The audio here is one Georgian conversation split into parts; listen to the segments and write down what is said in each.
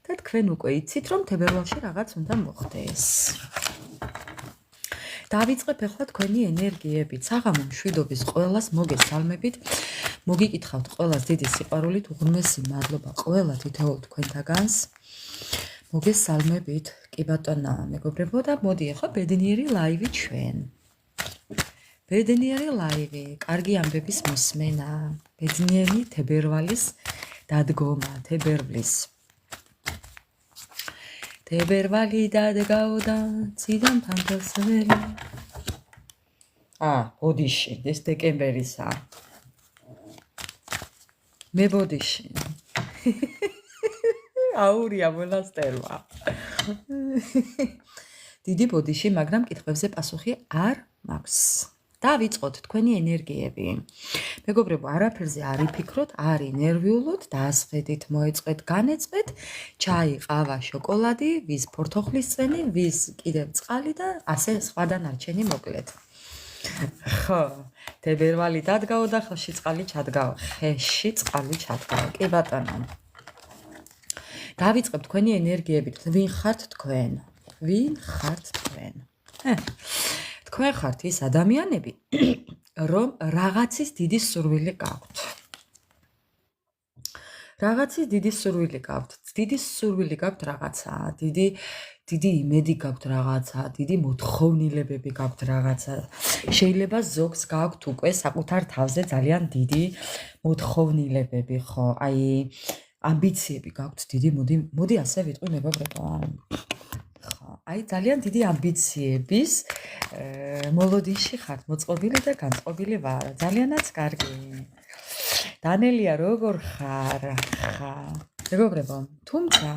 და თქვენ უკვე იცით, რომ თებერვალში რაღაც უნდა მოხდეს. დავიწყებ ახლა თქვენი ენერგიებით. საღამო მშვიდობის ყველას მოგესალმებით. მოგიკითხავთ ყველას დიდი სიყვარულით, უღრმესი მადლობა ყველა თითოეულ თქვენთაგანს. მოგესალმებით, კი ბატონო, მეგობრებო და მოდი ახლა ბედნიერი ლაივი ჩვენ. ბედნიერი ლაივი, კარგი ამბების მოსმენა, ბედნიერი თებერვალის დადგომა, თებერვალი დადგაოდა ციდან ფანტასველი. ბოდიში, ეს დეკემბერისაა. მე ბოდიში. აურია მონასტერმა. დიდი ბოდიში, მაგრამ კითხვებზე პასუხი არ მაქვს. დავიწყოთ თქვენი ენერგიები. მეგობრებო, არაფერზე არ იფიქროთ, არ ინერვიულოთ, დაასხედით, მოეწყეთ, განეწყეთ, ჩაი, ყავა, შოკოლადი, ვის ფორთოხლის წვენი, ვის კიდევ წყალი და ასე სხვა დანარჩენი მოკლედ. ხო, თებერვალი დადგაო და ხელში წყალი ჩადგაო. ხეში წყალი ჩადგაო. კი ბატონო. დავიწყებ თქვენი ენერგიებით. ვინ ხართ თქვენ? თქვენ ხართ ის ადამიანები, რომ რაღაცის დიდი სურვილი გაქვთ. დიდი სურვილი გაქვთ რაღაცა, დიდი იმედი გაქვთ რაღაცა, დიდი მოთხოვნილებები გაქვთ რაღაცა. შეიძლება ზოგს გაქვთ უკვე საკუთარ თავზე ძალიან დიდი მოთხოვნილებები, ხო? აი, ამბიციები გაქვთ დიდი, მოდი ასე ვიტყვი მეგობრებო. აი ძალიან დიდი ამბიციების მოლოდინში ხართ, მოწყობილი და განწყობილი ვარ. ძალიანაც კარგი. დანელია, როგორ ხარ? მეგობრებო, თუმცა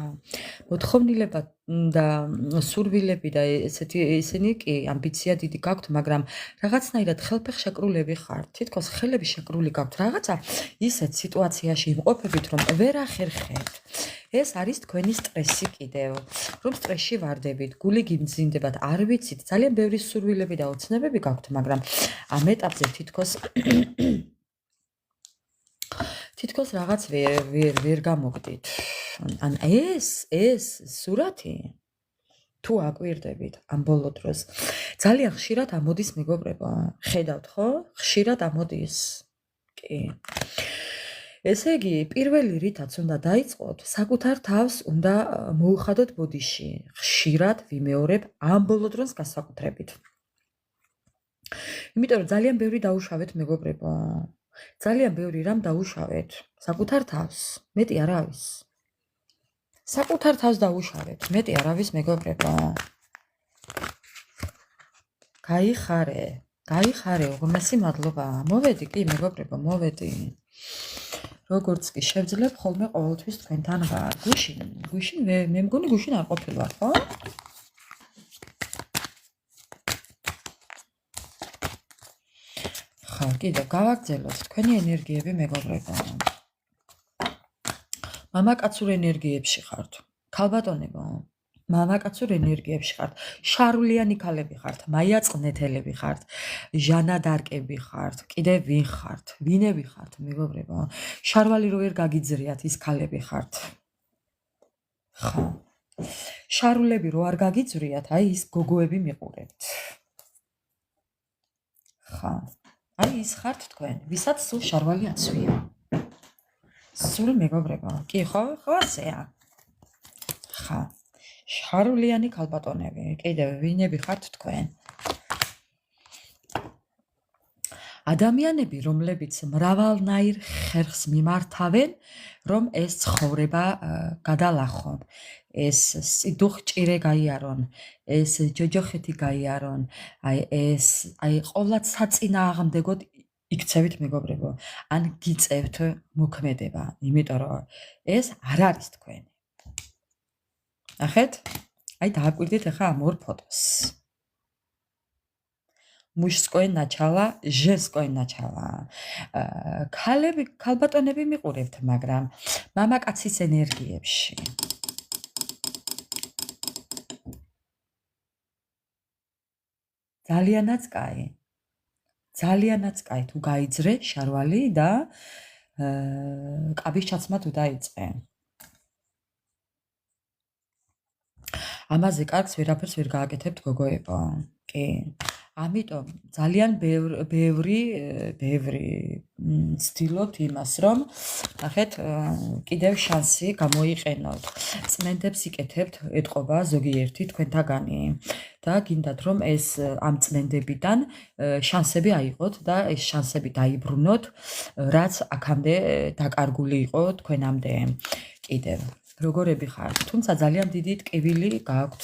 მოთხოვნილება და სურვილები და ესენი კი ამბიცია დიდი გაქვთ, მაგრამ რაღაცნაირად ხელფეხშეკრულები ხართ. თითქოს ხელები შეკრული გაქვთ რაღაცა ისეთ სიტუაციაში იმყოფებით, რომ ვერ ახერხებთ. ეს არის თქვენი სტრესი კიდევ. რომ სტრესში ვარდებით, გული გიმძინდებათ, არ ვიცით, ძალიან ბევრი სურვილები და ოცნებები გაქვთ, მაგრამ ამ ეტაპზე თითქოს რაღაც ვერ გამოგდით. ან ეს სურათი თუ აკვირდებით ამ ბოლო დროს ძალიან ხშირად ამოდის მეგობრებო. ხედავთ ხო? ხშირად ამოდის. კი. ესე იგი, პირველი რითაც უნდა დაიწყოთ, საკუთარ თავს უნდა მოუხადოთ ბოდიში. ხშირად ვიმეორებ ამ ბოლო დროს გასაკუთრებით. იმიტომ რომ ძალიან ბევრი დაუშავეთ მეგობრებო. ძალიან ბევრი რამ დაუშავეთ. საკუთარ თავს, მეტი არავის. საკუთარ თავს დაუშავეთ, მეტი არავის მეგობრებო. გაიხარე, უღრმესი მადლობა. მოვედი კი მეგობრებო, მოვედი. როგორც კი შევძლებ, ხოლმე ყოველთვის თქვენთან ვარ. გუშინ მე მგონი გუშინ არ ყოფილვარ, ხო? ხო, კიდევ გავაგრძელოთ თქვენი ენერგიები მეგობრებო. მამაკაცურ ენერგიებში ხართ. ქალბატონებო, მამაკაცურ ენერგიებში ხართ. შარვლიანი ქალები ხართ, მაიაწყნეთელები ხართ, ჟანადარკები ხართ, კიდევ ვინ ხართ? ვინები ხართ მეგობრებო? შარვალი რო ვერ გაგიძრიათ ის ქალები ხართ. ხო. შარულები რო არ გაგიძრიათ, აი ის გოგოები მიყურებთ. ხო. აი ის ხართ თქვენ, ვისაც სულ შარვალი აცვია. სულ მეგობრებო, კი ხო ასეა. ხო. შარვლიანი ქალბატონები, კიდევ ვინები ხართ თქვენ? ადამიანები, რომლებიც მრავალნაირ ხერხს მიმართავენ, რომ ეს ცხოვრება გადალახონ, ეს სიდუხჭირე გაიარონ, ეს ჯოჯოხეთი გაიარონ, აი ყოვლად საწინააღმდეგოდ იქცევით მეგობრებო, ან გიწევთ მოქმედება, იმიტომ რომ ეს არ არის თქვენი. ნახეთ? აი დააკვირდით ახლა ამ ორ ფოტოს. მუშსკოე ნაჩალა, ჟენსკოე ნაჩალა. ქალბატონები მიყურებთ, მაგრამ მამაკაცის ენერგიებში. ძალიანაც კაი, თუ გაიძრე შარვალი და კაბის ჩაცმა თუ დაიწყე. ამაზე კარგს ვერაფერს ვერ გააკეთებთ გოგოებო. კი. ამიტომ ძალიან ბევრი ვცდილობთ იმას, რომ ნახეთ, კიდევ შანსი გამოიყენოთ. წმენდებს იკეთებთ, ეთყობა ზოგიერთი თქვენთაგანი და გინდათ რომ ეს ამ წმენდებიდან შანსები აიღოთ და ეს შანსები დაიბრუნოთ, რაც აქამდე დაკარგული იყო თქვენამდე. კიდევ როგორები ხართ, თუმცა ძალიან დიდი ტკივილი გააქვთ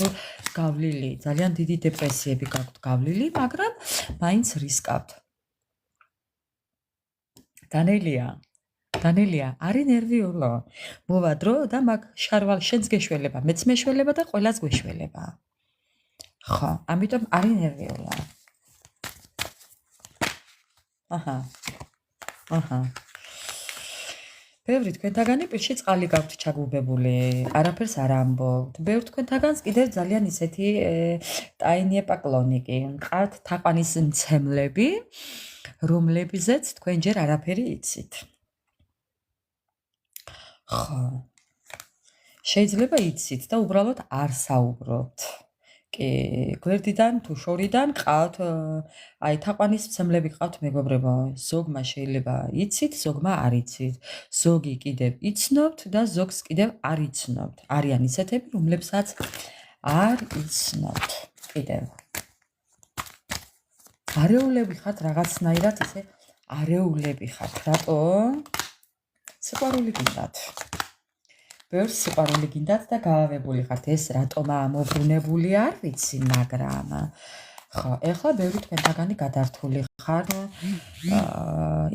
გავლილი, ძალიან დიდი დეპრესიები გაქვთ გავლილი, მაგრამ მაინც რისკავთ. დანელია, არის ნერვიულო. მოვა დრო და მაგ შარვალ შენს გეშველება, მეც მეშველება და ყველას გვეშველება. ხო, ამიტომ არის ნერვიულო. აჰა. ბევრი თქვენთაგანი პირში წყალი გაქვთ ჩაგუბებული, არაფერს არ ამბობთ. ბევრ თქვენთაგანს კიდევ ძალიან ისეთი ტაინია პაკლონიკი, მყავთ თაყვანის მცემლები, რომლებზეც თქვენ ჯერ არაფერი იცით. ხო. შეიძლება იცით და უბრალოდ არ საუბრობთ. კი, გვერდიდან თუ შორიდან ყავთ, აი თაყვანის მცემლები ყავთ მეგობრებო, ზოგმა შეიძლება იცით, ზოგმა არ იცით. ზოგი კიდევ იცნობთ და ზოგს კიდევ არ იცნობთ. არიან ისეთები, რომლებსაც არ იცნობთ. კიდევ. არეულები ხართ რაღაცნაირად ისე არეულები ხართ. რატო? სიყვარული გინდათ. ბევრს სიყვარული გინდათ და გაავებული ხართ. ეს რატომაა მოbrunებული არ ვიცი, მაგრამ ხო, ეხლა ბევრი თქვენთაგანი გადართული ხარ.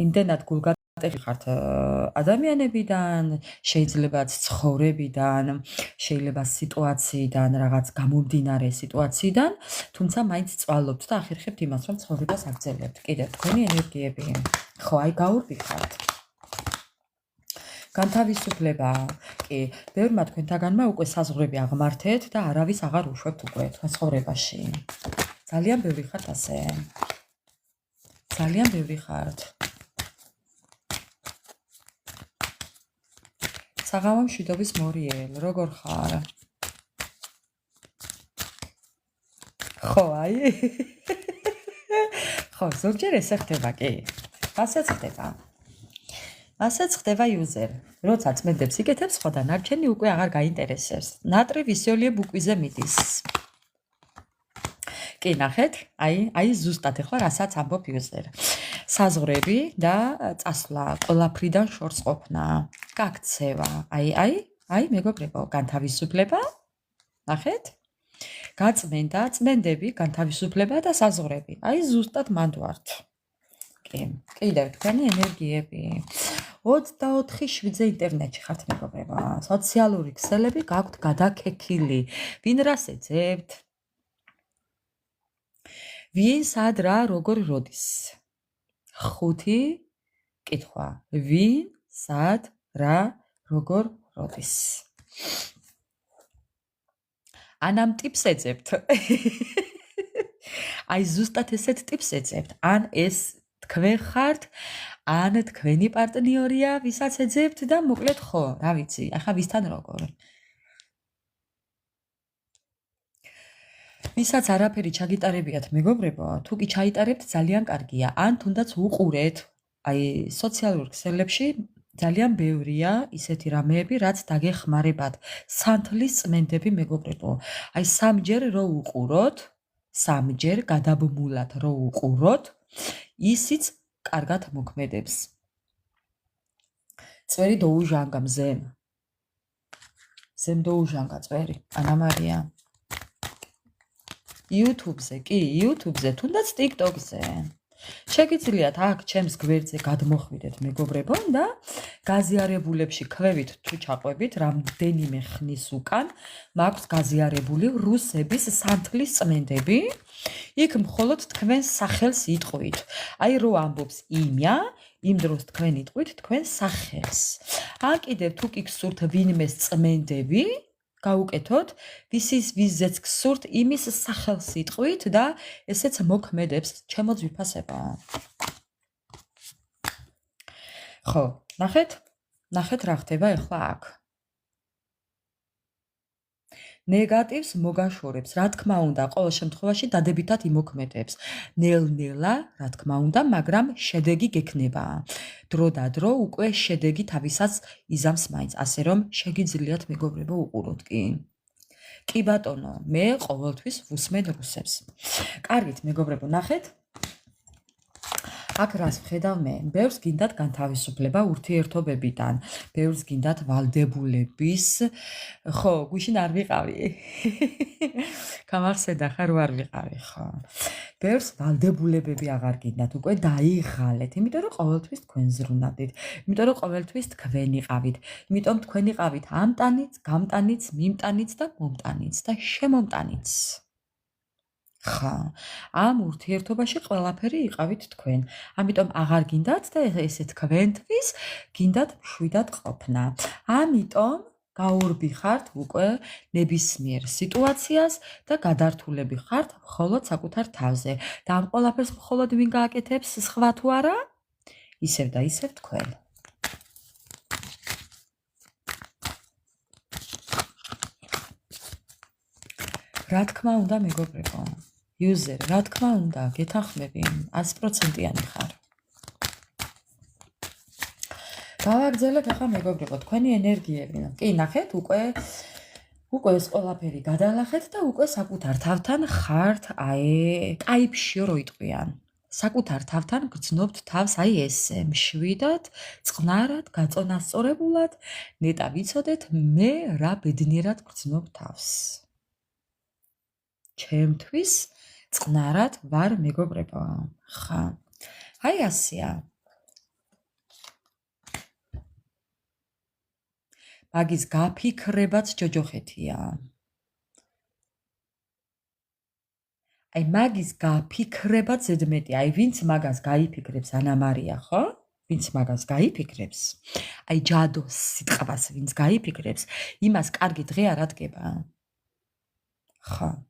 იმდენად გულგატეხი ხართ ადამიანებიდან, შეიძლება ცხოვრებიდან, შეიძლება სიტუაციიდან, რაღაც გამომდინარე სიტუაციიდან, თუმცა მაინც წვალობთ და ახერხებთ იმას, რომ ცხოვრებას აგრძელებთ. კიდევ თქვენი ენერგიები. ხო, აი გაურბიხართ. განთავისუფლება. კი, ბევრმა თქვენთაგანმა უკვე საზღვრები აღმართეთ და არავის აღარ უშვებთ უკვე თქვენ ცხოვრებაში. ძალიან ბევრი ხართ ასე. ძალიან ბევრი ხართ. საღამო მშვიდობის მორიელ, როგორ ხარ? ხო, აი. ხო, ზოგჯერ ესე ხდება, კი. ასეც ხდება იუზერ. როცა წმენდებს იკეთებს, ხო და ნარჩენი უკვე აღარ გაინტერესებს. ნატრი ვისიოლიე ბუკვიზე მიდის. კი, ნახეთ, აი ზუსტად ეხლა რასაც ამბობ იუზერ. საზღვრები და წასვლა, ყველაფრიდან შორს ყოფნა, გაქცევა. აი მეგობრებო, განთავისუფლება. ნახეთ? გაწმენდა, წმენდები, განთავისუფლება და საზღვრები. აი ზუსტად მანდ ვართ. კი, კიდევ თქვენი ენერგიები. 24/7-ზე ინტერნეტში ხართ მეგობრებო. სოციალური ქსელები გაქვთ გადაქექილი. ვინ რას ეძებთ? ვინ სად რა როგორ როდის? 5 კითხვა. ვინ სად რა როგორ როდის? ანამ ტიპს ეძებთ. აი ზუსტად ესეთ ტიპს ეძებთ. ან ეს თქვენ ხართ, ან თქვენი პარტნიორია, ვისაც ეძებთ და მოკლედ ხო, რა ვიცი, ახლა ვისთან როგორ. ვისაც არაფერი ჩაგიტარებიათ მეგობრებო, თუ კი ჩაიტარებთ ძალიან კარგია, ან თუნდაც უყურეთ, აი სოციალურ ქსელებში ძალიან ბევრია ისეთი რამეები, რაც დაგეხმარებათ. სანთლის წმენდები მეგობრებო, აი სამჯერ რო უყუროთ, სამჯერ გადაბმულად რო უყუროთ, ისიც კარგად მოქმედებს. წვერი დოუჟანგა მზემ. ზემ დოუჟანგა წვერი, ანა მარია. YouTube-ზე, კი, YouTube-ზე, თუნდაც TikTok-ზე. შეგიძლიათ აქ ჩემს გვერდზე გადმოხვიდეთ მეგობრებო და გაზიარებულებში ქვევით თუ ჩაყვებით რამდენიმე ხნის უკან მაქვს გაზიარებული რუსების სანთლის წმენდები. იქ მხოლოდ თქვენ სახელს იტყვით. აი რო ამბობს იმია, იმ დროს თქვენ იტყვით თქვენ სახელს. ან კიდევ თუ კი გსურთ ვინმეს წმენდები, გაუკეთოთ, ვიზეც გსურთ იმის სახელს იტყვით და ესეც მოქმედებს, ჩემო ძვირფასებო. ხო, ნახეთ რა ხდება ახლა აქ. ნეგატივს მოგაშორებს, რა თქმა უნდა, ყოველ შემთხვევაში დადებითად იმოქმედებს. ნელ-ნელა, რა თქმა უნდა, მაგრამ შედეგი გექნება. დრო და დრო უკვე შედეგი თავისას იზამს მაინც, ასე რომ შეგიძლიათ მეგობრებო უყუროთ კი. კი ბატონო, მე ყოველთვის ვუსმენ რუსებს. კარგით, მეგობრებო, ნახეთ. აქ რას ვხედავ მე? ბევრს გინდათ განთავისუფლება ურთიერთობებიდან, ბევრს გინდათ ვალდებულების, ხო, გუშინ არ ვიყავი. გამახსენდა ხარ არ ვიყავი, ხო. ბევრს ვალდებულებები აღარ გინდათ, უკვე დაიღალეთ, იმიტომ რომ ყოველთვის თქვენ ზრუნავდით, იმიტომ რომ ყოველთვის თქვენ იყავით, იმიტომ თქვენ იყავით ამტანიც, გამტანიც, მიმტანიც და მომტანიც და შემომტანიც. ხა, ამ ურთიერთობაში ყველაფერი იყავით თქვენ. ამიტომ აღარ გინდათ და ესე თქვენთვის გინდათ მშვიდად ყოფნა. ამიტომ გაურბი ხართ უკვე ნებისმიერ სიტუაციას და გადართულები ხართ მხოლოდ საკუთარ თავზე. და ამ ყველაფერს მხოლოდ ვინ გააკეთებს, სხვა თუ არა? ისევ და ისევ თქვენ. რა თქმა უნდა, მეგობრებო, user, რა თქმა უნდა, გეთანხმები, 100%-იანი ხარ. გავაგრძელებ ახლა მეგობრებო, თქვენი ენერგიები. კი, ნახეთ, უკვე ეს ყველაფერი გადალახეთ და უკვე საკუთარ თავთან ხართ, კაიფში რო იტყვიან. საკუთარ თავთან გრძნობთ თავს, ესე, მშვიდად, წყნარად, გაწონასწორებულად, ნეტა ვიცოდეთ, მე რა ბედნიერად გრძნობ თავს. ჩემთვის წყნარად ვარ მეგობრებო. ხა. ასეა. მაგის გაფიქრებაც ჯოჯოხეთია. მაგის გაფიქრებაც ზედმეტი. ვინც მაგას გაიფიქრებს, ანა მარია, ხო? ვინც მაგას გაიფიქრებს, ჯადოს სიტყვას ვინც გაიფიქრებს, იმას კარგი დღე არ ადგება. ხო.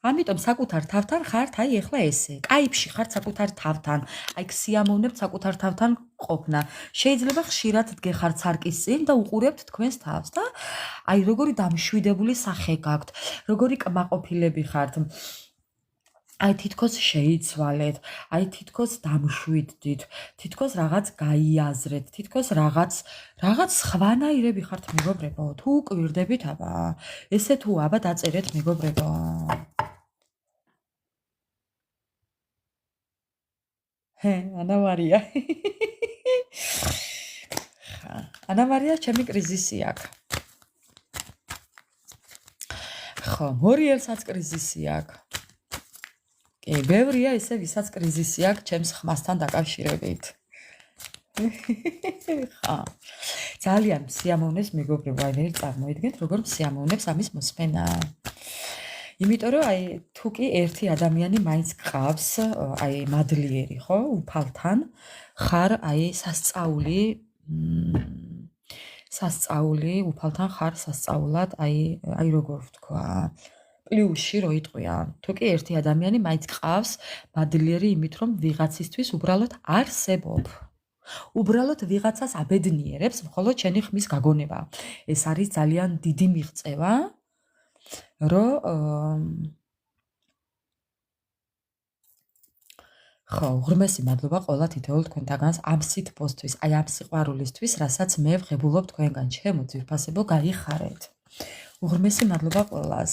ამიტომ საკუთარ თავთან ხართ, ეხლა ესე. კაიფში ხართ საკუთარ თავთან. სიამოვნებთ საკუთარ თავთან ყოფნა. შეიძლება ხშირად დგეხართ სარკის წინ და უყურებთ თქვენს თავს და როგორი დამშვიდებული სახე გაქვთ, როგორი კმაყოფილები ხართ. თითქოს შეიცვალეთ, თითქოს დამშვიდდით, თითქოს რაღაც გაიაზრეთ, თითქოს რაღაც სხვანაირები ხართ მეგობრებო. თუ კვირდებით აბა, ესე თუ აბა დაწერეთ მეგობრებო. ანა მარია. ანა მარია, ჩემი კრიზისი აქვს. ხო, მორიელსაც კრიზისი აქვს. კი, ბევრია ესე, ვისაც კრიზისი აქვს ჩემს ხმასთან დაკავშირებით. ხა. ძალიან სიამოვნებს მეგობრებო, ვერ წარმოიდგენთ, როგორ სიამოვნებს ამის მოსმენა. იმიტომ რომ თუ კი ერთი ადამიანი მაინც გყავს, მადლიერი, ხო, უფალთან, ხარ სასწაული, უფალთან ხარ სასწაულად, როგორ ვთქვა, პლუსში რო იტყვიან. თუ კი ერთი ადამიანი მაინც გყავს, მადლიერი იმით, რომ ვიღაცისთვის უბრალოდ არსებობ. უბრალოდ ვიღაცას აბედნიერებს მხოლოდ შენი ხმის გაგონება. ეს არის ძალიან დიდი მიღწევა. ხო, უღრმესი მადლობა ყველა თითოეულ თქვენთაგანს ამ სიტყვისთვის, ამ სიყვარულისთვის, რასაც მე ვღებულობ თქვენგან. ჩემო ძვირფასებო, გაიხარეთ. უღრმესი მადლობა ყველას.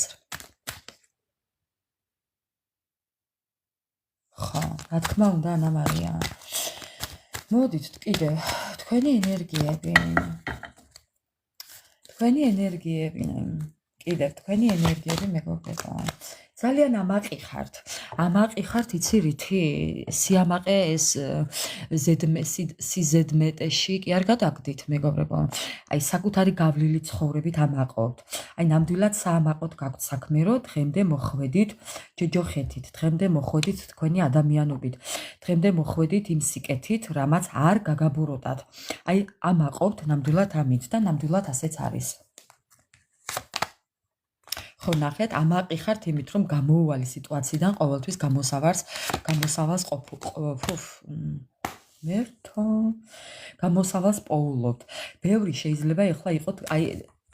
ხო, რა თქმა უნდა, ანა მარია. მოდით კიდე თქვენი ენერგიები. კიდევ თქვენი ენერგიები მეგობრებო. ძალიან ამაყი ხართ. ამაყი ხართ, იცი რითი? სიამაყე ეს სიზედმეტეში კი არ გადაგდით მეგობრებო. საკუთარი გავლილი ცხოვრებით ამაყობთ. ნამდვილად საამაყოდ გაქვთ საქმე, რომ დღემდე მოხვედით ჯოჯოხეთით, დღემდე მოხვედით თქვენი ადამიანობით, დღემდე მოხვედით იმ სიკეთით, რამაც არ გაგაბუროტათ. ამაყობთ ნამდვილად ამით და ნამდვილად ასეც არის. ხო, ნახეთ, ამაყი ხართ იმით, რომ გამოუვალი სიტუაციიდან ყოველთვის გამოსავალს გამოსავალს პოულობთ. ბევრი შეიძლება ეხლა იყოთ,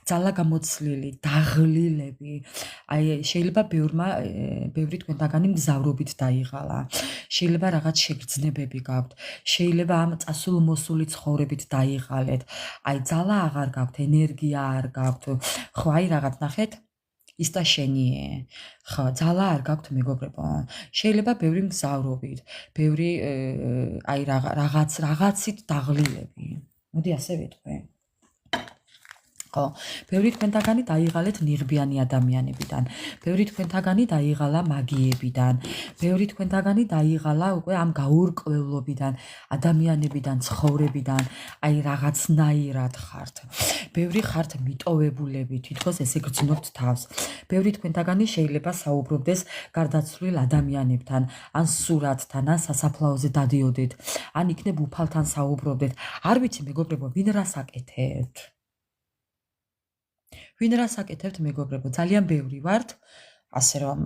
ძალა გამოცლილი, დაღლილები. აი შეიძლება ბევრი თქვენთაგანი მგზავრობით დაიღალა. შეიძლება რაღაც შეგრძნებები გაქვთ. შეიძლება ამ წასულ-მოსული ცხოვრებით დაიღალეთ. აი ძალა აღარ გაქვთ, ენერგია არ გაქვთ. ხო, აი რაღაც ნახეთ ის და შენიე. ხო, ძალა არ გაქვთ მეგობრებო. შეიძლება ბევრი მგზავრობით, ბევრი აი რაღაცით დაღლილები. მოდი ასე ვიტყვი. ხო, ბევრი თქვენთაგანი დაიღალეთ ნიღბიანი ადამიანებიდან, ბევრი თქვენთაგანი დაიღალა მაგიებიდან, ბევრი თქვენთაგანი დაიღალა უკვე ამ გაურკვევლობიდან, ადამიანებიდან, ცხოვრებიდან, აი რაღაცნაირად ხართ. ბევრი ხართ მიტოვებულები, თითქოს ესე გრძნობთ თავს. ბევრი თქვენთაგანი შეიძლება საუბრობდეს გარდაცვლილ ადამიანებთან, ან სურათთან, ან სასაფლაოზე დადიოდეთ, ან იქნებ უფალთან საუბრობდეთ. არ ვიცი მეგობრებო, ვინ რას აკეთებთ? ვინ რას აკეთებთ მეგობრებო, ძალიან ბევრი ვართ, ასე რომ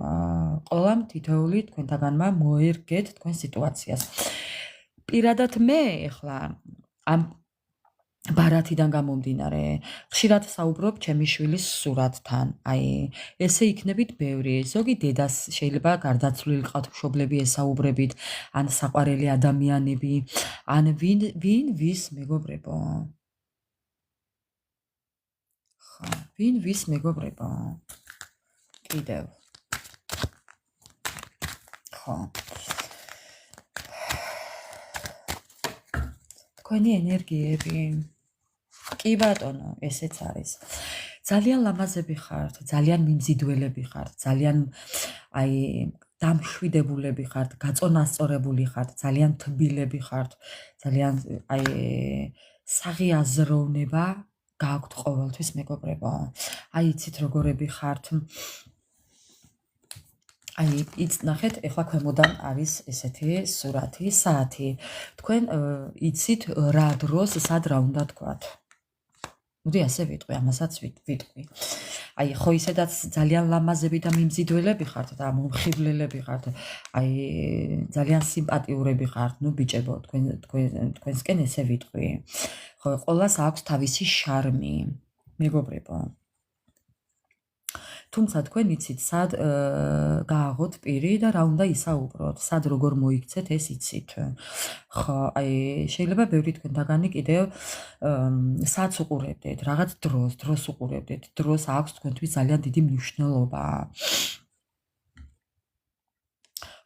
ყველამ თითოეული თქვენთაგანმა მოერგეთ თქვენ სიტუაციას. პირადად მე ახლა ამ ბარათიდან გამომდინარე, ხშირად საუბრობ ჩემი შვილის სურათთან. აი, ესე იქნებით ბევრი. ზოგი დედას შეიძლება გარდაცვლილი ყავთ მშობლები ესაუბრებით, ან საყვარელი ადამიანები, ან ვინ ვის მეგობრებო. ვინ ვის მეგობრებო? კიდევ. ხო. თქვენი ენერგიები. კი ბატონო, ესეც არის. ძალიან ლამაზები ხართ, ძალიან მიმზიდველები ხართ, ძალიან აი დამშვიდებულები ხართ, გაწონასწორებული ხართ, ძალიან თბილები ხართ, ძალიან აი საღი აზროვნება გაქვთ ყოველთვის მეგობრებო. აი იცით როგორები ხართ. აი იცნახეთ, ეხლა ქვემოდან არის ესეთი სურათი, საათი. თქვენ იცით რა დროს სად რა უნდა თქვათ. მოდი ასე ვიტყვი, ამასაც ვიტყვი. აი ხო ისედაც ძალიან ლამაზები და მიმზიდველები ხართ და მომხიბლელები ხართ. აი ძალიან სიმპათიურები ხართ, ნუ ბიჭებო, თქვენსკენ ესე ვიტყვი. ხო, ყველას აქვს თავისი შარმი, მეგობრებო. თუმცა თქვენ იცით, სად გააღოთ პირი და რა უნდა ისაუბროთ, სად როგორ მოიქცეთ, ეს იცით. ხო, აი შეიძლება ბევრი თქვენთაგანი კიდევ სადაც უყურებდეთ, რაღაც დროს უყურებდეთ, დროს აქვს თქვენთვის ძალიან დიდი მნიშვნელობა.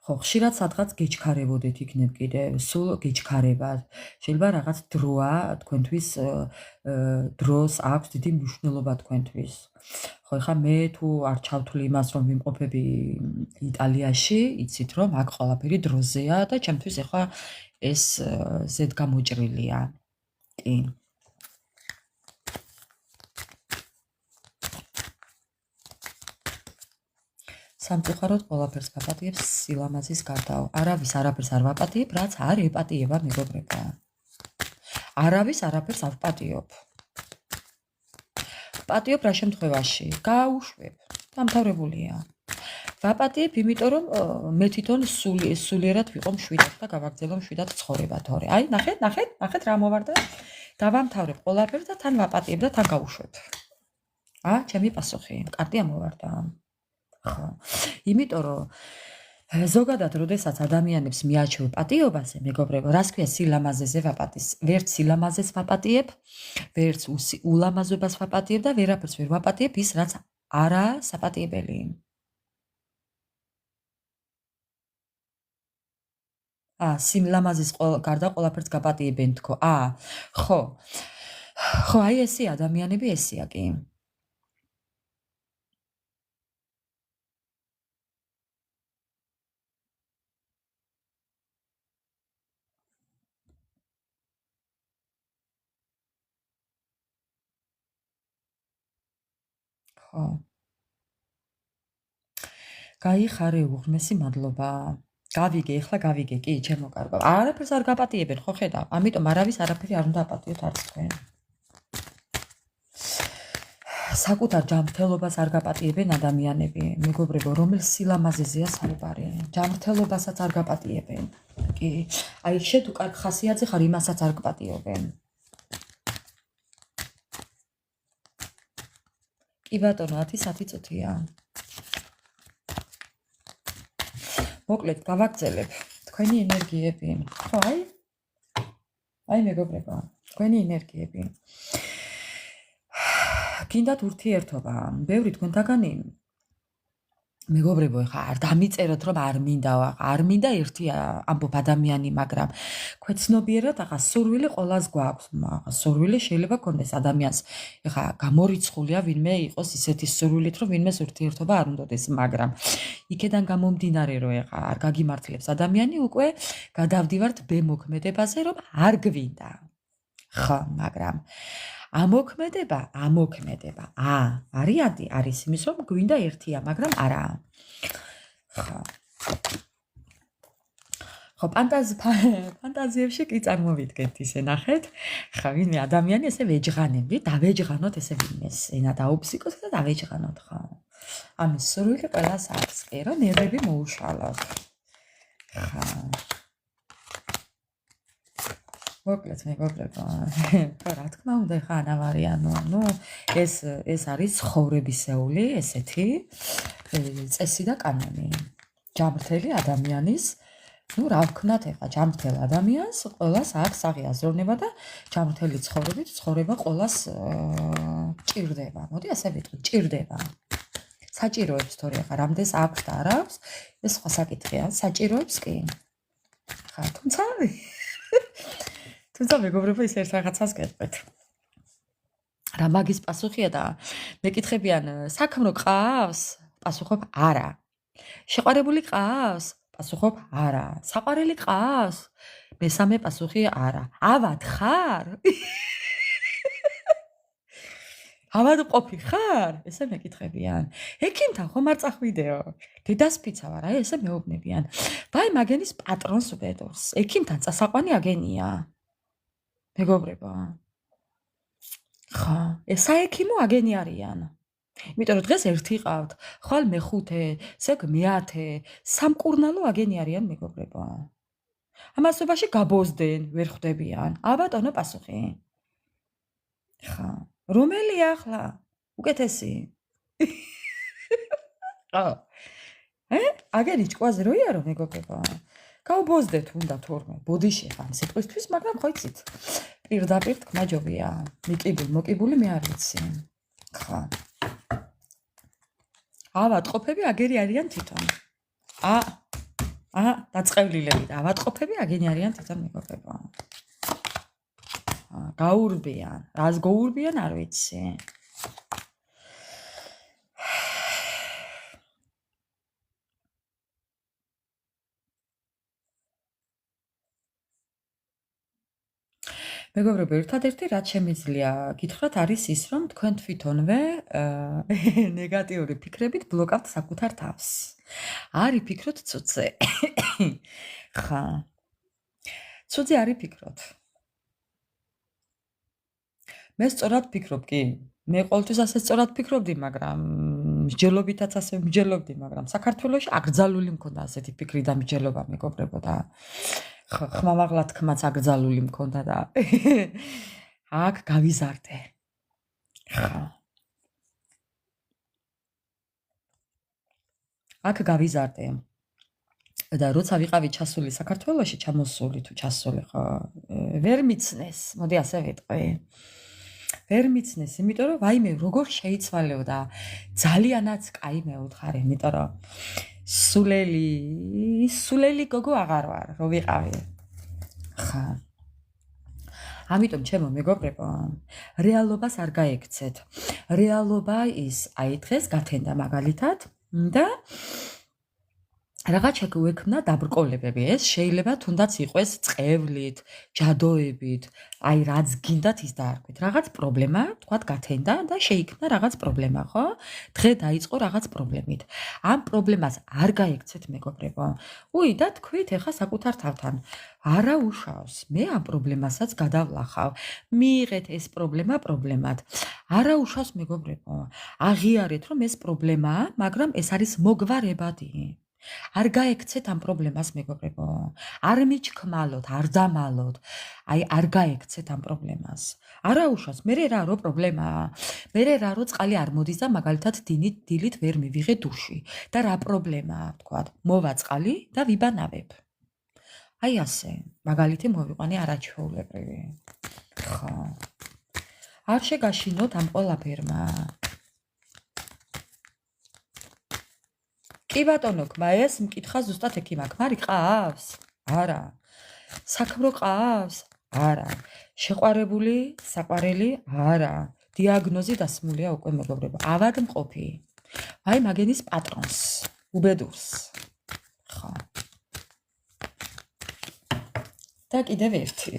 ხო, ხშირად სადღაც გეჩქარებოდეთ იქნებ კიდევ, სულ გეჩქარებათ. შეიძლება რაღაც დროა თქვენთვის დროს აქვს დიდი მნიშვნელობა თქვენთვის. ხო, ეხლა მე თუ არ ჩავთვლი იმას, რომ ვიმყოფები იტალიაში, იცით რომ აქ ყველაფერი დროზეა და ჩემთვის ეხლა ეს ზედგამოჭრილია. კი. სამწუხაროდ ყველაფერს ვაპატიებ სილამაზის გარდაო. არავის არაფერს არ ვაპატიებ, რაც არ ეპატიება მეგობრებო. არავის არაფერს არ ვპატიობ. ვპატიობ რა შემთხვევაში? გააუშვებ. დამთავრებულია. ვაპატიებ, იმიტომ რომ მე თვითონ სულიერად ვიყო მშვიდად და გავაგრძელო მშვიდად ცხოვრება თორე. აი, ნახეთ რა მოვარდა? დავამთავრებ ყველაფერს და თან ვაპატიებ და თან გავუშვებ. ჩემი პასუხი. კარტია მოვარდა. ხო. იმიტომ რომ ზოგადად როდესაც ადამიანებს მიაჩევ პატიობაზე, მეგობრებო, რას ქვია სილამაზეზე ვაპატის? ვერც სილამაზეს ვაპატიებ, ვერც ულამაზობას ვაპატიებ და ვერაფერს ვერ ვაპატიებ ის, რაც არა საპატიებელი. სილამაზის გარდა ყველაფერს გაპატიებენ თქო. ხო. ხო, აი ესე ადამიანები ესეა კი. ხო. გაიხარე უღმესი მადლობა. გავიგე, ეხლა გავიგე, კი, ჩემო კარგო. არაფერს არ გაპატიებენ, ხო ხედავ? ამიტომ არავის არაფერი არ უნდა აპატიოთ არც თქვენ. საკუთარ ჯანმრთელობას არ გაპატიებენ ადამიანები, მეგობრებო, რომელ სილამაზეზეა საუბარი. ჯანმრთელობასაც არ გაპატიებენ. კი, აი შე თუ კარგ ხასიათზე ხარ, იმასაც არ გპატიობენ. კი ბატონო 10 წუთია. მოკლედ გავაგრძელებ თქვენი ენერგიები. ხო, აი მეგობრებო, თქვენი ენერგიები. გინდათ ურთიერთობა, ბევრი თქვენთაგანი მეგობრებო, ხა არ დამიწეროთ რომ არ მინდა ერთი ამბობ ადამიანი, მაგრამ ქვეცნობიერად ახლა სურვილი ყოველას გვაქვს, მაგრამ სურვილი შეიძლება გქონდეს ადამიანს. ხა გამორიცხულია ვინმე იყოს ისეთი სურვილით, რომ ვინმეს ურთიერთობა არ უნდადეს, მაგრამ იქედან გამომდინარე, რომ ხა არ გაგიმართლებს ადამიანი, უკვე გადავდივართ ბემოქმედებაზე, რომ არ გვინდა. ხო, მაგრამ ამოქმედება, არის იმის, რომ გვინდა ერთია, მაგრამ არა. ხო, ფანტაზიებში კი წარმოვიდგენთ ისე ნახეთ. ხა, ვინმე ადამიანი ესე ვეჯღანები, დავეჯღანოთ ესე ვინმეს, ენა დაუფსიკოთ და დავეჯღანოთ, ხო. ამის სურვილი ყველას აქვს, კი, რომ ნერვები მოუშალოთ. ხა. მოკლედ მეგობრებო, ხო რა თქმა უნდა ხა ანავარიანო, ნუ ეს არის ცხოვრებისეული ესეთი წესი და კანონი. ჯამრთელი ადამიანის, ნუ რა ვქნათ ეხა ჯამრთელ ადამიანს, ყველას აქვს საღი აზროვნება და ჯამრთელი ცხოვრებით ცხოვრება ყველას ჭირდება. მოდი ასე ვიტყვი, ჭირდება. საჭიროებს თორე ხა რამდენს აქვს და არ აქვს, ეს სხვა საკითხია, საჭიროებს კი. ხა თუმცა მეგობრებო ის ერთ რაღაცას გეტყვით. რა მაგის პასუხია და მეკითხებიან საქმრო ყავს? პასუხობ არა. შეყვარებული ყავს? პასუხობ არა. საყვარელი ყავს? მესამე პასუხი არა. ავად ხარ? ავად ყოფი ხარ? ესე მეკითხებიან. ექიმთან ხომ არ წახვიდეო? დედას ფიცა ვარ, აი ესე მეუბნებიან. ვაი მაგენის პატრონს უბედურს. ექიმთან წასაყვანი აგენია. მეგობრებო. ხა, საექიმო აგენი არიან. იმიტომ რომ დღეს ერთი ყავთ, ხვალ მეხუთე, ზეგ მეათე, სამკურნალო აგენი არიან მეგობრებო. ამასობაში გაბოზდენ, ვერ ხვდებიან. აბატონო პასუხი. ხა, რომელია ახლა? უკეთესი. ხო. აგენი ჭკვაზე რო იარო მეგობრებო. გავბოზდეთ უნდა თურმე, ბოდიში ხან სიტყვისთვის, მაგრამ ხო იცით. პირდაპირ თქმა ჯობია. მოკიბული მე არ ვიცი. ხა. ავადყოფები აგერი არიან თვითონ. დაწყევლილები და ავადყოფები აგენი არიან თვითონ მეგობრებო. გაურბიან, რას გაურბიან არ ვიცი. მეგობრებო, ერთადერთი რაც შემიძლია გითხრათ არის ის, რომ თქვენ თვითონვე ნეგატიური ფიქრებით ბლოკავთ საკუთარ თავს. არი ფიქრობთ ცუცე. ხა. ცუცე არი ფიქრობთ. მე სწორად ფიქრობ კი. მე ყოველთვის ასე სწორად ფიქრობდი, მაგრამ მსჯელობითაც ასე მსჯელობდი, მაგრამ საქართველოში აკრძალული მქონდა ასეთი ფიქრი და მსჯელობა მეგობრებო და ხმამაღლა თქმაც აკრძალული მქონდა და აქ გავიზარდე. ხა. აქ გავიზარდე. და როცა ვიყავი ჩასული საქართველოში, ჩამოსული თუ ჩასული ხო, ვერ მიცნეს, მოდი ასე ვიტყვი. ვერ მიცნეს, იმიტომ რომ ვაიმე როგორ შეიცვალეო და ძალიანაც კაი მეუთხარი, იმიტომ რომ სულელი გოგო აღარ ვარ, რო ვიყავი. ხა. ამიტომ ჩემო მეგობრებო, რეალობას არ გაექცეთ. რეალობა ის, აი დღეს გათენდა მაგალითად და რაღაც შეგვექმნა დაბრკოლებები. ეს შეიძლება თუნდაც იყოს წყევლით, ჯადოებით, აი რაც გინდათ ის დაარქვით. რაღაც პრობლემა, თქვათ გათენდა და შეიქმნა რაღაც პრობლემა, ხო? დღე დაიწყო რაღაც პრობლემით. ამ პრობლემას არ გაექცეთ მეგობრებო. და თქვით ეხა საკუთარ თავთან. არა უშავს, მე ამ პრობლემასაც გადავლახავ. მიიღეთ ეს პრობლემა პრობლემად. არა უშავს მეგობრებო. აღიარეთ რომ ეს პრობლემაა, მაგრამ ეს არის მოგვარებადი. არ გაექცეთ ამ პრობლემას მეგობრებო. არ მიჩქმალოთ, არ დამალოთ. აი არ გაექცეთ ამ პრობლემას. არა უშავს, მე რა რო პრობლემაა? მე რა რო წყალი არ მოდის და მაგალითად დილით ვერ მივიღე დუში. და რა პრობლემაა, თქვათ, მოვა წყალი და ვიბანავებ. აი ასე, მაგალითი მოვიყვანე არაჩვეულებრივი. ხო. არ შეგაშინოთ ამ ყველაფერმა. კი ბატონო, კმაეს მკითხა ზუსტად ექიმა. ქმარი ყავს? არა. საქმრო ყავს? არა. შეყვარებული, საყვარელი? არა. დიაგნოზი დასმულია უკვე მეგობრებო. ავადმყოფი. აი მაგენის პატრონს, უბედურს. ხო. და კიდევ ერთი.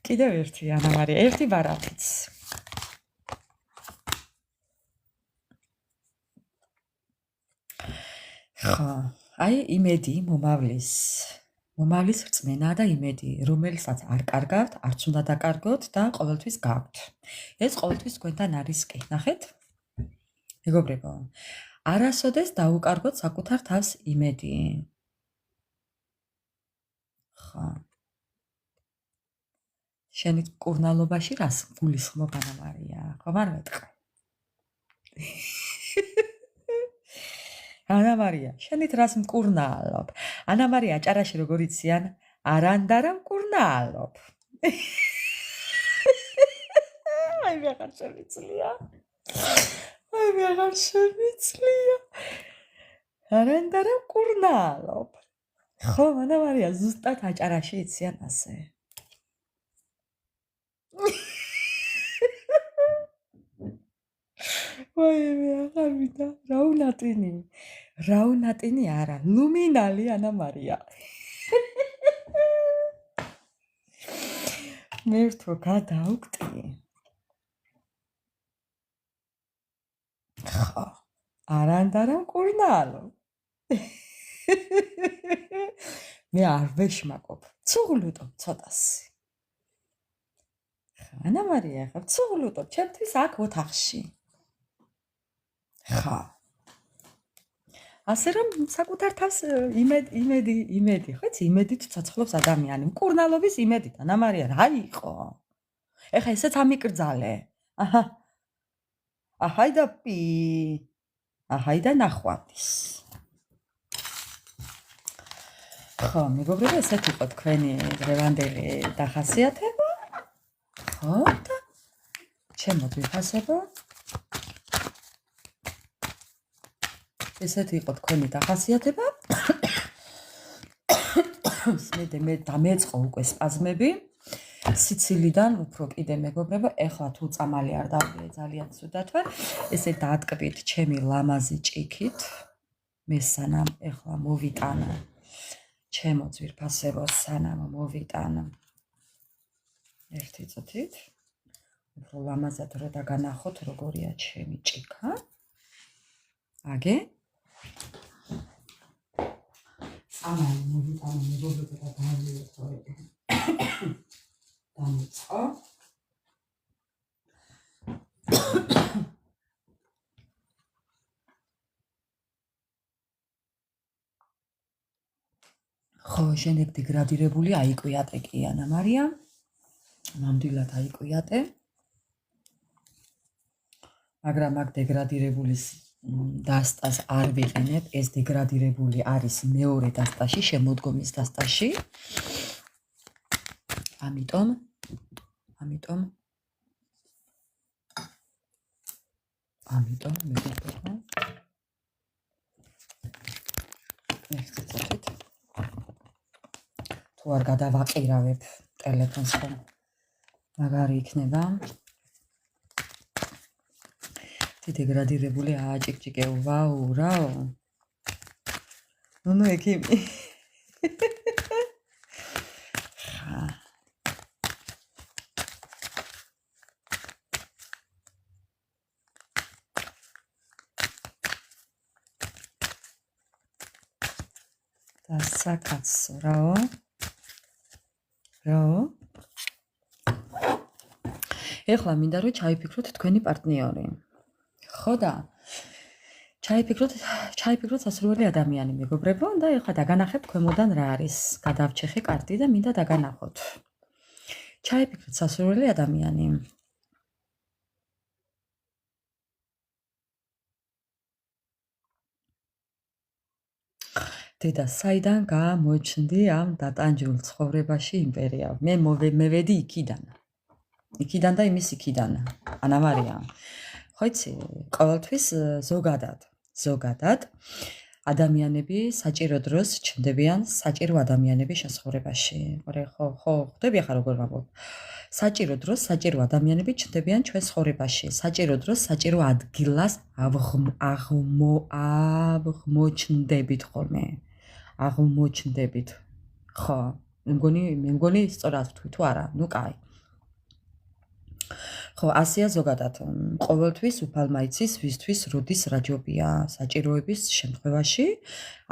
კიდევ ერთი ანა მარია, ერთი ბარათიც. ხო, აი იმედი მომავლის რწმენა და იმედი, რომელსაც არ კარგავთ, არც უნდა დაკარგოთ და ყოველთვის გაქვთ. ეს ყოველთვის თქვენთან არის კი, ნახეთ? მეგობრებო, არასოდეს დაუკარგოთ საკუთარ თავს იმედი. ხო. შენი კურნალობაში რას გულისხმობ ანა მარია? ხომ არ მეტყვი? ანა მარია, შენით რას მკურნალობ? ანა მარია, აჭარაში როგორ იციან? არანდარა მკურნალობ. აი მე აღარ შემიძლია. არანდარა მკურნალობ. ხო, ანა მარია, ზუსტად აჭარაში იციან ასე. ვაიმე, აღარ მინდა. რა უნატინი არა, ლუმინალი ანა მარია. მე ვთქო გადავკტი. ხო, არანდარა მკურნალო. მე არ ვეშმაკობ, ცუღლუტობ ცოტას. ანა მარია, ხა ცუღლუტობ ჩემთვის აქ ოთახში. ხა. ასე რომ საკუთარ თავს იმედი, ხო იცი, იმედით ცოცხლობს ადამიანი. მკურნალობის იმედით, ანა მარია, რა იყო? ეხა ესეც ამიკრძალე. აჰა. აჰაიდა პი. აჰაიდა ნახვამდის. ხო, მეგობრებო, ესეთ იყო თქვენი დღევანდელი დახასიათება. ხო, და ჩემო ვიფასებო. ესეთი იყო თქვენი დახასიათება. მე დამეწყო უკვე სპაზმები. სიცილიდან უფრო კიდე მეგობრებო, ეხლა თუ წამალი არ დავდიე ძალიან ცუდად ვარ. ესე დაატკბით ჩემი ლამაზი ჭიქით. მე სანამ ეხლა მოვიტანა ჩემო ძვირფასებო, სანამ მოვიტანა. ერთი წუთით. უფრო ლამაზად რო დაგანახოთ, როგორია ჩემი ჭიქა. აგე წამალი მოვიტანო მეგობრებო და დავიწყო. დამიწყო. ხო, შენებ დეგრადირებული აიკვიატე კი ანა მარია. ნამდვილად აიკვიატე. მაგრამ აქ დეგრადირებულის დასტას არ ვიყენებ, ეს დეგრადირებული არის მეორე დასტაში, შემოდგომის დასტაში. ამიტომ მეგობრებო, ერთი წუთით თუ არ გადავაყირავებ ტელეფონს, ხომ მაგარი იქნება. დეგრადირებული ააჭიკჭიკე, ვაუ, რაო. ნუ ექიმი. ხა. და საკაცო, რაო. ეხლა მინდა რომ ჩაიფიქროთ თქვენი პარტნიორი. ხო და ჩაიფიქროთ სასურველი ადამიანი მეგობრებო და ეხლა დაგანახებთ ქვემოდან რა არის. გადავჩეხე კარტი და მინდა დაგანახოთ. ჩაიფიქროთ სასურველი ადამიანი. დედა, საიდან გამოჩნდი ამ დატანჯულ ცხოვრებაში იმპერია? მე მევედი იქიდან. იქიდან და იმის იქიდან. ანავარია. ხო იცი, ყოველთვის ზოგადად ადამიანები საჭირო დროს ჩნდებიან საჭირო ადამიანების შესაძლებელში. ხო, ხვდები ახლა როგორ ვამბობ. საჭირო დროს საჭირო ადამიანები ჩნდებიან ჩვენ ცხოვრებაში. საჭირო დროს საჭირო ადგილას აღმოჩნდებით ხოლმე. აღმოჩნდებით. ხო, მე მგონი სწორად ვთქვი თუ არა? ნუ კაი. ხო, ასეა ზოგადად. ყოველთვის უფალმა იცის, ვისთვის როდის რა ჯობია. საჭიროების შემთხვევაში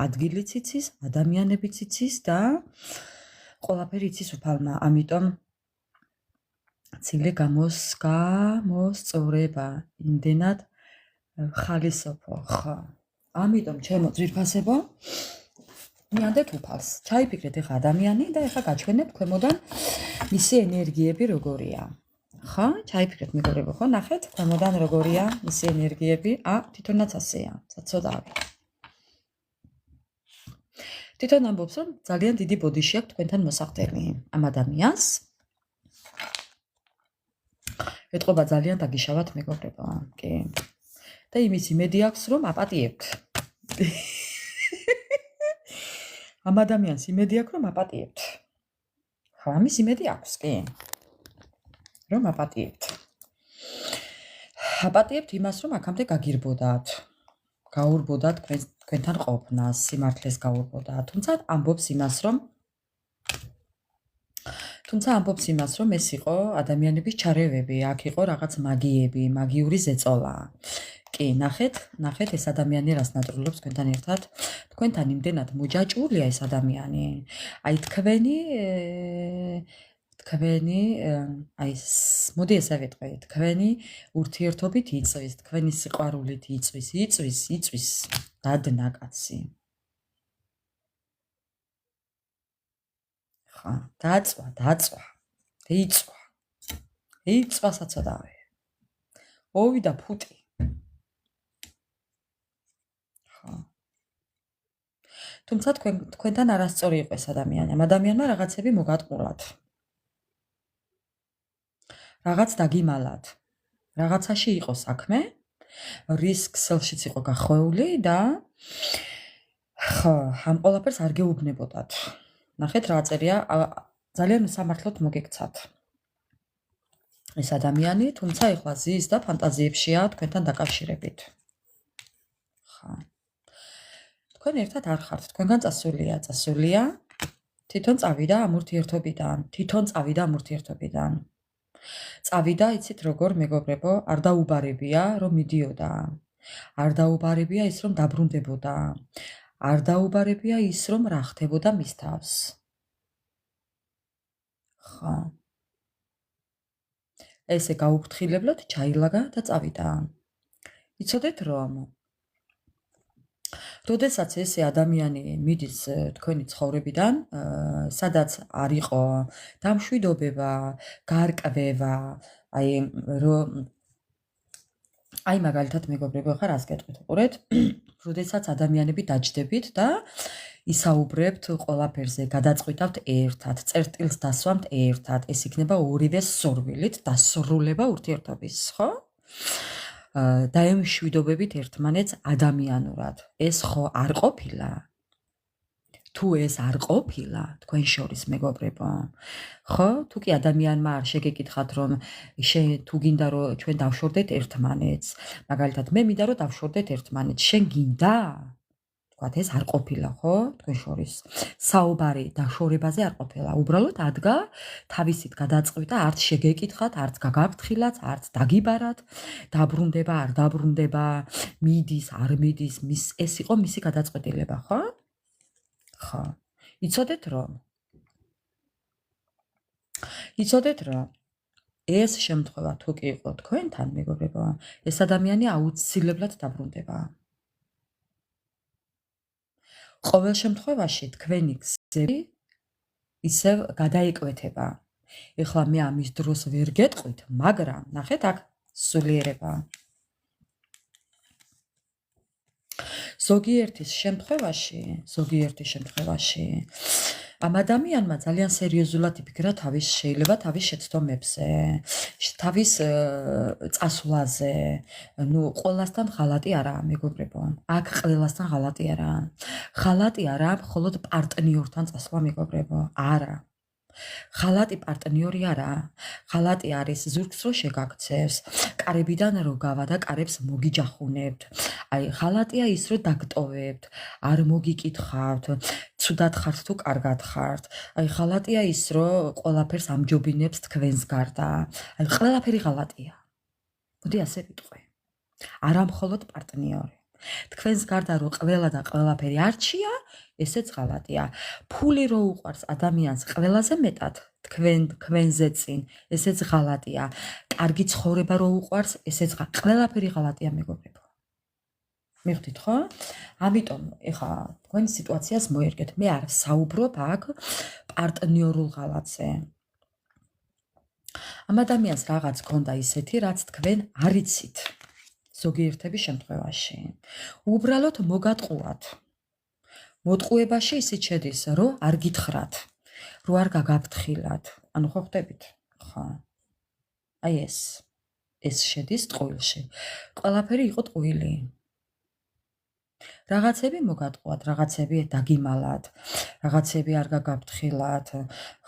ადგილიც იცის, ადამიანებიც იცის და ყველაფერი იცის უფალმა. ამიტომ ცილე გამოსწორება, იმდენად ხალისოფო. ხო. ამიტომ ჩემო ძვირფასებო, მიანდეთ უფალს. ჩაიფიქრეთ ეხა ადამიანი და ეხა გაჩვენებთ ქვემოდან მისი ენერგიები როგორია. ხო, ჩაიფიქრეთ მეგობრებო, ხო, ნახეთ ქვემოდან როგორია მისი ენერგიები. თვითონაც ასეა, საწოდავი. თვითონ ამბობს, რომ ძალიან დიდი ბოდიში აქვს თქვენთან მოსახდელი ამ ადამიანს. ეტყობა ძალიან დაგიშავათ მეგობრებო, კი. და იმის იმედი აქვს, რომ აპატიებთ. ამ ადამიანს იმედი აქვს, რომ აპატიებთ. ხო, ამის იმედი აქვს, კი. რომ აპატიებთ. აპატიებთ იმას, რომ აქამდე გაგირბოდათ. გაურბოდათ თქვენთან ყოფნას, სიმართლეს გაურბოდათ. თუმცა ამბობს იმას, რომ ეს იყო ადამიანების ჩარევები, აქ იყო რაღაც მაგიები, მაგიური ზეწოლა. კი, ნახეთ ეს ადამიანი რას ნატრულობს თქვენთან ერთად. თქვენთან იმდენად მოჯაჭვულია ეს ადამიანი. აი თქვენი მოდი ესე ვიტყვი, თქვენი ურთიერთობით იწვის, თქვენი სიყვარულით იწვის დადნაკაცი. ხა, დაწვა საწოდავი. ოვიდა ფუტი. ხა. თუმცა თქვენთან არასწორი იყო ეს ადამიანი. ამ ადამიანმა რაღაცები მოგატყურათ. რაღაც დაგიმალათ. რაღაცაში იყო საქმე, რისკ-სელშიც იყო გახვეული და ხო, ამ ყველაფერს არ გეუბნებოდათ. ნახეთ რა წერია, ძალიან სამართლოდ მოგეკცათ. ეს ადამიანი, თუმცა ეხლა ზის და ფანტაზიებშია თქვენთან დაკავშირებით. ხო. თქვენ ერთად არ ხართ, თქვენგან წასულია. თვითონ წავიდა ამ ურთიერთობიდან. წავიდა, იცით როგორ მეგობრებო, არ დაუბარებია, რომ მიდიოდა. არ დაუბარებია ის, რომ დაბრუნდებოდა. არ დაუბარებია ის, რომ რა ხდებოდა მის თავს. ხო. ესე გაუფრთხილებლად ჩაილაგა და წავიდა. იცოდეთ რომ როდესაც ესე ადამიანი მიდის თქვენი ცხოვრებიდან, სადაც არ იყო დამშვიდობება, გარკვევა, აი მაგალითად მეგობრებო, ხარ რას გეტყვით, უყურეთ, როდესაც ადამიანები დაჯდებით და ისაუბრებთ ყველაფერზე, გადაწყვიტავთ ერთად, წერტილს დასვამთ ერთად, ეს იქნება ორივე სურვილით დასრულება ურთიერთობის, ხო? დაემშვიდობებით ერთმანეთს ადამიანურად. ეს ხო არ ყოფილა? თუ ეს არ ყოფილა თქვენ შორის მეგობრებო, ხო? თუ კი ადამიანმა არ შეგეკითხათ რომ თუ გინდა რომ ჩვენ დავშორდეთ ერთმანეთს, მაგალითად მე მინდა რომ დავშორდეთ ერთმანეთს, შენ გინდა? თქვათ ეს არ ყოფილა, ხო? თქვენ შორის საუბარი დაშორებაზე არ ყოფილა. უბრალოდ ადგა თავისით გადაწყვიტა, არც შეგეკითხათ, არც გაგაფრთხილათ, არც დაგიბარათ, დაბრუნდება, არ დაბრუნდება, მიდის, არ მიდის, ეს იყო მისი გადაწყვეტილება, ხო? ხო. იცოდეთ რომ ეს შემთხვევა თუ კი იყო თქვენთან მეგობრებო, ეს ადამიანი აუცილებლად დაბრუნდება. ყოველ შემთხვევაში თქვენი გზები ისევ გადაიკვეთება. ეხლა მე ამის დროს ვერ გეტყვით, მაგრამ ნახეთ აქ სულიერება. ზოგიერთი შემთხვევაში ამ ადამიანმა ძალიან სერიოზულად იფიქრა შეიძლება თავის შეცდომებზე, თავის წასვლაზე. ნუ ყველასთან ღალატი არაა, მეგობრებო. აქ ყველასთან ღალატი არაა. ღალატი არაა მხოლოდ პარტნიორთან წასვლა, მეგობრებო. არა. ღალატი პარტნიორი არაა. ღალატი არის ზურგს რო შეგაქცევს, კარებიდან რო გავა და კარებს მოგიჯახუნებთ. აი, ღალატია ის რო დაგტოვებთ, არ მოგიკითხავთ, ცუდად ხართ თუ კარგად ხართ. აი, ღალატია ის რო ყველაფერს ამჯობინებს თქვენს გარდა. აი, ყველაფერი ღალატია. მოდი ასე ვიტყვი. არა მხოლოდ პარტნიორი. თქვენს გარდა რო ყველა და ყველაფერი არჩია, ესეც ღალატია. ფული რო უყვარს ადამიანს ყველაზე მეტად თქვენზე წინ, ესეც ღალატია. კარგი ცხოვრება რო უყვარს, ესეც ყველაფერი ღალატია, მეგობრებო. მივხვდით ხო? ამიტომ ეხა თქვენი სიტუაციას მოერგეთ. მე არ საუბრობ აქ პარტნიორულ ღალატზე. ამ ადამიანს რაღაც ქონდა ისეთი, რაც თქვენ არ იცით. ზოგიერთების შემთხვევაში. უბრალოდ მოგატყუათ. მოტყუებაში ისიც შედის, რომ არ გითხრათ, რომ არ გაგაფრთხილათ. ანუ ხო ხვდებით? ხო. აი ეს შედის ტყუილში. ყველაფერი იყო ტყუილი. რაღაცები მოგატყუათ, რაღაცები დაგიმალათ, რაღაცები არ გაგაფრთხილათ,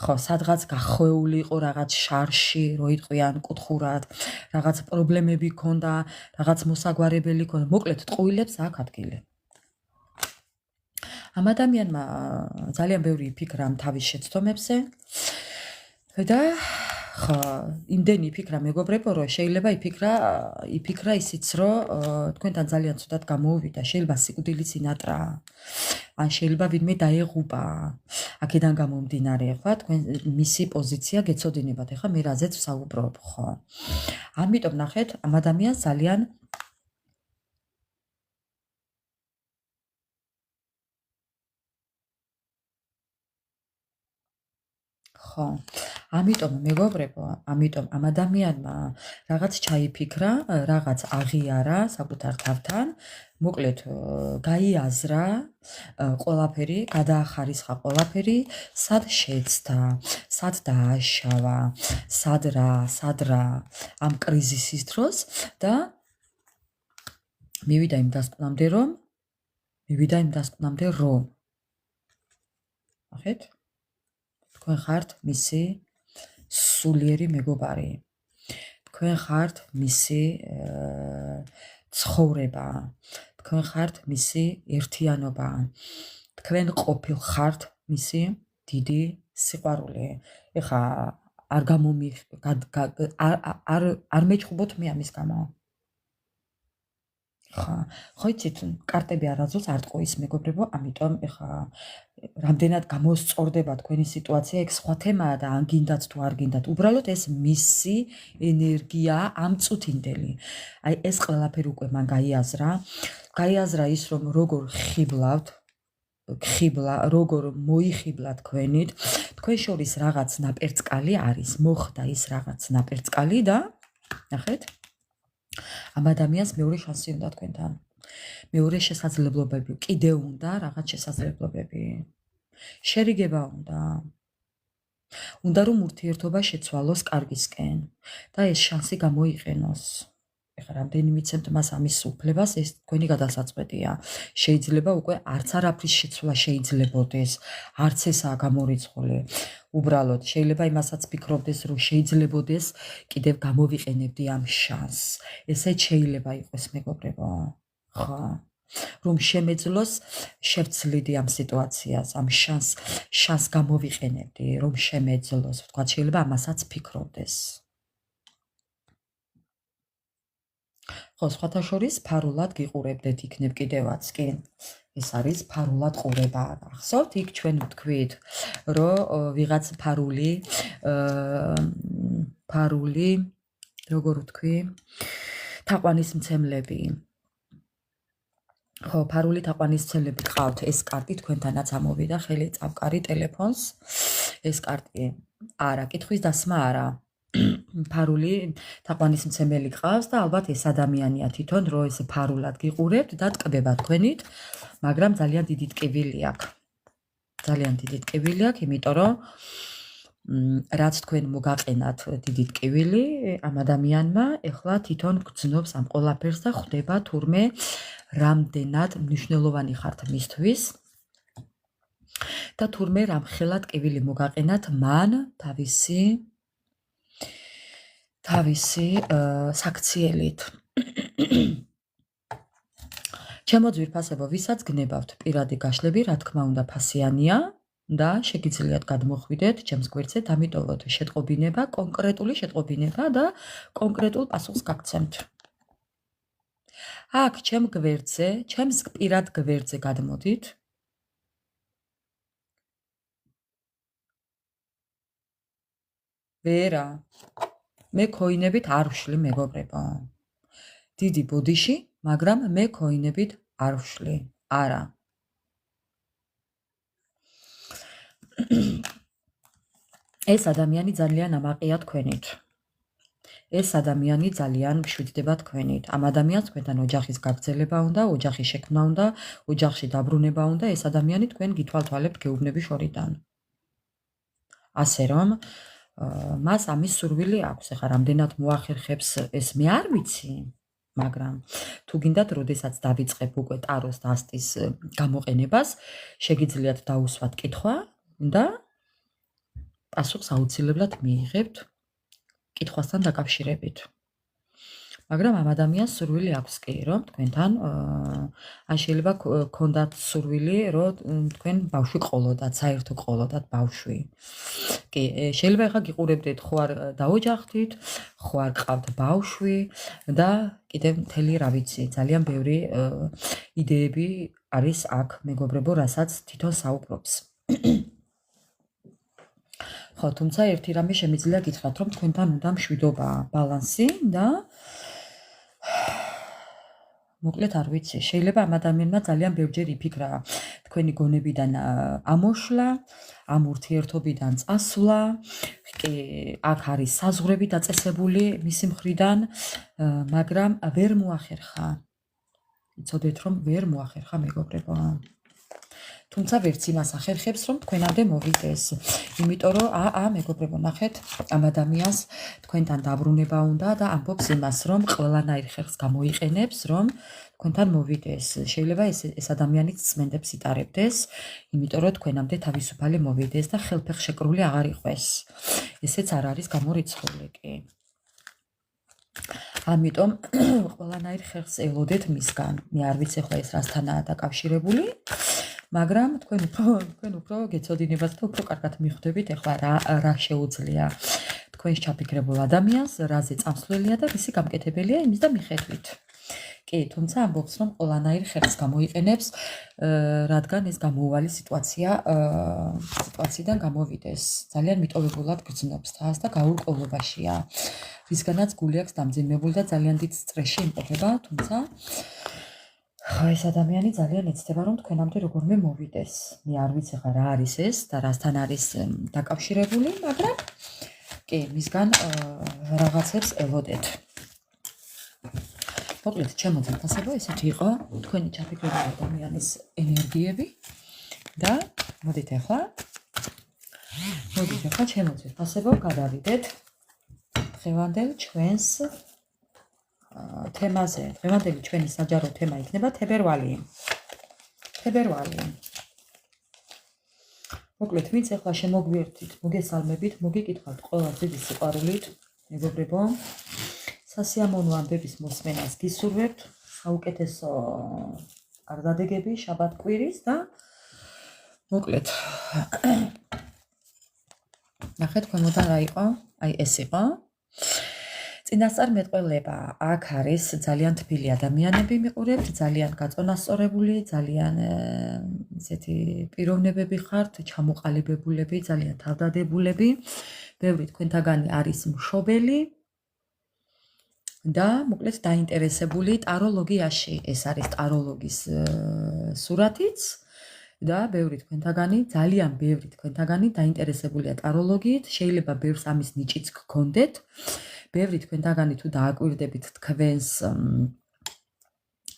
ხო, სადღაც გახვეული იყო რაღაც შარში, რო იტყვიან კუთხურად, რაღაც პრობლემები ქონდა, რაღაც მოსაგვარებელი ქონდა. მოკლედ, ტყუილებს აქ ადგილი. ამ ადამიანმა ძალიან ბევრი იფიქრა თავის შეცდომებზე და ხო, იმდენი იფიქრა, მეგობრებო, რომ შეიძლება იფიქრა ისიც, რომ თქვენთან ძალიან ცუდად გამოუვიდა, შეიძლება სიკვდილიც ინატრა, ან შეიძლება ვინმე დაეღუპა. აქედან გამომდინარე, ხო, თქვენ მისი პოზიცია გეცოდინებათ. ეხლა მე რაზეც ვსაუბრობ, ხო. ამიტომ ნახეთ, ამ ადამიანს ძალიან ხო. ამიტომ მეგობრებო, ამიტომ ამ ადამიანმა რაღაც ჩაიფიქრა, რაღაც აღიარა საკუთარ თავთან, მოკლედ გაიაზრა ყველაფერი, გადაახარისხა ყველაფერი, სად შეცდა, სად დააშავა, სად რა ამ კრიზისის დროს და მივიდა იმ დასკვნამდე, რომ ნახეთ, თქვენ ხართ მისი სულიერი მეგობარი. თქვენ ხართ მისი ცხოვრება. თქვენ ხართ მისი ერთიანობა. თქვენ ყოფილ ხართ მისი დიდი სიყვარული. ეხა არ მეჭუბოთ მე ამის გამო. ხო იცით, კარტები არასდროს არ ტყუის, მეგობრებო, ამიტომ ეხა რამდენად გამოსწორდება თქვენი სიტუაცია, ეგ სხვა თემაა და ან გინდათ თუ არ გინდათ. უბრალოდ ეს მისი ენერგია ამწუთინდელი. აი ეს ყველაფერი უკვე მან გაიაზრა ის, რომ როგორ როგორ მოიხიბლა თქვენით, თქვენ შორის რაღაც ნაპერწკალი არის, მოხდა ის რაღაც ნაპერწკალი და ნახეთ, ამ ადამიანს მეორე შანსი უნდა თქვენთან. მეორე შესაძლებლობები, კიდევ უნდა რაღაც შესაძლებლობები. შერიგება უნდა. უნდა რომ ურთიერთობა შეცვალოს კარგისკენ და ეს შანსი გამოიყენოს. ეხლა რამდენი მიცემთ მას ამის უფლებას, ეს თქვენი გადასაწყვეტია. შეიძლება უკვე არც არაფრის შეცვლა შეიძლებოდეს, არც ესაა გამორიცხული. უბრალოდ შეიძლება იმასაც ფიქრობდეს, რომ შეიძლებოდეს კიდევ გამოვიყენებდი ამ შანსს. ესეც შეიძლება იყოს, მეგობრებო. ხო. რომ შემეძლოს შევცლიდი ამ სიტუაციას, ამ შანსს გამოვიყენებდი, რომ შემეძლოს, თქვა შეიძლება ამასაც ფიქრობდეს. ხო, სხვათა შორის ფარულად გიყურებდეთ იქნებ კიდევაც, კი. ეს არის ფარულად ყურება. ახსოვთ, იქ ჩვენ ვთქვით, რომ ვიღაც ფარული, როგორ ვთქვი, თაყვანის მცემლები. ხო, ფარული თაყვანისმცემლები გყავთ, ეს კარტი თქვენთანაც ამოვიდა, ხელი წამყარი ტელეფონს. ეს კარტი არა, კითხვის დასმა არა. ფარული თაყვანისმცემელი გყავს და ალბათ ეს ადამიანია თვითონ, რომ ეს ფარულად გიყურებთ და ტკბება თქვენით, მაგრამ ძალიან დიდი ტკივილი აქვს. ძალიან დიდი ტკივილი აქვს, იმიტომ რომ რაც თქვენ მოგაყენათ დიდი ტკივილი ამ ადამიანმა, ეხლა თვითონ გძნობს ამ ყველაფერს და ხვდება თურმე რამდენად მნიშვნელოვანი ხართ მისთვის და თურმე რამხელა ტკივილი მოგაყენათ მან თავისი საქციელით. ჩემო ძვირფასებო, ვისაც გნებავთ პირადი გაშლები, რა თქმა უნდა ფასიანია და შეგიძლიათ გადმოხვიდეთ ჩემს გვერდზე, დამიტოვოთ შეტყობინება, კონკრეტული შეტყობინება და კონკრეტულ პასუხს გაგცემთ. აქ ჩემ გვერდზე, ჩემს პირად გვერდზე გადმოდით. ვერა, მე ქოინებით არ ვშლი, მეგობრებო. დიდი ბოდიში, მაგრამ მე ქოინებით არ ვშლი. არა. ეს ადამიანი ძალიან ამაყია თქვენით. ეს ადამიანი ძალიან მშვიდდება თქვენით. ამ ადამიანს თქვენთან ოჯახის გაგრძელება უნდა, ოჯახის შექმნა უნდა, ოჯახში დაბრუნება უნდა, ეს ადამიანი თქვენ გითვალთვალებთ გეუბნების შორიდან. ასე რომ მას ამის სურვილი აქვს. ეხლა რამდენად მოახერხებს ეს მე არ ვიცი, მაგრამ თუ გინდათ, როდესაც დავიწყებ უკვე ტაროს და ასტის გამოყენებას, შეგიძლიათ დაუსვათ კითხვა და პასუხს აუცილებლად მიიღებთ კითხვასთან დაკავშირებით. მაგრამ ამ ადამიანს სურვილი აქვს კი, რომ თქვენთან ან შეიძლება გქონდათ სურვილი, რომ თქვენ ბავშვი ყოლოდათ, საერთო ყოლოდათ ბავშვი. კი, შეიძლება ახლა გიყურებდეთ, ხო არ დაოჯახდით, ხო არ ყავთ ბავშვი და კიდევ მთელი რა ვიცი, ძალიან ბევრი იდეები არის აქ, მეგობრებო, რასაც თვითონ საუბრობს. ხო, თუმცა ერთი რამე შემიძლია გითხრათ, რომ თქვენთან უნდა მშვიდობა, ბალანსი და მოკლედ არ ვიცი, შეიძლება ამ ადამიანმა ძალიან ბევრჯერ იფიქრა თქვენი გონებიდან ამოშლა, ამ ურთიერთობიდან წასვლა, კი, აქ არის საზღვრები დაწესებული მისი მხრიდან, მაგრამ ვერ მოახერხა. იცოდეთ, რომ ვერ მოახერხა, მეგობრებო. თუმცა ვერც იმას ახერხებს, რომ თქვენამდე მოვიდეს. იმიტომ რომ მეგობრებო, ნახეთ, ამ ადამიანს თქვენთან დაბრუნება უნდა და ამბობს იმას, რომ ყველანაირ ხერხს გამოიყენებს, რომ თქვენთან მოვიდეს. შეიძლება ეს ადამიანიც წმენდებს იტარებდეს, იმიტომ რომ თქვენამდე თავისუფალი მოვიდეს და ხელფეხშეკრული აღარ იყვეს. ესეც არ არის გამორიცხული კი. ამიტომ ყველანაირ ხერხს ელოდეთ მისგან. მე არ ვიცი ახლა ეს რასთანაა დაკავშირებული. მაგრამ თქვენ უფრო გეცოდინებათ და უფრო კარგად მიხვდებით ახლა რა შეუძლია თქვენს ჩაფიქრებულ ადამიანს, რაზე წამსვლელია და რისი გამკეთებელია იმის და მიხედვით. კი, თუმცა ამბობს, რომ ყველანაირ ხერხს გამოიყენებს, რადგან ეს გამოუვალი სიტუაციიდან გამოვიდეს. ძალიან მიტოვებულად გრძნობს თავს და გაურკვევლობაშია. რისგანაც გული აქვს დამძიმებული და ძალიან დიდ სტრესში იმყოფება, თუმცა ხო, ეს ადამიანი ძალიან ეცდება, რომ თქვენამდე როგორმე მოვიდეს. მე არ ვიცი ხა რა არის ეს და რასთან არის დაკავშირებული, მაგრამ კი, მისგან რაღაცებს ელოდეთ. მოკლედ, ჩემო ძვირფასებო, ესეთი იყო თქვენი ჩაფიქრებული ადამიანის ენერგიები და მოდით ახლა ჩემო ძვირფასებო, გადავიდეთ დღევანდელ ჩვენს თემაზე. დღევანდელი ჩვენი საჯარო თემა იქნება თებერვალი. მოკლედ, ვინც ახლა შემოგვიერთით, მოგესალმებით, მოგიკითხავთ ყველა დიდი სიყვარულით, მეგობრებო. სასიამოვნო ამბების მოსმენას გისურვებთ, საუკეთესო არდადეგები შაბათ-კვირის და მოკლედ. ნახეთ, ქვემოდან რა იყო? აი ეს იყო. წინასწარ მეტყველება, აქ არის ძალიან თბილი ადამიანები მიყურებთ, ძალიან გაწონასწორებული, ძალიან ესეთი პიროვნებები ხართ, ჩამოყალიბებულები, ძალიან თავდადებულები. ბევრი თქვენთაგანი არის მშობელი და მოკლედ დაინტერესებული ტაროლოგიაში. ეს არის ტაროლოგის სურათიც და ბევრი თქვენთაგანი, ძალიან ბევრი თქვენთაგანი დაინტერესებულია ტაროლოგიით. შეიძლება ბევრს ამის ნიჭიც გქონდეთ. ბევრი თქვენთაგანი თუ დააკვირდებით თქვენს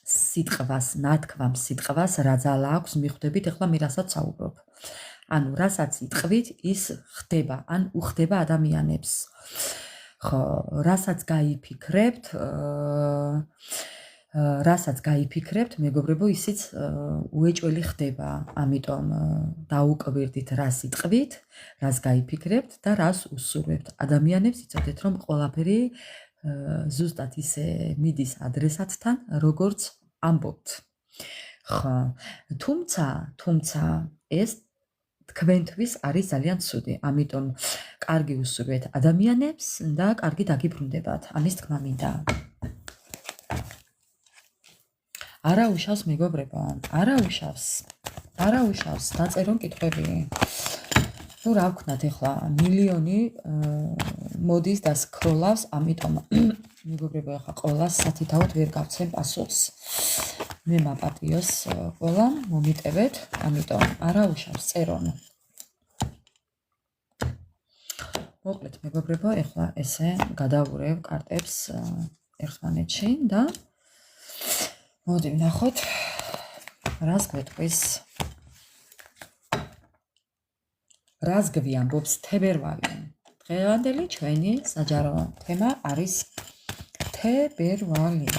სიტყვას, ნათქვამს სიტყვას, რა ძალა აქვს, მიხვდებით ახლა მე რასაც საუბრობ. ანუ რასაც იტყვით, ის ხდება, ან უხდება ადამიანებს. ხო, რასაც გაიფიქრებთ, მეგობრებო, ისიც უეჭველი ხდება. ამიტომ დაუკვირდით, რას იტყვით, რას გაიფიქრებთ და რას უსურვებთ. ადამიანებს იცოდეთ, რომ ყველაფერი ზუსტად ისე მიდის ადრესატთან, როგორც ამბობთ. ხო, თუმცა ეს თქვენთვის არის ძალიან ცუდი. ამიტომ კარგი უსურვეთ ადამიანებს და კარგი დაგიბრუნდებათ. ამის თქმა მინდა. არა უშავს მეგობრებო, არა უშავს, დაწერონ კითხვები. ნუ რა ვქნათ ახლა, მილიონი მოდის და სკროლავს, ამიტომ მეგობრებო, ახლა ყველას სათითაოდ ვერ გავცემ პასუხს. მე მაპატიოს ყველამ, მომიტევეთ, ამიტომ არა უშავს, წერონ. მოკლედ მეგობრებო, ახლა ესე გადავურევ კარტებს ერთმანეთში და მოდი ვნახოთ, რას გვეტყვის. რას გვიამბობს თებერვალი? დღევანდელი ჩვენი საჯარო თემა არის თებერვალი.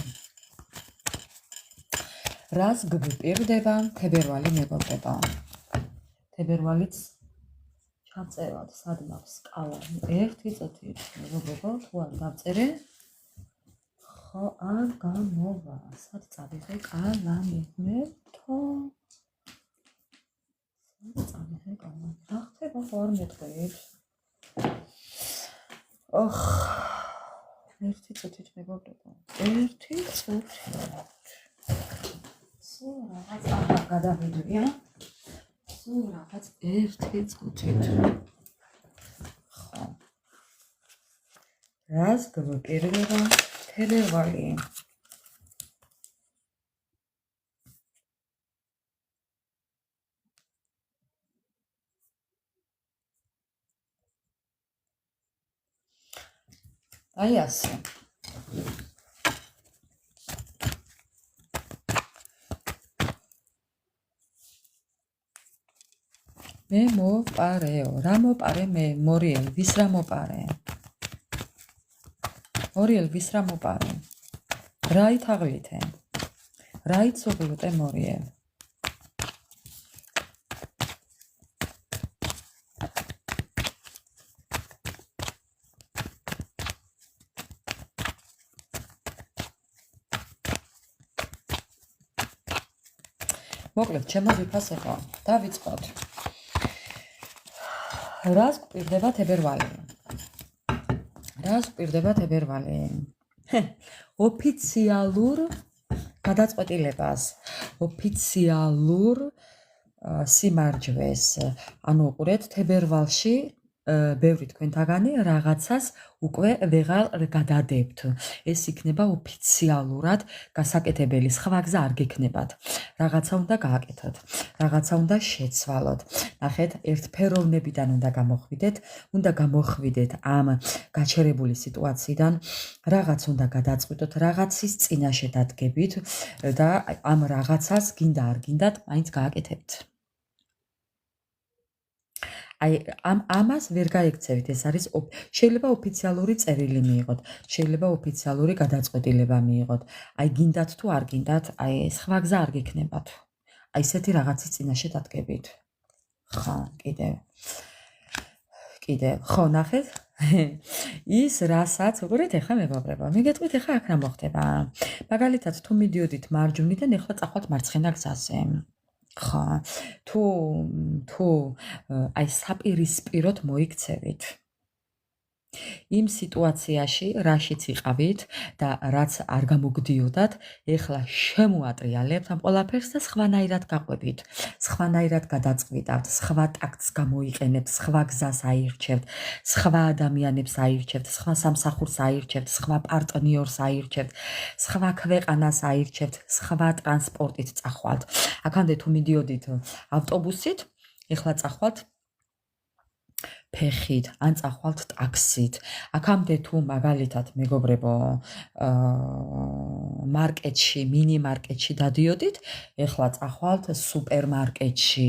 რას გვპირდება თებერვალი მეგობრებო? თებერვალიც ჩავწეროთ სადმავს კალამი. ერთი წუთით მეგობრებო, თუ არ დავწერე, ხო არ გამოვა. სად წავიღე კალამი? მეთო. სად წავიღე კალამი? რა ხდება, ხო არ მეტყვით. ერთი წუთით მეგობრებო. ერთი წუთით. სულ რაღაც ახლა გადავიდვია. სულ რაღაც ერთი წუთით. ხო. რას გვპირდება თებერვალი? აი ასე. მე მოპარეო, რა მოპარე მე? მორიელ, ვის რა მოპარე? მორიელ, ვის რა მოპარე? რა ითაღლითე? რა იცოღლუტე მორიელ? მოკლედ, ჩემო ვიფასებო, დავიწყოთ. რას გვპირდება თებერვალი? რას გვპირდება თებერვალი? ოფიციალურ გადაწყვეტილებას, ოფიციალურ სიმარჯვეს. ანუ უყურეთ, თებერვალში ბევრი თქვენთაგანი რაღაცას უკვე ვეღარ გადადებთ. ეს იქნება ოფიციალურად გასაკეთებელი, სხვა გზა არ გექნებათ. რაღაცა უნდა გააკეთოთ, რაღაცა უნდა შეცვალოთ. ნახეთ, ერთფეროვნებიდან უნდა გამოხვიდეთ ამ გაჩერებული სიტუაციიდან, რაღაც უნდა გადაწყვიტოთ, რაღაცის წინაშე დადგებით და ამ რაღაცას გინდა არ გინდათ, მაინც გააკეთებთ. აი ამას ვერ გაიქცევით, ეს არის შეიძლება ოფიციალური წერილი მიიღოთ, შეიძლება ოფიციალური გადაწყვეტილება მიიღოთ. აი გინდათ თუ არ გინდათ, აი სხვა გზა არ გექნებათ. აი ესეთი რაღაცის წინაშე დადგებით. ხო, კიდევ. ხო, ნახეთ. ის რასაც უყურეთ ახლა მეგობრებო, მიგეტყვით ახლა აქ რა მოხდება. მაგალითად, თუ მიდიოდით მარჯვნიდან, ახლა წახვალთ მარცხენა გზაზე. ხო, თუ აი საპირისპიროდ მოიქცევით. იმ სიტუაციაში რაშიც იყავით და რაც არ გამოგდიოდათ, ეხლა შემოატრიალებთ ამ ყველაფერს და სხვანაირად გაყვებით, სხვანაირად გადაწყვიტავთ, სხვა ტაქტს გამოიყენებთ, სხვა გზას აირჩევთ, სხვა ადამიანებს აირჩევთ, სხვა სამსახურს აირჩევთ, სხვა პარტნიორს აირჩევთ, სხვა ქვეყანას აირჩევთ, სხვა ტრანსპორტით წახვალთ. აქამდე თუ მიდიოდით ავტობუსით, ეხლა წახვალთ ფეხით, ან წახვალთ ტაქსით. აქამდე თუ მაგალითად მეგობრებო მარკეტში, მინი მარკეტში დადიოდით, ეხლა წახვალთ სუპერმარკეტში,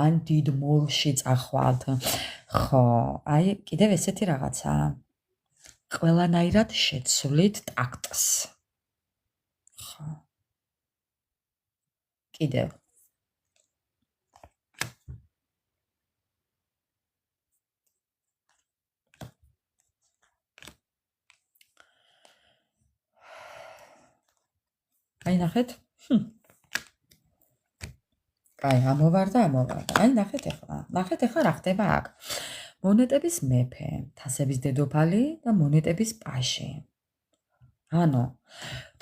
ან დიდ მოლში წახვალთ. ხო, აი კიდევ ესეთი რაღაცა. ყველანაირად შეცვლით ტაქტს. ხო. კიდევ აი ნახეთ. აი ამოვარდა. აი ნახეთ ახლა რა ხდება აქ. მონეტების მეფე, თასების დედოფალი და მონეტების პაში. ანუ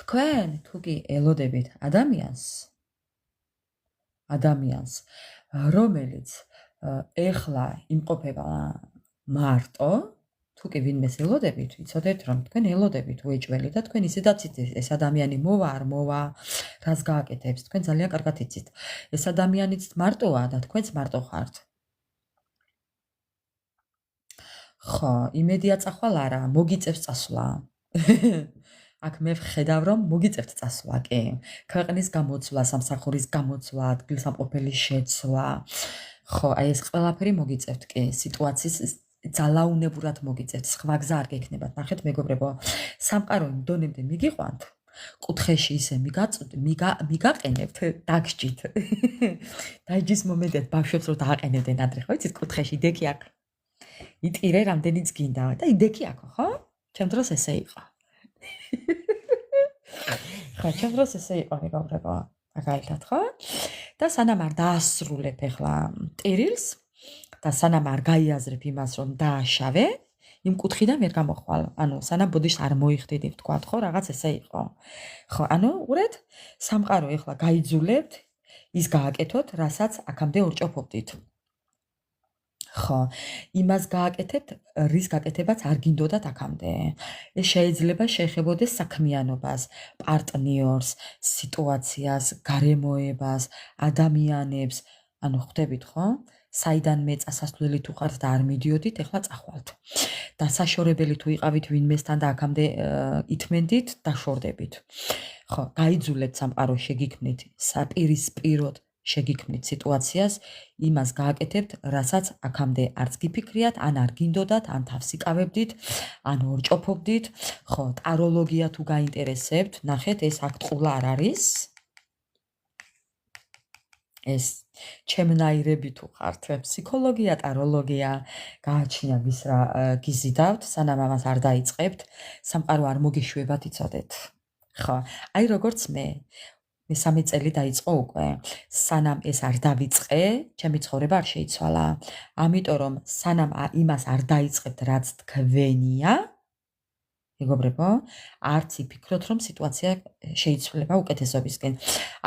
თქვენ თუ კი ელოდებით ადამიანს, რომელიც ეხლა იმყოფება მარტო, თუ კი ვინმეს ელოდებით, იცოდეთ რომ თქვენ ელოდებით უეჭველი და თქვენ ისედაც იცით ეს ადამიანი მოვა არ მოვა, რას გააკეთებს, თქვენ ძალიან კარგად იცით. ეს ადამიანიც მარტოა და თქვენც მარტო ხართ. ხო, იმედია წახვალ არა, მოგიწევს წასვლა. აქ მე ვხედავ რომ მოგიწევთ წასვლა, კი. ქვეყნის გამოცვლა, სამსახურის გამოცვლა, ადგილსამყოფელის შეცვლა. ხო, აი ეს ყველაფერი მოგიწევთ, კი, სიტუაციის ძალაუნებურად მოგიწევთ, სხვა გზა არ გექნებათ. ნახეთ მეგობრებო, სამყარო იმ დონემდე მიგიყვანთ, კუთხეში ისე მიგაყენებთ, დაგჭით. დაიჯის მომენტად ბავშვებს რო დააყენებდნენ ადრე, ხო იცით, კუთხეში დეკი აქ. იტირე რამდენიც გინდა და იდეკი აქო, ხო? ჩემ დროს ესე იყო. ხო, ჩემ დროს ესე იყო მეგობრებო, მაგალითად, ხო? და სანამ არ დაასრულებ ახლა ტირილს და სანამ არ გაიაზრებ იმას, რომ დააშავე, იმ კუთხიდან ვერ გამოხვალ. ანუ სანამ ბოდიშს არ მოიხდიდი, ვთქვათ, ხო, რაღაც ესე იყო. ხო, ანუ უყურეთ, სამყარო ახლა გაიძულებთ ის გააკეთოთ, რასაც აქამდე ორჭოფობდით. ხო, იმას გააკეთებთ, რის გაკეთებაც არ გინდოდათ აქამდე. ეს შეიძლება შეეხებოდეს საქმიანობას, პარტნიორს, სიტუაციას, გარემოებას, ადამიანებს. ანუ ხვდებით, ხო? საიდანმე წასასვლელი თუ ხართ და არ მიდიოდით, ეხლა წახვალთ. და საშორებელი თუ იყავით ვინმესთან და აქამდე ითმენდით, დაშორდებით. ხო, გაიძულებთ სამყარო შეგიქმნით საპირისპიროდ შეგიქმნით სიტუაციას, იმას გააკეთებთ, რასაც აქამდე არც გიფიქრიათ, ან არ გინდოდათ, ან თავს იკავებდით, ან ორჭოფობდით. ხო, ტაროლოგია თუ გაინტერესებთ, ნახეთ, ეს აქ ტყულა არ არის. ეს ჩემნაირები თუ ხართ, ფსიქოლოგია, ტაროლოგია, გააჩნია ვის რა გიზიდავთ, სანამ ამას არ დაიწყებთ, სამყარო არ მოგეშვებათ, იცოდეთ. ხო, აი როგორც მე მესამე წელი დაიწყო უკვე. სანამ ეს არ დავიწყე, ჩემი ცხოვრება არ შეიცვალა. ამიტომ რომ სანამ იმას არ დაიწყებთ, რაც თქვენია, მეგობრებო, არც იფიქროთ, რომ სიტუაცია შეიცვლება უკეთესობისკენ.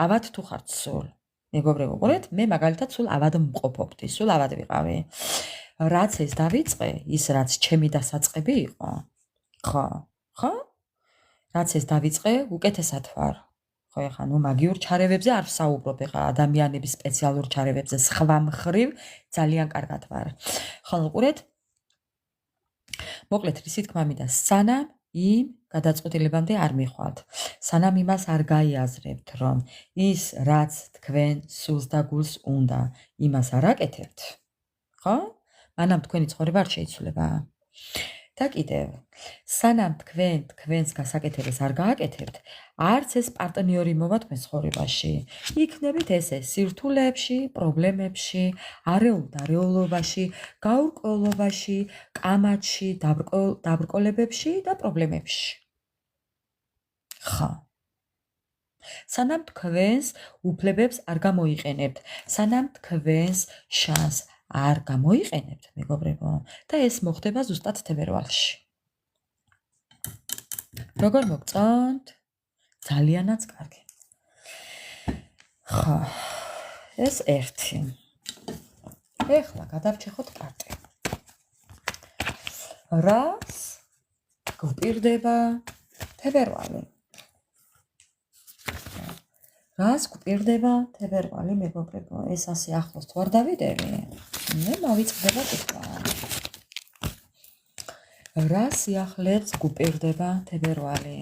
ავად თუ ხართ სულ. მეგობრებო, ყურეთ, მე მაგალითად სულ ავად მყოფობდი, სულ ავად ვიყავი. რაც ეს დავიწყე, ის რაც ჩემი დასაწყები იყო. ხო, ხო? რაც ეს დავიწყე, უკეთესად ვარ. ხო, ეხლა ნუ მაგიურ ჩარევებზე არ ვსაუბრობ, ეხლა ადამიანების სპეციალურ ჩარევებზე სხვა მხრივ ძალიან კარგად ვარ. ხოლო ყურეთ, მოკლედ რისი თქმა მინდა, სანამ იმ გადაწყვეტილებამდე არ მიხვალთ, სანამ იმას არ გაიაზრებთ, რომ ის რაც თქვენ სულს და გულს უნდა, იმას არ აკეთებთ, ხო? მანამ თქვენი ცხოვრება არ შეიცვლება. და კიდევ, სანამ თქვენს გასაკეთებას არ გააკეთებთ, არც ეს პარტნიორი მოვა თქვენ ცხოვრებაში. იქნებით ესე სირთულეებში, პრობლემებში, არეულობაში, გაურკვევლობაში, კამათში, დაბრკოლებებში და პრობლემებში. ხო. სანამ თქვენს უფლებებს არ გამოიყენებთ, სანამ თქვენს შანსს არ გამოიყენებთ, მეგობრებო, და ეს მოხდება ზუსტად თებერვალში. როგორ მოგწონთ? ძალიანაც კარგი. ხო, ეს ერთი. ეხლა გადავჭეხოთ კარტი. რას გვპირდება თებერვალი? რას გვპირდება თებერვალი, მეგობრებო? ეს ასე ახლოს თუ არ დავიდები? მე მოვიწყდება კითხვა. რა სიახლეებს გვპირდება თებერვალი?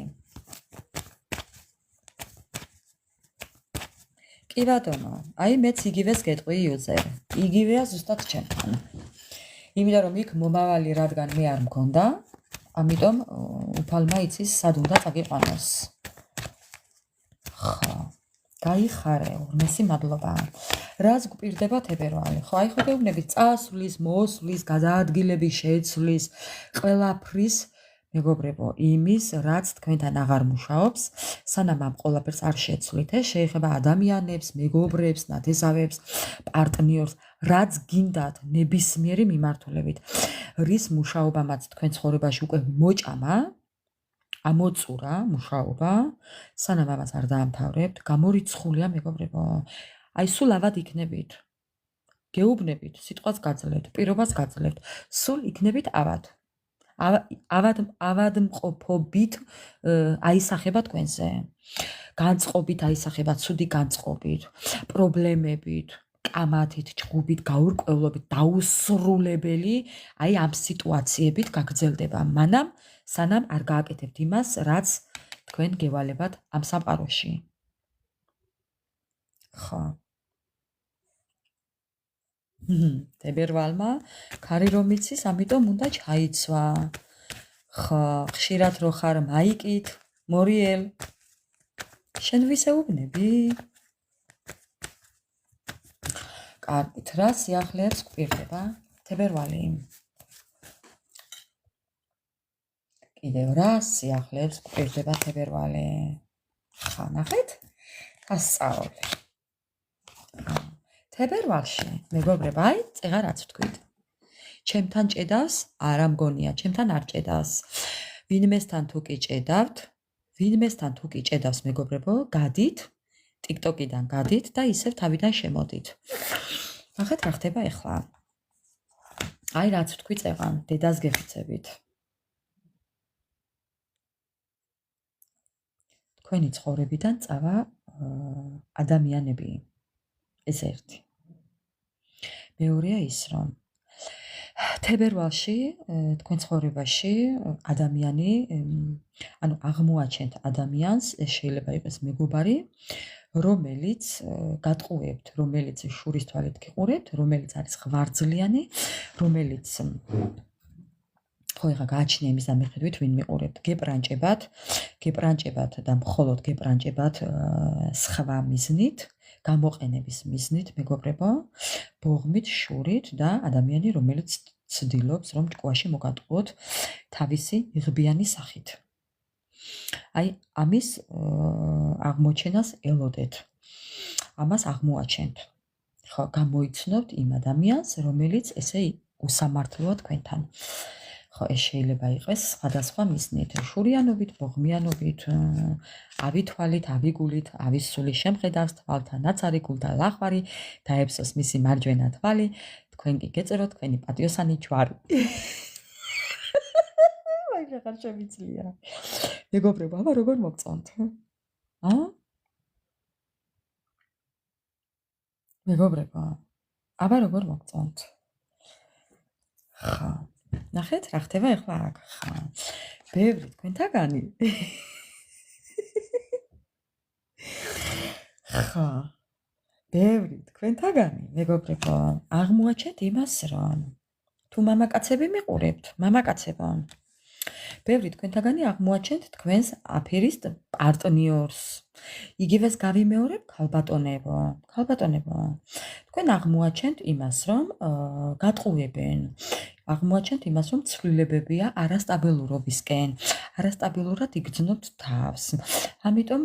კი ბატონო, აი მეც იგივეს გეტყვი იუზერ. იგივეა ზუსტად ჩემთან. იმიტომ რომ იქ მომავალი რადგან მე არ მქონდა, ამიტომ უფალმა იცის სად უნდა წაგიყვანოს. ხო, გაიხარე, ურმესი მადლობა. რას გვპირდება თებერვალი? ხო, აი ხო გეუბნებით წასვლის, მოსვლის, გადაადგილების, შეცვლის, ყველაფრის მეგობრებო, იმის, რაც თქვენთან აღარ მუშაობს, სანამ ამ ყველაფერს არ შეცვლით, შეიძლება ადამიანებს, მეგობრებს, ნათესავებს, პარტნიორს, რაც გინდათ ნებისმიერი მიმართულებით, რის მუშაობამაც თქვენ ცხოვრებაში უკვე მოჭამა, ამოწურა მუშაობა, სანამ ამას არ დაამთავრებთ, გამორიცხულია მეგობრებო. აი სულ ავად იქნებით. გეუბნებით, სიტყვას გაძლევთ, პირობას გაძლევთ, სულ იქნებით ავად. ავადმყოფობით აისახება თქვენზე. განწყობით აისახება, ცუდი განწყობით, პრობლემებით, კამათით, ჭგუბით, გაურკვევლობით, დაუსრულებელი, აი ამ სიტუაციებით გაგრძელდება. მანამ, სანამ არ გააკეთებთ იმას, რაც თქვენ გევალებათ ამ სამყაროში. ხო. თებერვალმა ქარი რომ იცის, ამიტომ უნდა ჩაიცვა. ხო, ხშირად რო ხარ მაიკით, მორიელ. შენ ვისეუბნები? კარგით, რა სიახლეებს გვპირდება თებერვალი? კიდევ რა სიახლეებს გვპირდება თებერვალი? ხა, ნახეთ? ასწავლე. თებერვალში, მეგობრებო, აი, წეღა რაც ვთქვით. ჩემთან ჭედავს, არა მგონია, ჩემთან არ ჭედავს. ვინმესთან თუ კი ჭედავს, მეგობრებო, გადით, TikTok-იდან გადით და ისევ თავიდან შემოდით. ნახეთ რა ხდება ახლა. აი, რაც ვთქვი წეღან, დედას გეფიცებით. თქვენი ცხოვრებიდან წავა ადამიანები. ეს ერთი. მეორეა ის, რომ თებერვალში თქვენ ცხოვრებაში ადამიანი, ანუ აღმოაჩენთ ადამიანს, ეს შეიძლება იყოს მეგობარი, რომელიც გატყუებთ, რომელიც შურის თვალით გიყურებთ, რომელიც არის ღვარძლიანი, რომელიც ხო ეხა გააჩნია იმის დამხედვით, ვინ მიყურებთ, გეპრანჭებათ და მხოლოდ გეპრანჭებათ სხვა მიზნით, გამოყენების მიზნით, მეგობრებო, ბოღმით, შურით და ადამიანი, რომელიც ცდილობს, რომ ჭკუაში მოგატყუოთ თავისი იღბიანი სახით. აი, ამის აღმოჩენას ელოდეთ. ამას აღმოაჩენთ. ხო, გამოიცნობთ იმ ადამიანს, რომელიც ესე უსამართლოა თქვენთან. ხო, ეს შეიძლება იყოს სხვადასხვა მიზნით, შურიანობით, ბოღმიანობით, ავითვალით, ავიგულით, ავისული შემხედავს თვალთანაც არის გულდა ლახვარი, დაებსოს მისი მარჯვენა თვალი, თქვენ კი გეწეროთ თქვენი პატიოსანი ჯვარი. აი, აღარ შემიძლია. მეგობრებო, აბა როგორ მოგწონთ? მეგობრებო, აბა როგორ მოგწონთ? ხა. ნახეთ რა ხდება ახლა აქ. ხა. ბევრი თქვენთაგანი. ხა. ბევრი თქვენთაგანი, მეგობრებო, აღმოაჩენთ იმას, რომ თუ მამაკაცები მიყურებთ, მამაკაცებო, ბევრი თქვენთაგანი აღმოაჩენთ თქვენს აფერის პარტნიორს. იგივეს გავიმეორებ, ქალბატონებო. თქვენ აღმოაჩენთ იმას, რომ გატყუებენ. აღმოაჩენთ იმას, რომ ცვლილებებია არასტაბილურობისკენ, არასტაბილურად იგრძნობთ თავს. ამიტომ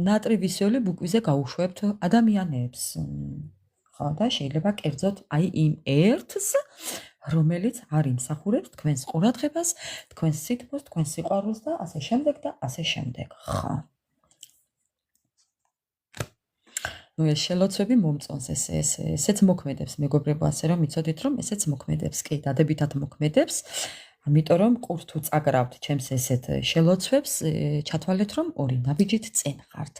ნატრივისეული ბუკვიზე გაუშვებთ ადამიანებს. ხო და შეიძლება კერძოდ აი იმ ერთს რომელიც არ იმსახურებს თქვენს ყურადღებას, თქვენს სითბოს, თქვენს სიყვარულს და ასე შემდეგ და ასე შემდეგ. ხო. ნუ ეს შელოცვები მომწონს ესეც მოქმედებს მეგობრებო, ასე რომ იცოდით რომ ესეც მოქმედებს, კი, დადებითად მოქმედებს. ამიტომ რომ ყურს თუ წაგრავთ ჩემს ესეთ შელოცვებს, ჩათვალეთ რომ ორი ნაბიჯით წინ ხართ.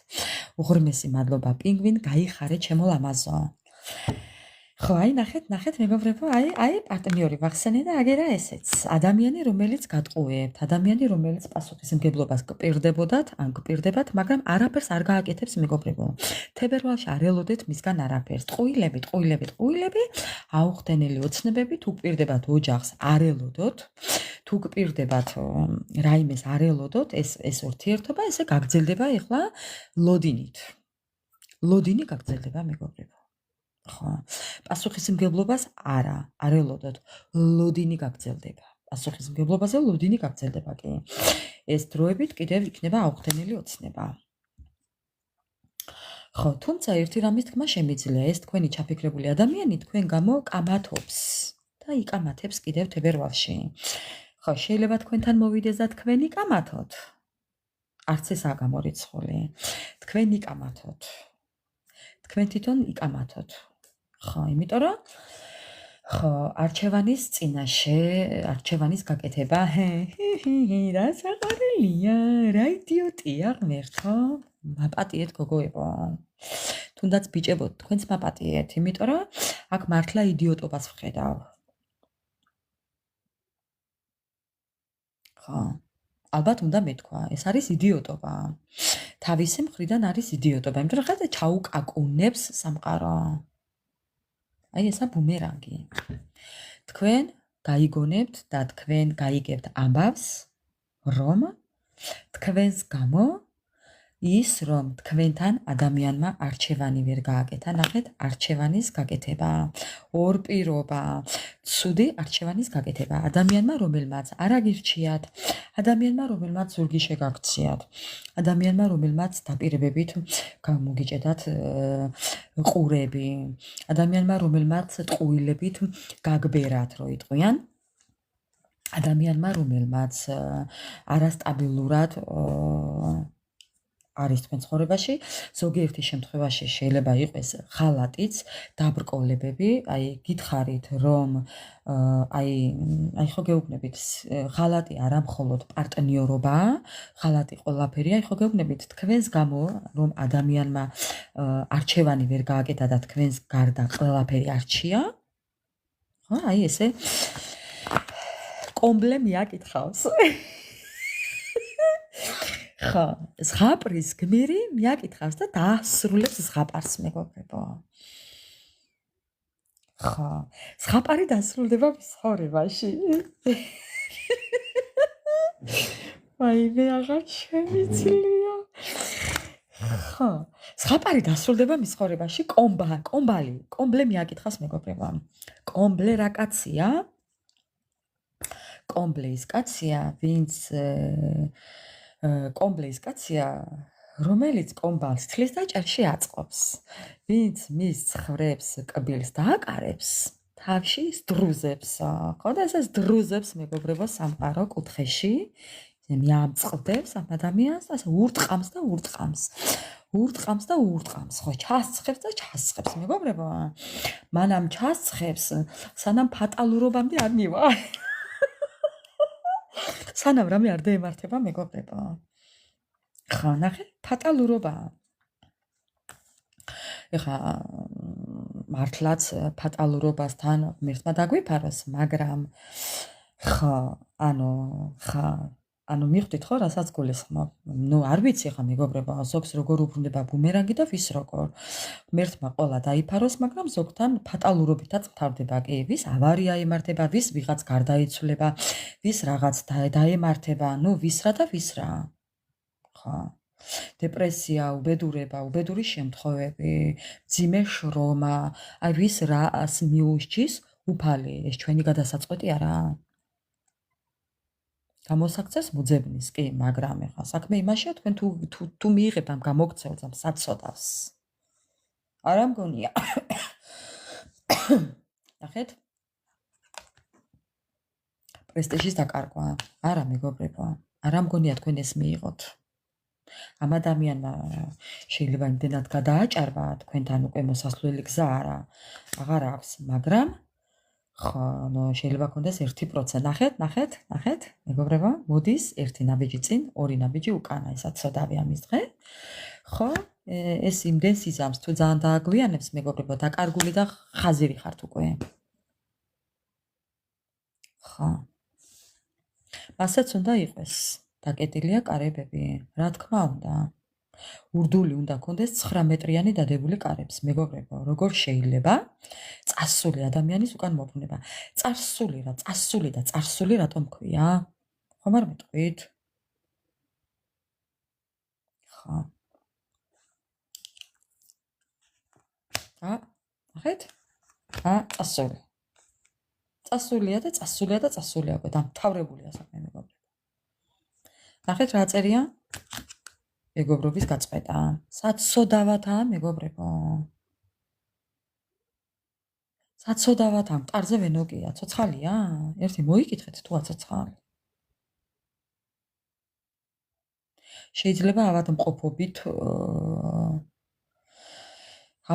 უღრმესი მადლობა პინგვინ, გაიხარე ჩემო ლამაზო. ხო, აი ნახეთ მეგობრებო, აი პარტნიორი ვახსენე და აგერა ესეც. ადამიანი, რომელიც გატყუებთ, ადამიანი, რომელიც პასუხისმგებლობას გპირდებოდათ, ან გპირდებათ, მაგრამ არაფერს არ გააკეთებს მეგობრებო. თებერვალში არ ელოდეთ მისგან არაფერს. ტყუილები, აუხდენელი ოცნებები, თუ გპირდებათ ოჯახს, არ ელოდოთ. თუ გპირდებათ რაიმეს არ ელოდოთ, ეს ურთიერთობა ესე გაგრძელდება ეხლა ლოდინით. ლოდინი გაგრძელდება მეგობრებო. ხო, პასუხისმგებლობას არ ელოდოთ, ლოდინი გაგრძელდება. პასუხისმგებლობაზე ლოდინი გაგრძელდება კი. ეს დროებით კიდევ იქნება აუხდენელი ოცნება. ხო, თუმცა ერთი რამის თქმა შემიძლია, ეს თქვენი ჩაფიქრებული ადამიანი თქვენ გამო კამათობს და იკამათებს კიდევ თებერვალში. ხო, შეიძლება თქვენთან მოვიდეს და თქვენ იკამათოთ. არც ესაა გამორიცხული. თქვენ იკამათოთ. თქვენ თვითონ იკამათოთ. ხო, იმიტომ რომ ხო, არჩევანის წინაშე, არჩევანის გაკეთება, რა საყარელია, რა იდიოტია ღმერთო, მაპატიეთ გოგოებო. თუნდაც ბიჭებო, თქვენც მაპატიეთ, იმიტომ რომ აქ მართლა იდიოტობას ვხედავ. ხო, ალბათ უნდა მეთქვა, ეს არის იდიოტობა. თავისი მხრიდან არის იდიოტობა, იმიტომ რომ ხადა ჩაუკაკუნებს სამყარო. აი ესა ბუმერანგი. თქვენ გაიგონებთ და თქვენ გაიგებთ ამბავს, რომ თქვენს გამო ის რომ თქვენთან ადამიანმა არჩევანი ვერ გააკეთა, ნახეთ, არჩევანის გაკეთება, ორპირობა, ცუდი არჩევანის გაკეთება, ადამიანმა რომელმაც არ აგირჩიათ, ადამიანმა რომელმაც ზურგი შეგაქციათ, ადამიანმა რომელმაც დაპირებებით გამოგიჭედათ ყურები, ადამიანმა რომელმაც ტყუილებით გაგბერათ რო იტყვიან, ადამიანმა რომელმაც არასტაბილურად არის თქვენ ცხოვრებაში, ზოგიერთი შემთხვევაში შეიძლება იყოს ხალატიც, დაბრკოლებები, აი გითხარით რომ აი ხო გეუბნებით, ხალატი არა მხოლოდ პარტნიორობაა, ხალატი ყველაფერია, ხო გეუბნებით თქვენს გამო რომ ადამიანმა არჩევანი ვერ გააკეთა და თქვენს გარდა ყველაფერი არჩია, ხო, აი ესე კომბლე მიაკითხავს. ხო, ზღაპრის გმირი მიაკითხავს და დაასრულებს ზღაპარს მეგობრებო. ხო, ზღაპარი დასრულდება მის ცხოვრებაში. ვაიმე, აღარ შემიძლია. ხო, ზღაპარი დასრულდება მის ცხოვრებაში, კომბლე მიაკითხავს მეგობრებო. კომბლე რა კაცია? კომბლე ის კაცია, ვინც კომბლე ის კაცია, რომელიც კომბალს თლის და ჭერში აწყობს. ვინც მის ხრებს კბილს დააკარებს, თავში სდრუზებს. ხო და ესე სდრუზებს მეგობრებო სამყარო კუთხეში, მიამწყდებს ამ ადამიანს, ასე ურტყამს და ურტყამს. ურტყამს და ურტყამს. ხო, ჩასწხებს და ჩასწხებს მეგობრებო. მანამ ჩასწხებს, სანამ ფატალურობამდე არ მივა. სანამ რამე არ დაემართება მეგობრებო. ხო, ნახე, ფატალურობაა. ეხა მართლაც ფატალურობასთან ღმერთმა დაგვიფაროს, მაგრამ ხო, ანუ მივხვდით ხო, რასაც გულისხმობ. ნუ არ ვიცი ხა მეგობრებო, ზოგს როგორ უბრუნდება ბუმერანგი და ვის როგორ. ღმერთმა ყველა დაიფაროს, მაგრამ ზოგთან ფატალურობითაც მთავრდება კი, ვის ავარია ემართება, ვის ვიღაც გარდაიცვლება, ვის რაღაც დაემართება, ნუ ვის რა და ვის რა. ხო. დეპრესია, უბედურება, უბედური შემთხვევები, მძიმე შრომა, აი ვის რას მიუსჯის უფალი, ეს ჩვენი გადასაწყვეტი არაა. გამოსაქცევს მოძებნის, კი, მაგრამ ეხლა საქმე იმაშია, თქვენ თუ მიიღებ ამ გამოქცეულს, ამ საწოდავს. არა მგონია. ნახეთ პრესტიჟის დაკარგვა არა მეგობრებო არა მგონია თქვენ ეს მიიღოთ ამ ადამიანმა შეიძლება იმდენად გადააჭარბა თქვენთან უკვე მოსასვლელი გზა აღარ აქვს მაგრამ ხო ნუ შეიძლება კონდეს 1% ნახეთ მეგობრებო მოდის ერთი ნაბიჯი წინ ორი ნაბიჯი უკანა ესაც ცოდავი ამის დღე ხო ეს იმდენს იზამს თუ ძალიან დააგვიანებს მეგობრებო დაკარგული და ხაზირი ხართ უკვე ხო მასაც უნდა იყოს დაკეტილია კარებები რა თქმა უნდა ურდული უნდა კონდეს 9 მეტრიანი დადებული კარებს მეგობრებო როგორ შეიძლება წასული ადამიანის უკან მოbrunება წარსული და წარსული რატომ ქვია ხომ არ მეტყვით ხო ნახეთ წასულია და უკვე დამთავრებულია საქმე მეგობრებო ნახეთ რა წერია მეგობრობის გაწყვეტა საცოდავათაა მეგობრებო საცოდავათა მყარზე ვენოკია ცოცხალია ერთი მოიკითხეთ თუ აცოცხალი შეიძლება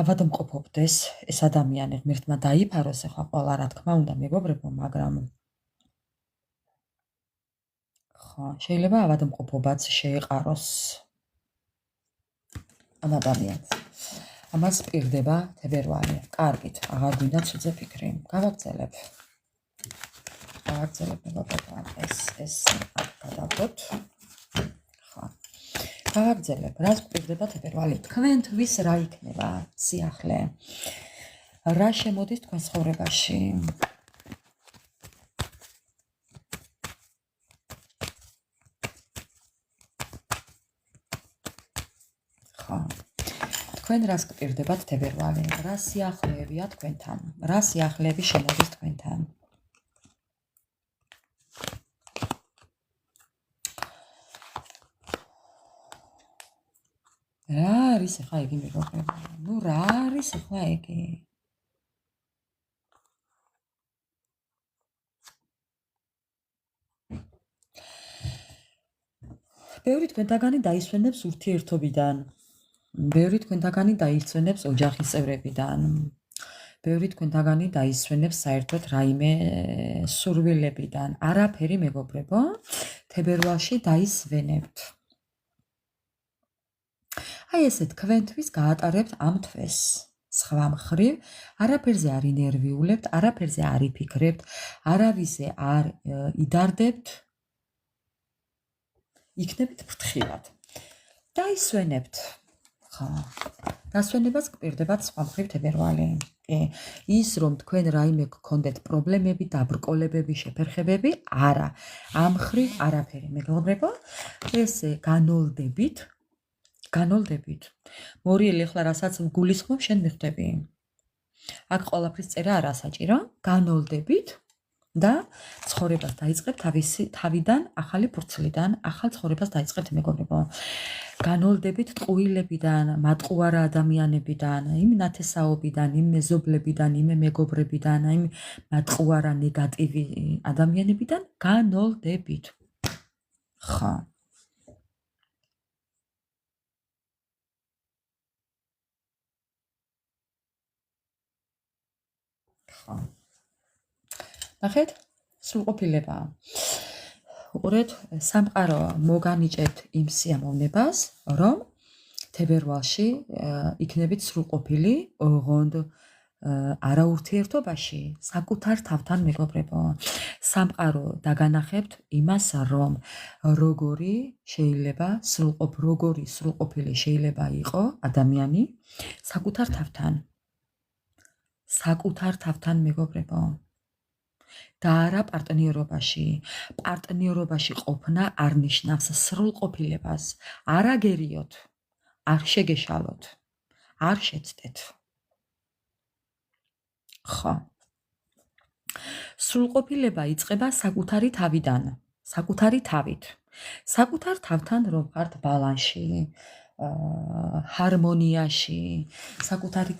ავადმყოფობდეს ეს ადამიანი ღმერთმა დაიფაროს ახლა ყველა რა თქმა უნდა მეგობრებო მაგრამ ხო შეიძლება ავადმყოფობაც შეეყაროს ამ ადამიანს ამას პირდება თებერვალი კარგით აღარ გვინდა ცუძე ფიქრი გავაგრძელებ მეგობრებო ეს გადავდოთ ხო გავაგრძელებ რას გვპირდება თებერვალი თქვენთვის რა იქნება სიახლე რა შემოდის თქვენ ცხოვრებაში ხო თქვენ რას გპირდებათ თებერვალი რა სიახლეებია თქვენთან რა სიახლეები შემოდის თქვენთან რა არის ახლა იგი მეგობრებო ნუ რა არის ახლა იგი ბევრი თქვენთაგანი დაისვენებს ურთიერთობიდან ბევრი თქვენთაგანი დაისვენებს ოჯახის წევრებიდან ბევრი თქვენთაგანი დაისვენებს საერთოდ რაიმე სურვილებიდან არაფერი მეგობრებო თებერვალში დაისვენებთ აი ესე თქვენთვის გაატარებთ ამ თვეს სხვა მხრივ არაფერზე არ ინერვიულებთ არაფერზე არ იფიქრებთ არავისზე არ იდარდებთ იქნებით ფრთხილად დაისვენებთ ხო დასვენებას გპირდებათ სხვა მხრივ თებერვალი ის რომ თქვენ რაიმე გქონდეთ პრობლემები დაბრკოლებები შეფერხებები არა ამ მხრივ არაფერი მეგობრებო ესე განოლდებით მორიელი ახლა რასაც გულისხმობ შენ მიხვდები აქ ყველაფრის წერა არა საჭირო განოლდებით და ცხოვრებას დაიწყებთ თავიდან ახალი ფურცლიდან ახალ ცხოვრებას დაიწყებთ მეგობრებო განოლდებით ტყუილებიდან მატყუარა ადამიანებიდან იმ ნათესაობიდან იმ მეზობლებიდან იმ მეგობრებიდან იმ მატყუარა ნეგატივი ადამიანებიდან განოლდებით ხო ხო ნახეთ სრულყოფილება უყურეთ სამყარო მოგანიჭებთ იმ სიამოვნებას რომ თებერვალში იქნებით სრულყოფილი ოღონდ არაურთიერთობაში საკუთარ თავთან მეგობრებო სამყარო დაგანახებთ იმას რომ როგორი სრულყოფილი შეიძლება იყო ადამიანი საკუთარ თავთან მეგობრებო და არა პარტნიორობაში ყოფნა არ ნიშნავს სრულყოფილებას არ აგერიოთ არ შეგეშალოთ არ შეცდეთ ხო სრულყოფილება იწყება საკუთარი თავით საკუთარ თავთან რომ ხართ ბალანსში ჰარმონიაში, საკუთარი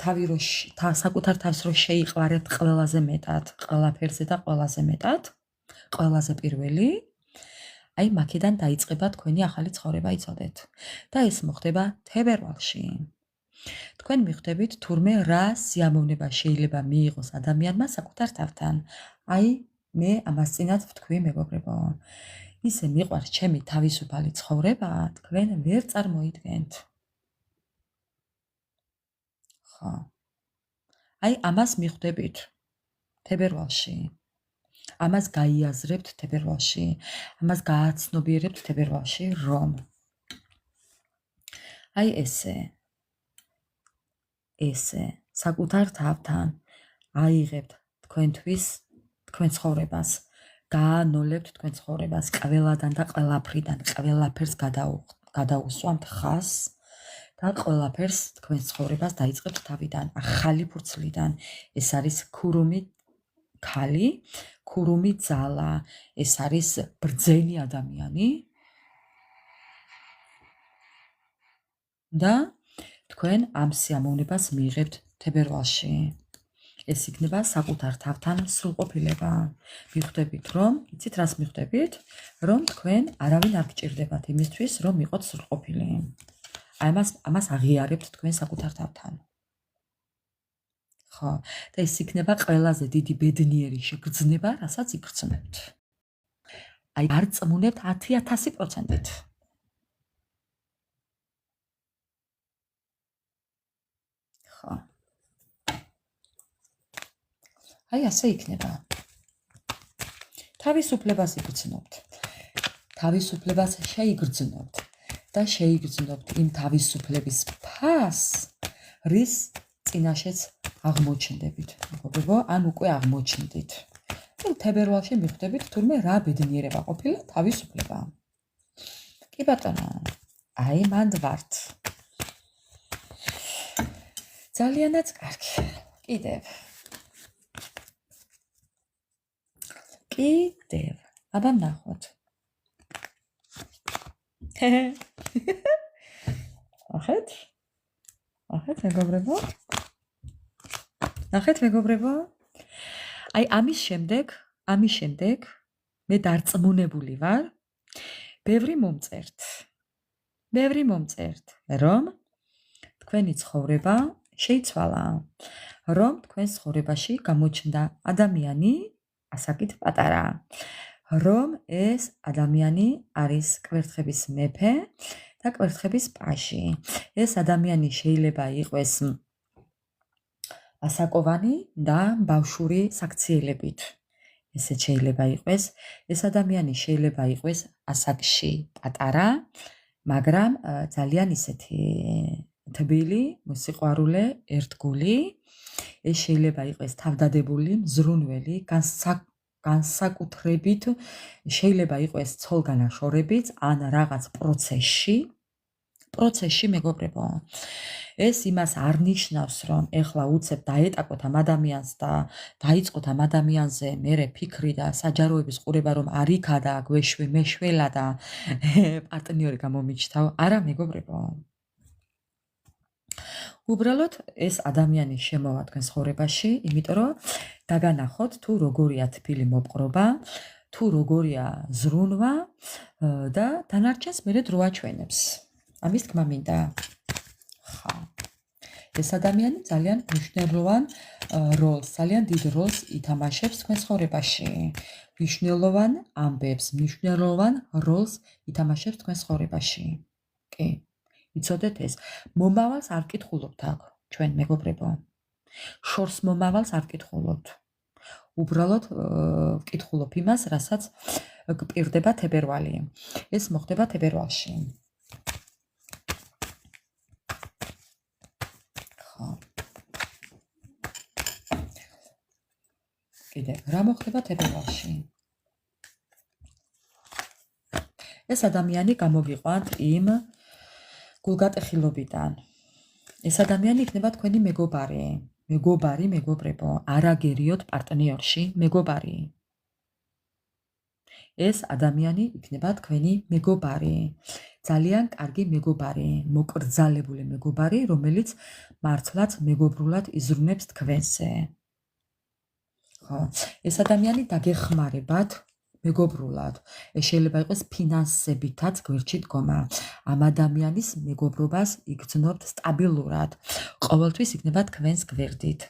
თავს რო შეიყვარებთ ყველაზე მეტად, ყველაფერზე და ყველაზე მეტად, ყველაზე პირველი, აი მაქედან დაიწყება თქვენი ახალი ცხოვრება იცოდეთ. და ეს მოხდება თებერვალში. თქვენ მიხვდებით თურმე რა სიამოვნება შეიძლება მიიღოს ადამიანმა საკუთარ თავთან. აი მე ამას წინათ ვთქვი მეგობრებო. ისე მიყვარს ჩემი თავისუფალი ცხოვრება, თქვენ ვერ წარმოიდგენთ. ხო. აი ამას მიხვდებით თებერვალში. ამას გაიაზრებთ თებერვალში. ამას გააცნობიერებთ თებერვალში, რომ აი ესე საკუთარ თავთან აიღებთ თქვენთვის თქვენ ცხოვრებას. გაანოლებთ თქვენ ცხოვრებას ყველადან და ყველაფრიდან, ყველაფერს გადაუსვამთ ხას და ყველაფერს თქვენ ცხოვრებას დაიწყებთ თავიდან, ახალი ფურცლიდან. ეს არის ქურუმი ქალი, ქურუმი ძალა, ეს არის ბრძენი ადამიანი და თქვენ ამ სიამოვნებას მიიღებთ თებერვალში. ეს იქნება საკუთარ თავთან სრულყოფილება. მიხვდებით რომ, იცით რას მიხვდებით? რომ თქვენ არავინ არ გჭირდებათ იმისთვის, რომ იყოთ სრულყოფილი. აი ამას აღიარებთ თქვენ საკუთარ თავთან. ხო, და ეს იქნება ყველაზე დიდი ბედნიერი შეგრძნება, რასაც იგრძნობთ. აი არ წმუნებთ 10,000%-ით. ხო. აი ასე იქნება. თავისუფლებას იგრძნობთ. თავისუფლებას შეიგრძნობთ და შეიგრძნობთ იმ თავისუფლების ფასს, რის წინაშეც აღმოჩნდებით. მეგობრებო, ან უკვე აღმოჩნდით. თებერვალში მიხვდებით თურმე რა ბედნიერება ყოფილა თავისუფლება. კი ბატონო, აი მანდ ვართ. ძალიანაც კარგი. კიდევ. აბა ნახოთ. ახეთ მეგობრებო. აი ამის შემდეგ მე დარწმუნებული ვარ, ბევრი მომწერთ, რომ თქვენი ცხოვრება შეიცვალა, რომ თქვენ ცხოვრებაში გამოჩნდა ადამიანი ასაკით პატარა, რომ ეს ადამიანი არის კვერთხების მეფე და კვერთხების პაში. ეს ადამიანი შეიძლება იყოს ასაკოვანი და ბავშვური საქციელებით. ესეც შეიძლება იყოს. ეს ადამიანი შეიძლება იყოს ასაკში პატარა, მაგრამ ძალიან ისეთი თბილი, მოსიყვარულე, ერთგული. ეს შეიძლება იყოს თავდადებული, მზრუნველი, განსაკუთრებით შეიძლება იყოს ცოლგანაშორებიც ან რაღაც პროცესში მეგობრებო. ეს იმას არ ნიშნავს, რომ ეხლა უცებ დაეტაკოთ ამ ადამიანს და დაიწყოთ ამ ადამიანზე მერე ფიქრი და საჯაროების ყურება, რომ არ იქა და გვეშვე მეშველა და პარტნიორი გამომიჩნდა. არა მეგობრებო. უბრალოდ ეს ადამიანი შემოვა თქვენ ცხოვრებაში, იმიტომ რომ დაგანახოთ თუ როგორია თბილი მოპყრობა, თუ როგორია ზრუნვა და დანარჩენს მერე დრო აჩვენებს. ამის თქმა მინდა. ხა. ეს ადამიანი ძალიან მნიშვნელოვან როლს, ძალიან დიდ როლს ითამაშებს თქვენ ცხოვრებაში. მნიშვნელოვან ამბებს, მნიშვნელოვან როლს ითამაშებს თქვენ ცხოვრებაში. კი. იცოდეთ ეს, მომავალს არ კითხულობთ აქ, ჩვენ მეგობრებო. შორს მომავალს არ კითხულობთ. უბრალოდ ვკითხულობ იმას, რასაც გპირდება თებერვალი. ეს მოხდება თებერვალში. ხო. კიდევ რა მოხდება თებერვალში? ეს ადამიანი გამოგიყვანთ იმ გულგატეხილობიდან. ეს ადამიანი იქნება თქვენი მეგობარი, მეგობრებო, არაგერიოთ პარტნიორში, მეგობარი. ეს ადამიანი იქნება თქვენი მეგობარი. ძალიან კარგი მეგობარი, მოკრძალებული მეგობარი, რომელიც მართლაც მეგობრულად იზრუნებს თქვენზე. ხო, ეს ადამიანი დაგეხმარებათ მეგობრულად. ეს შეიძლება იყოს ფინანსებითაც გვერდში დგომა. ამ ადამიანის მეგობრობას იგრძნობთ სტაბილურად. ყოველთვის იქნება თქვენს გვერდით.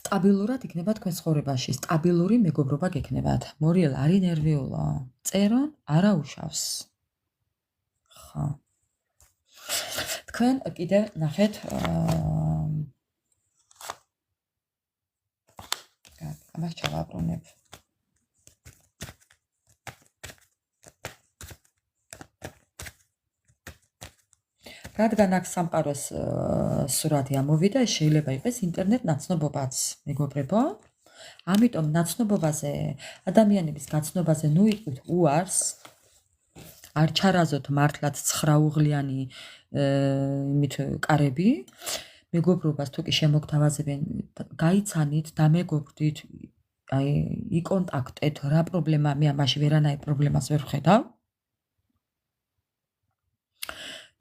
სტაბილურად იქნება თქვენ ცხოვრებაში, სტაბილური მეგობრობა გექნებათ. მორიელ არი ნერვიულო. წერონ არა უშავს. ხო. თქვენ კიდევ ნახეთ ამას ჩავაბრუნებ. რადგან აქ სამყაროს სურათი ამოვიდა, შეიძლება იყოს ინტერნეტ ნაცნობობაც, მეგობრებო. ამიტომ ნაცნობობაზე, ადამიანების გაცნობაზე ნუ იყვით უარს. არ ჩარაზოთ მართლაც 9 უღლიანი იმით კარები. მეგობრობას თუ კი შემოგთავაზებენ, გაიცანით, დამეგობრდით, აი იკონტაქტეთ, რა პრობლემაა, მე ამაში ვერანაირ პრობლემას ვერ ვხედავ.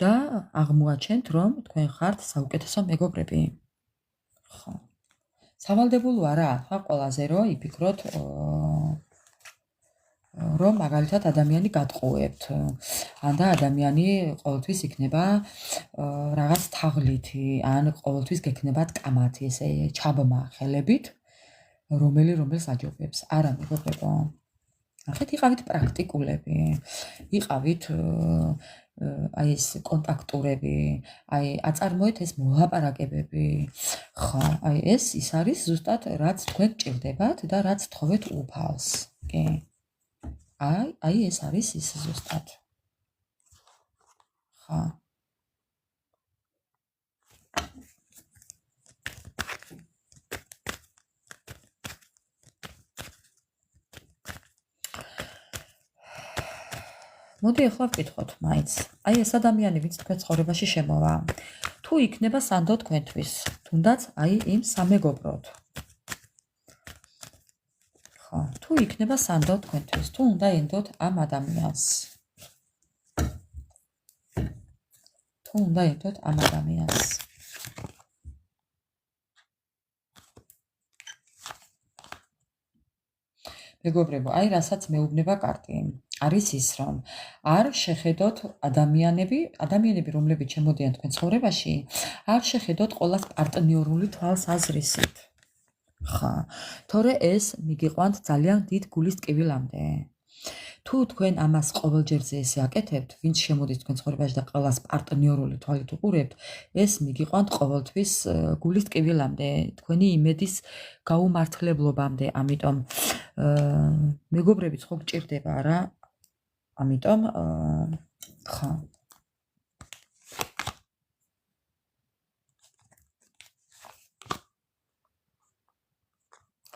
და აღმოაჩენთ, რომ თქვენ ხართ საუკეთესო მეგობრები. ხო. სავალდებულო არა, ხა ყველაზე რომ იფიქროთ, რომ მაგალითად ადამიანი გატყუებთ. ან და ადამიანი ყოველთვის იქნება რაღაც თაღლითი, ან ყოველთვის გექნებათ კამათი, ესე ჩაბმა ხელებით, რომელს აჯობებს. არა, მეგობრებო. ახეთ იყავით პრაქტიკულები, იყავით აი ეს კონტაქტურები, აი აწარმოეთ ეს მოლაპარაკებები. ხო, აი ეს ის არის ზუსტად რაც თქვენ გჭირდებათ და რაც თხოვეთ უფალს. კი. აი ეს არის ის ზუსტად. ხო. მოდი ახლა ვკითხოთ მაინც. აი ეს ადამიანი, ვინც თქვენ ცხოვრებაში შემოვა, თუ იქნება სანდო თქვენთვის, თუნდაც აი იმ სამეგობროდ. ხო, თუ იქნება სანდო თქვენთვის, თუ უნდა ენდოთ ამ ადამიანს. თუ უნდა ენდოთ ამ ადამიანს. მეგობრებო, აი რასაც მეუბნება კარტი. არის ის, რომ არ შეხედოთ ადამიანები, რომლებიც შემოდიან თქვენ ცხოვრებაში, არ შეხედოთ ყოველას პარტნიორული თვალსაზრისით. ხა, თორე ეს მიგიყვანთ ძალიან დიდ გულის ტკივილამდე. თუ თქვენ ამას ყოველჯერზე ესე აკეთებთ, ვინც შემოდის თქვენ ცხოვრებაში და ყოველას პარტნიორული თვალით უყურებთ, ეს მიგიყვანთ ყოველთვის გულის ტკივილამდე, თქვენი იმედის გაუმართლებლობამდე, ამიტომ მეგობრებიც ხო გჭირდება რა? ამიტომ ხო.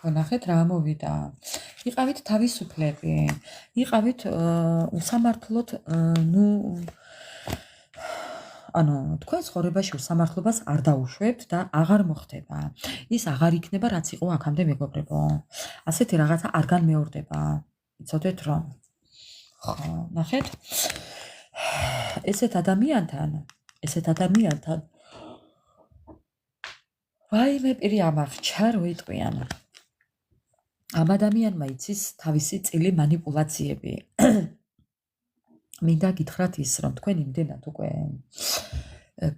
ნახეთ რა მოვიდა. იყავით თავისუფლები, იყავით უსამართლოდ, ანუ თქვენ ცხოვრებაში უსამართლობას არ დაუშვებთ და აღარ მოხდება. ის აღარ იქნება, რაც იყო აქამდე, მეგობრებო. ასეთი რაღაცა არ განმეორდება. იცოდეთ რომ. ხო, ნახეთ. ესეთ ადამიანთან ვაიმე პირი ამახჩა რო იტყვიან. ამ ადამიანმა იცის თავისი წილი მანიპულაციები. მინდა გითხრათ ის, რომ თქვენ იმდენად უკვე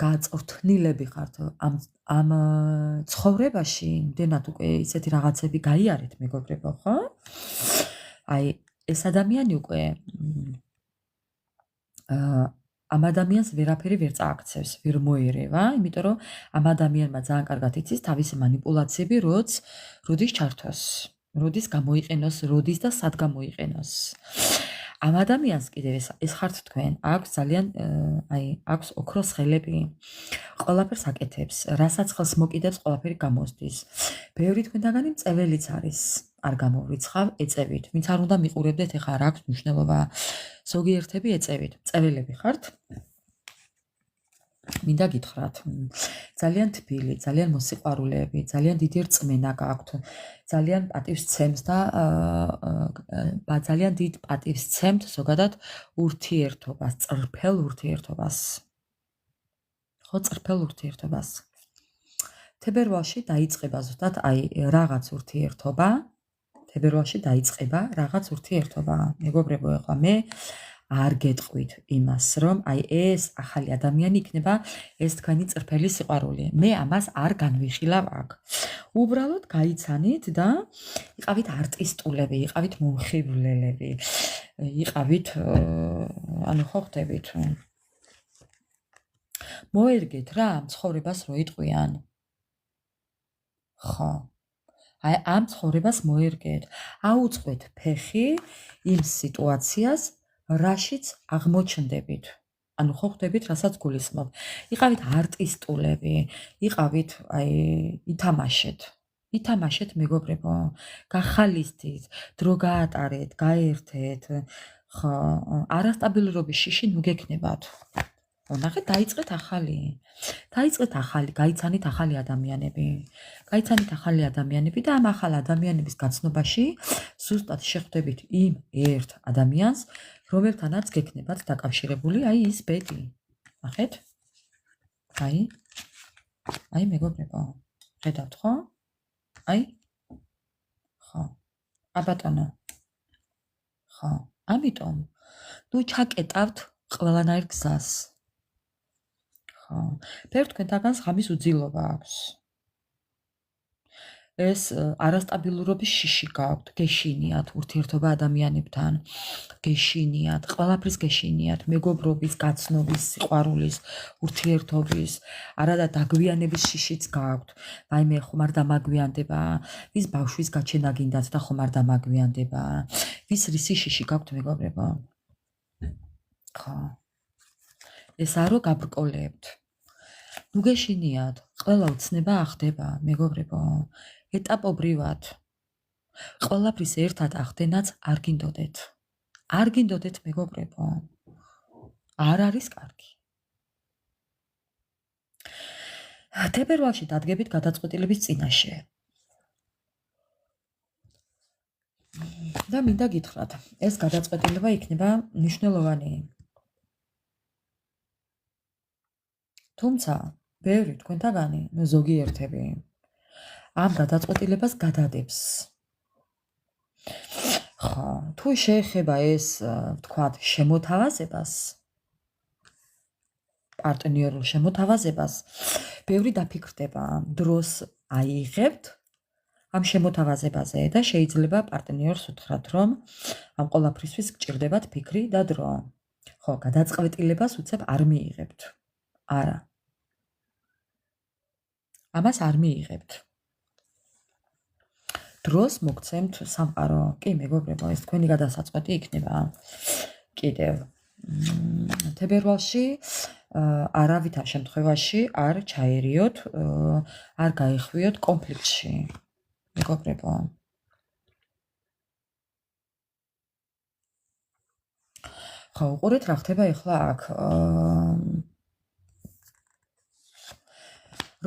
გააწორთნილები ხართ ამ ცხოვრებაში, იმდენად უკვე ისეთი რაღაცები გაიარეთ, მეგობრებო, ხო? აი ეს ადამიანი უკვე ამ ადამიანს ვერაფერი ვერ წააქცევს, ვერ მოერევა, იმიტომ რომ ამ ადამიანმა ძალიან კარგად იცის თავისი მანიპულაციები, როდის ჩართოს, როდის გამოიყენოს, როდის და სად გამოიყენოს. ამ ადამიანს კიდევ ეს ხართ თქვენ, აქვს ძალიან აქვს ოქროს ხელები, ყველაფერს აკეთებს, რასაც ხელს მოკიდებს, ყველაფერი გამოსდის. ბევრი თქვენთაგანი მწეველიც არის. არ გამოვრიცხავ, ეწევით. ვინც არ უნდა მიყურებდეთ, ეხლა არ აქვს მნიშვნელობა. ზოგიერთები ეწევით, მწეველები ხართ. მინდა გითხრათ, ძალიან თბილი, ძალიან მოსიყვარულეები, ძალიან დიდი რწმენა გაქვთ, ძალიან პატივს ცემს და ძალიან დიდ პატივს ცემთ ზოგადად ურთიერთობას, წრფელ ურთიერთობას. ხო, წრფელ ურთიერთობას. თებერვალში დაიწყება ზუსტად აი რაღაც ურთიერთობა. თებერვალში დაიწყება რაღაც ურთიერთობა. მეგობრებო, ეხლა მე არ გეტყვით იმას, რომ აი ეს ახალი ადამიანი იქნება ეს თქვენი წრფელი სიყვარული. მე ამას არ განვიხილავ აქ. უბრალოდ გაიცანით და იყავით არტისტულები, იყავით მომხიბვლელები, იყავით ანუ ხო ხდებით. მოერგეთ რა ცხოვრებას რო იტყვიან. ხო. აი ამ ცხოვრებას მოერგეთ. აუწყეთ ფეხი იმ სიტუაციას, რაშიც აღმოჩნდებით. ანუ ხო ხდებით, რასაც გულისხმობ. იყავით არტისტულები, იყავით აი ითამაშეთ. ითამაშეთ მეგობრებო, გახალისდით, დრო გაატარეთ, გაერთეთ. ხო, არასტაბილურობის შიში ნუ გექნებათ. ნახეთ, დაიწყეთ ახალი. დაიწყეთ ახალი, გაიცანით ახალი ადამიანები. გაიცანით ახალი ადამიანები და ამ ახალ ადამიანების გაცნობაში ზუსტად შეხვდებით იმ ერთ ადამიანს, რომელთანაც გექნებათ დაკავშირებული აი ის ბედი. ნახეთ? აი მეგობრებო, ხედავთ ხო? აი? ხო. აბატონო. ხო. ამიტომ ნუ ჩაკეტავთ ყველანაირ გზას. ხო. ფერთ თქვენთაგანს ღამის უძილობა აქვს. ეს არასტაბილურობის შიში გაქვთ, გეშინიათ ურთიერთობა ადამიანებთან, გეშინიათ, ყველაფრის გეშინიათ, მეგობრობის, გაცნობის, სიყვარულის, ურთიერთობის, არადა დაგვიანების შიშიც გაქვთ. ვაიმე ხომ არ დამაგვიანდება, ვის ბავშვის გაჩენა გინდათ და ხომ არ დამაგვიანდება. ვის რისი შიში გაქვთ მეგობრებო? ხო. ეს არო გაბრკოლებთ. ნუ გეშინიათ, ყველა უცნება ახდება, მეგობრებო. ეტაპობრივად. ყველაფრის ერთად ახდენაც არ გინდოდეთ. არ გინდოდეთ მეგობრებო. არ არის კარგი. თებერვალში დადგებით გადაწყვეტილების წინაშე. და მინდა გითხრათ, ეს გადაწყვეტილება იქნება მნიშვნელოვანი. თუმცა, ბევრი თქვენთაგანი, ზოგიერთები ამ გადაწყვეტილებას გადადებს. ხო, თუ შეეხება ეს, ვთქვათ, შემოთავაზებას, პარტნიორულ შემოთავაზებას, ბევრი დაფიქრდება, დროს აიღებთ ამ შემოთავაზებაზე და შეიძლება პარტნიორს უთხრათ, რომ ამ ყველაფრისთვის გჭირდებათ ფიქრი და დრო. ხო, გადაწყვეტილებას უცებ არ მიიღებთ. არა. ამას არ მიიღებთ. დროს მოგცემთ სამყარო. კი, მეგობრებო, ეს თქვენი გადასაწყვეტი იქნება. კიდევ თებერვალში არავითარ შემთხვევაში არ ჩაერიოთ, არ გაეხვიოთ კონფლიქტში. მეგობრებო. ხო, უყურეთ რა ხდება ახლა აქ.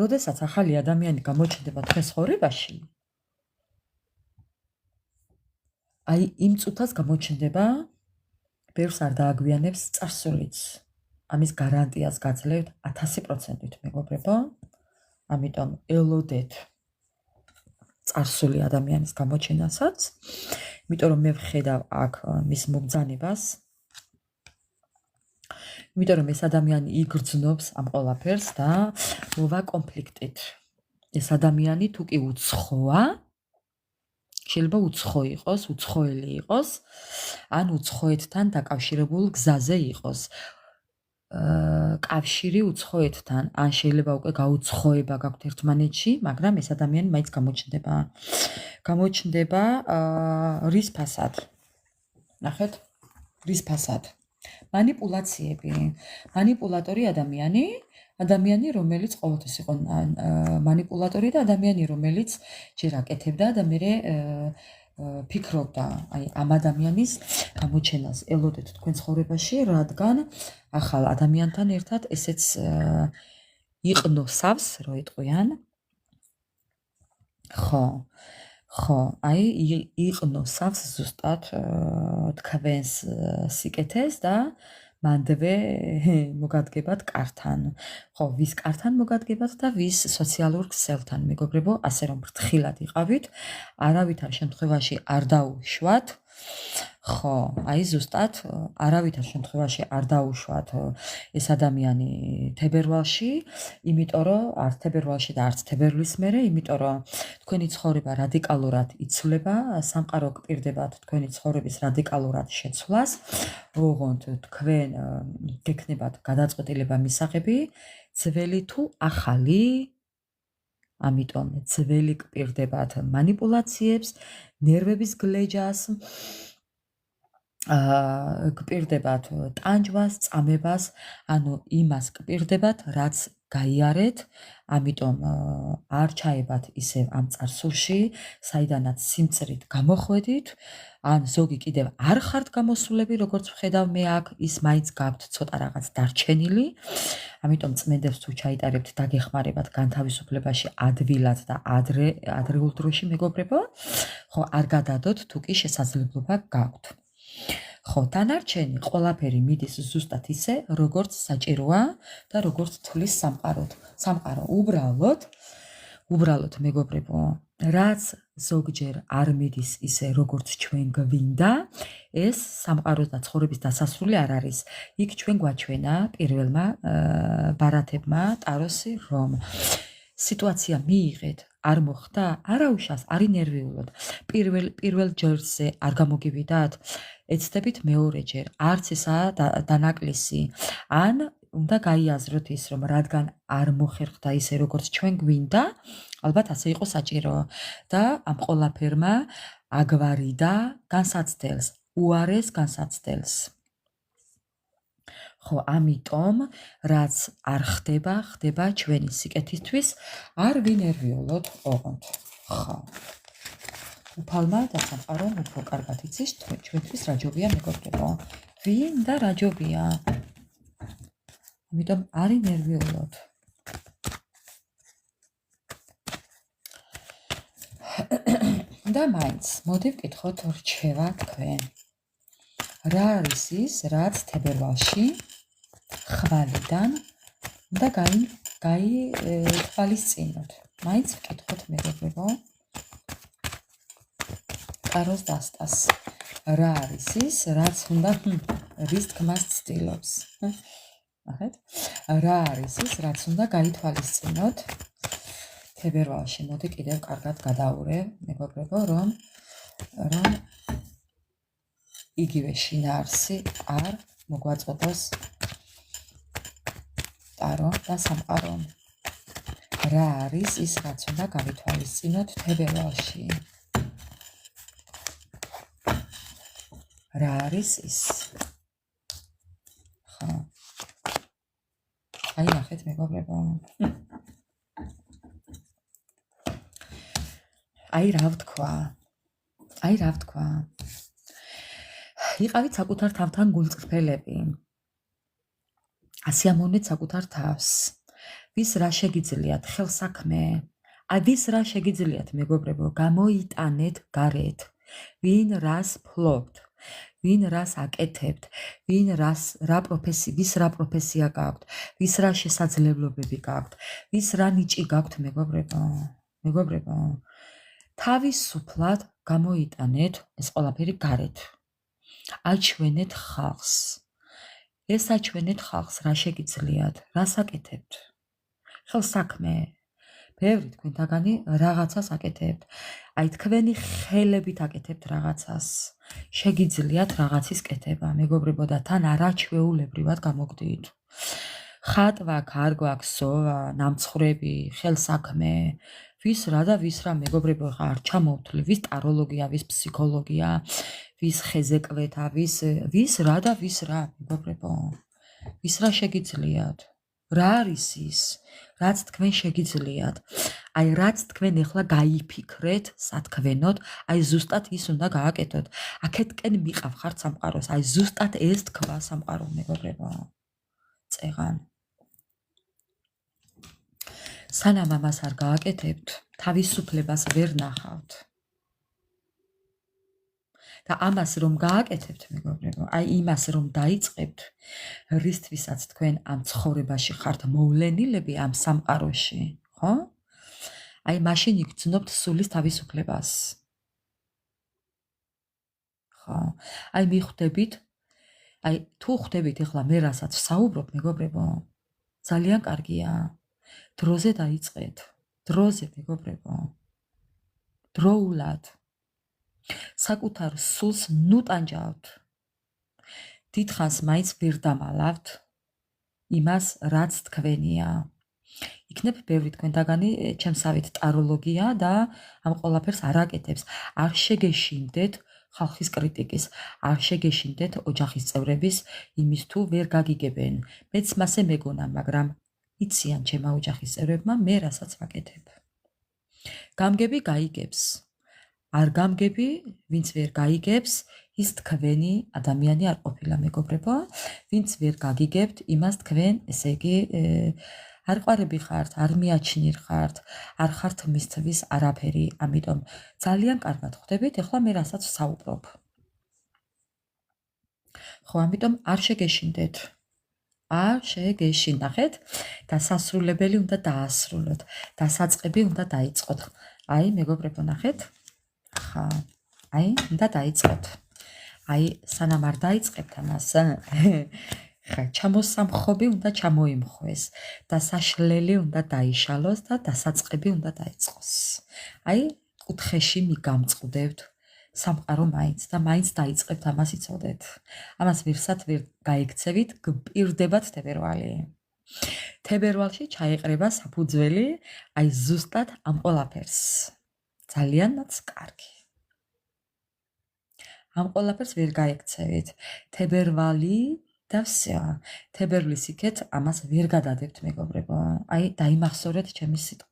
როდესაც ახალი ადამიანი გამოჩნდება თქვენ ცხოვრებაში, აი იმ წუთას გამოჩნდება, ბევრს არ დააგვიანებს წარსულიც. ამის გარანტიას გაძლევთ 1000%-ით, მეგობრებო. ამიტომ ელოდეთ წარსული ადამიანის გამოჩენასაც, იმიტომ რომ მე ვხედავ აქ მის მობრძანებას. იმიტომ რომ ეს ადამიანი იგრძნობს ამ ყველაფერს და მოვა კონფლიქტით. ეს ადამიანი თუ კი უცხოა, შეიძლება უცხო იყოს, უცხოელი იყოს, ან უცხოეთთან დაკავშირებულ გზაზე იყოს. კავშირი უცხოეთთან, ან შეიძლება უკვე გაუცხოება გაქვთ ერთმანეთში, მაგრამ ეს ადამიანი მაინც გამოჩნდება. გამოჩნდება რის ფასად. ნახეთ, რის ფასად. манипуляციები. манипуляტორი ადამიანი, რომელიც ყოველთვის იყო манипуляტორი და ადამიანი, რომელიც ჯერ აკეთებდა და მერე ფიქრობდა აი ამ ადამიანის გამოჩენას ელოდეთ თქვენ ცხოვრებაში, რადგან ახალ ადამიანთან ერთად ესეც იყნოსავს, რო იტყვიან. ხო, აი იყნოსავს ზუსტად თქვენს სიკეთეს და მანდევე მოგადგებათ კართან. ხო, ვის კართან მოგადგებათ და ვის სოციალურ ქსელთან, მეგობრებო, ასე რომ ფრთხილად იყავით, არავითარ შემთხვევაში არ დაუშვათ. ხო, აი ზუსტად არავითარ შემთხვევაში არ დაუშვათ ეს ადამიანი თებერვალში, იმიტომ რომ არც თებერვალში და არც თებერვლის მერე, იმიტომ რომ თქვენი ცხოვრება რადიკალურად იცვლება, სამყარო გპირდებათ თქვენი ცხოვრების რადიკალურად შეცვლას, ოღონდ თქვენ გექნებათ გადაწყვეტილება მისაღები, ძველი თუ ახალი, ამიტომ ძველი გპირდებათ манипуляციებს, ნერვების გლეჯას, გპირდებათ ტანჯვას, წამებას, ანუ იმას გპირდებათ, რაც გაიარეთ, ამიტომ არ ჩაებათ ისევ ამ წარსულში, საიდანაც სიმწრით გამოხვედით, ან ზოგი კიდევ არ ხართ გამოსულები, როგორც ვხედავ მე აქ, ის მაინც გაქვთ ცოტა რაღაც დარჩენილი, ამიტომ წმენდებს თუ ჩაიტარებთ დაგეხმარებათ განთავისუფლებაში ადვილად და ადრეულ დროში, მეგობრებო, ხო, არ გადადოთ, თუ კი შესაძლებლობა გაქვთ. ხო, დანარჩენი ყველაფერი მიდის ზუსტად ისე, როგორც საჭიროა და როგორც თulis სამყარო უბრალოდ მეგობრებო, რაც ზოგჯერ არ მიდის ისე, როგორც ჩვენ გვინდა, ეს სამყაროს და ცხოვრების დასასრული არ არის. იქ ჩვენ გვაჩვენა პირველმა ბარათებმა ტაროსი, რომ სიტუაცია მიიღეთ, არ მოხდა, არაუშავს, არ ინერვიულოთ. პირველ ჯერზე არ გამოგივიდათ, ეცდებით მეორე ჯერ, არც ესაა დანაკლისი. ან უნდა გაიაზროთ ის, რომ რადგან არ მოხერხდა ისე, როგორც ჩვენ გვინდა, ალბათ ასე იყო საჭირო და ამ ყველაფერმა აგვარიდა განსაცდელს, უარეს განსაცდელს. ხო, ამიტომ რაც არ ხდება, ხდება ჩვენი სიკეთისთვის, არ ვინერვიულოთ ოღონდ. ხო. უფალმა და სამყარომ უფრო კარგად იცის ჩვენთვის რა ჯობია, მეგობრებო. ვინ და რა ჯობია. ამიტომ არ ინერვიულოთ. და მაინც მოდი ვკითხოთ რჩევა თქვენ. რა არის ის, რაც თებერვალში ხვალიდან და გაითვალისწინოთ. მაინც ვკითხოთ, მეგობრებო. ტაროს დასტას. რა არის ის, რაც უნდა რის თქმას ცდილობს. ნახეთ. რა არის ის, რაც უნდა გაითვალისწინოთ თებერვალში. მოდი კიდევ კარგად გადაურევ, მეგობრებო, რომ იგივე შინაარსი არ მოგვაწოდოს ტარო და სამყარო. რა არის ის, რაც უნდა გავითვალისწინოთ თებერვალში? რა არის ის? ხო. აი ნახეთ, მეგობრებო. აი რა ვთქვა. იყავით საკუთარ თავთან გულწრფელები. ასიამოვნეთ საკუთარ თავს. ვის რა შეგიძლიათ ხელსაქმე? ვის რა შეგიძლიათ, მეგობრებო, გამოიტანეთ გარეთ. ვინ რას ფლობთ? ვინ რას აკეთებთ? ვის რა პროფესია გაქვთ? ვის რა შესაძლებლობები გაქვთ? ვის რა ნიჭი გაქვთ, მეგობრებო? თავისუფლად გამოიტანეთ ეს ყველაფერი გარეთ. აჩვენეთ ხალხს. აჩვენეთ ხალხს, რა შეგიძლიათ, რას აკეთებთ. ხელსაქმე. ბევრი თქვენთაგანი რაღაცას აკეთებთ. აი თქვენი ხელებით აკეთებთ რაღაცას. შეგიძლიათ რაღაცის კეთება, მეგობრებო, და თან არაჩვეულებრივად გამოგდით. ხატვა, გარგვაქვს, ზოვა, ნამცხრები, ხელსაქმე. ვის რა და ვის რა, მეგობრებო, არ ჩამოვთვლი, ვის ტაროლოგია, ვის ფსიქოლოგია, ვის ხეზეკვეთა, ვის რა და ვის რა, მეგობრებო. ვის რა შეგიძლიათ? რა არის ის, რაც თქვენ შეგიძლიათ? აი რაც თქვენ ახლა გაიფიქრეთ სათქვენოდ, აი ზუსტად ის უნდა გააკეთოთ. აქეთკენ მიყავ სამყაროს, აი ზუსტად ეს თქვა სამყარო მეგობრებო. წეღან. სანამ ამას არ გააკეთებთ, თავისუფლებას ვერ ნახავთ. და ამას რომ გააკეთებთ მეგობრებო, აი იმას რომ დაიწყებთ, რისთვისაც თქვენ ამ ცხოვრებაში ხართ მოვლენილები ამ სამყაროში, ხო? აი მაშინ იგრძნობთ სულის თავისუფლებას. ხო? აი მიხვდებით, აი თუ ხვდებით ახლა მე რასაც ვსაუბრობ მეგობრებო, ძალიან კარგია. დროზე დაიწყეთ. დროზე მეგობრებო. დროულად. საკუთარ სულს ნუტანჯავთ. დიდხანს მაინც ვერ დამალავთ იმას, რაც თქვენია. იქნებ ბევრი თქვენთაგანი ჩემსავით ტაროლოგია და ამ ყველაფერს არ აკეთებს. არ შეგეშინდეთ ხალხის კრიტიკის, არ შეგეშინდეთ ოჯახის წევრების იმის თუ ვერ გაგიგებენ. მეც მასე მეგონა, მაგრამ იციან ჩემა ოჯახის წევრებმა მე რასაც ვაკეთებ. გამგები გაიგებს. არ გამგები, ვინც ვერ გაიგებს, ის თქვენი ადამიანი არ ყოფილა მეგობრებო, ვინც ვერ გაგიგებთ, იმას თქვენ, ესე იგი, არ ყვარები ხართ, არ მიაჩნիր ხართ, არ ხართ მისთვის არაფერი, ამიტომ ძალიან კარგად ხვდებით, ახლა მე რასაც ვსაუბრობ. ხო, ამიტომ არ შეგეშინდეთ. არ შეგეშინდახეთ და სასრულებელი უნდა დაასრულოთ, დასაწყები უნდა დაიწყოთ. აი, მეგობრებო, ნახეთ. ხა, აი, უნდა დაიწყოთ. აი, სანამ არ დაიწყებთ ამას, ხა, ჩამოსამხობი უნდა ჩამოიმხვეს და საშლელი უნდა დაიშალოს და დასაწყები უნდა დაიწყოს. აი, კუთხეში მიგამწყდებთ სამყარო მაინც და მაინც დაიწყებთ ამას იცოდეთ. ამას ვერსად ვერ გაიქცევით, გპირდებათ თებერვალი. თებერვალში ჩაიყრება საფუძველი, აი ზუსტად ამ ყველაფერს. ძალიანაც კარგი. ამ ყველაფერს ვერ გაიქცევით. თებერვალი და ვსა. თებერვლის იქეთ ამას ვერ გადადებთ მეგობრებო. აი დაიმახსოვრეთ ჩემი სიტყვა.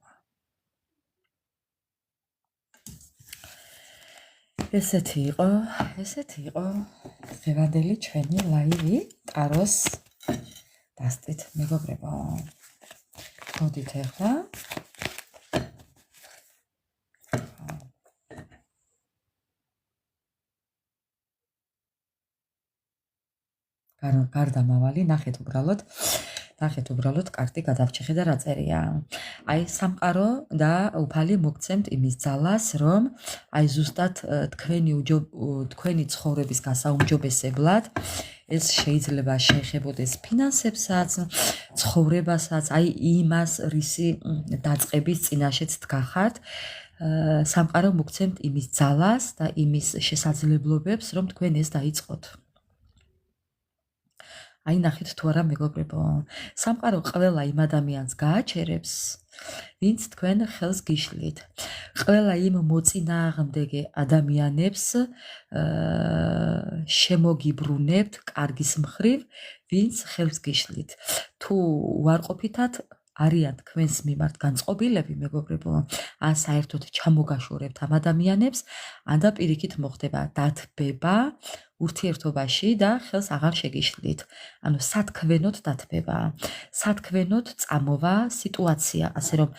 ესეთი იყო დღევანდელი ჩვენი ლაივი ტაროს დასტით მეგობრებო. მოდით ახლა გარდა მავალი, ნახეთ უბრალოდ კარტი გადავჭეხე და რა წერია. აი სამყარო და უფალი მოგცემთ იმის ძალას, რომ აი ზუსტად თქვენი ცხოვრების გასაუმჯობესებლად ეს შეიძლება შეეხებოდეს ფინანსებსაც, ცხოვრებასაც, აი იმას, რისი დაწყების წინაშეც დგახართ. სამყარო მოგცემთ იმის ძალას და იმის შესაძლებლობებს, რომ თქვენ ეს დაიწყოთ. აი ნახეთ თუ არა მეგობრებო, სამყარო ყველა იმ ადამიანს გააჩერებს, ვინც თქვენ ხელს გიშლით. ყველა იმ მოწინააღმდეგე ადამიანებს შემოგიბრუნებთ კარგის მხრივ, ვინც ხელს გიშლით. თუ უარყოფითად არიან თქვენს მიმართ განწყობილები მეგობრებო, ან საერთოდ ჩამოგაშორებთ ამ ადამიანებს, ან და პირიქით მოხდება დათბება ურთიერთობაში და ხელს აღარ შეგიშლით. ანუ სათქვენოდ დათბება, სათქვენოდ წამოვა სიტუაცია, ასე რომ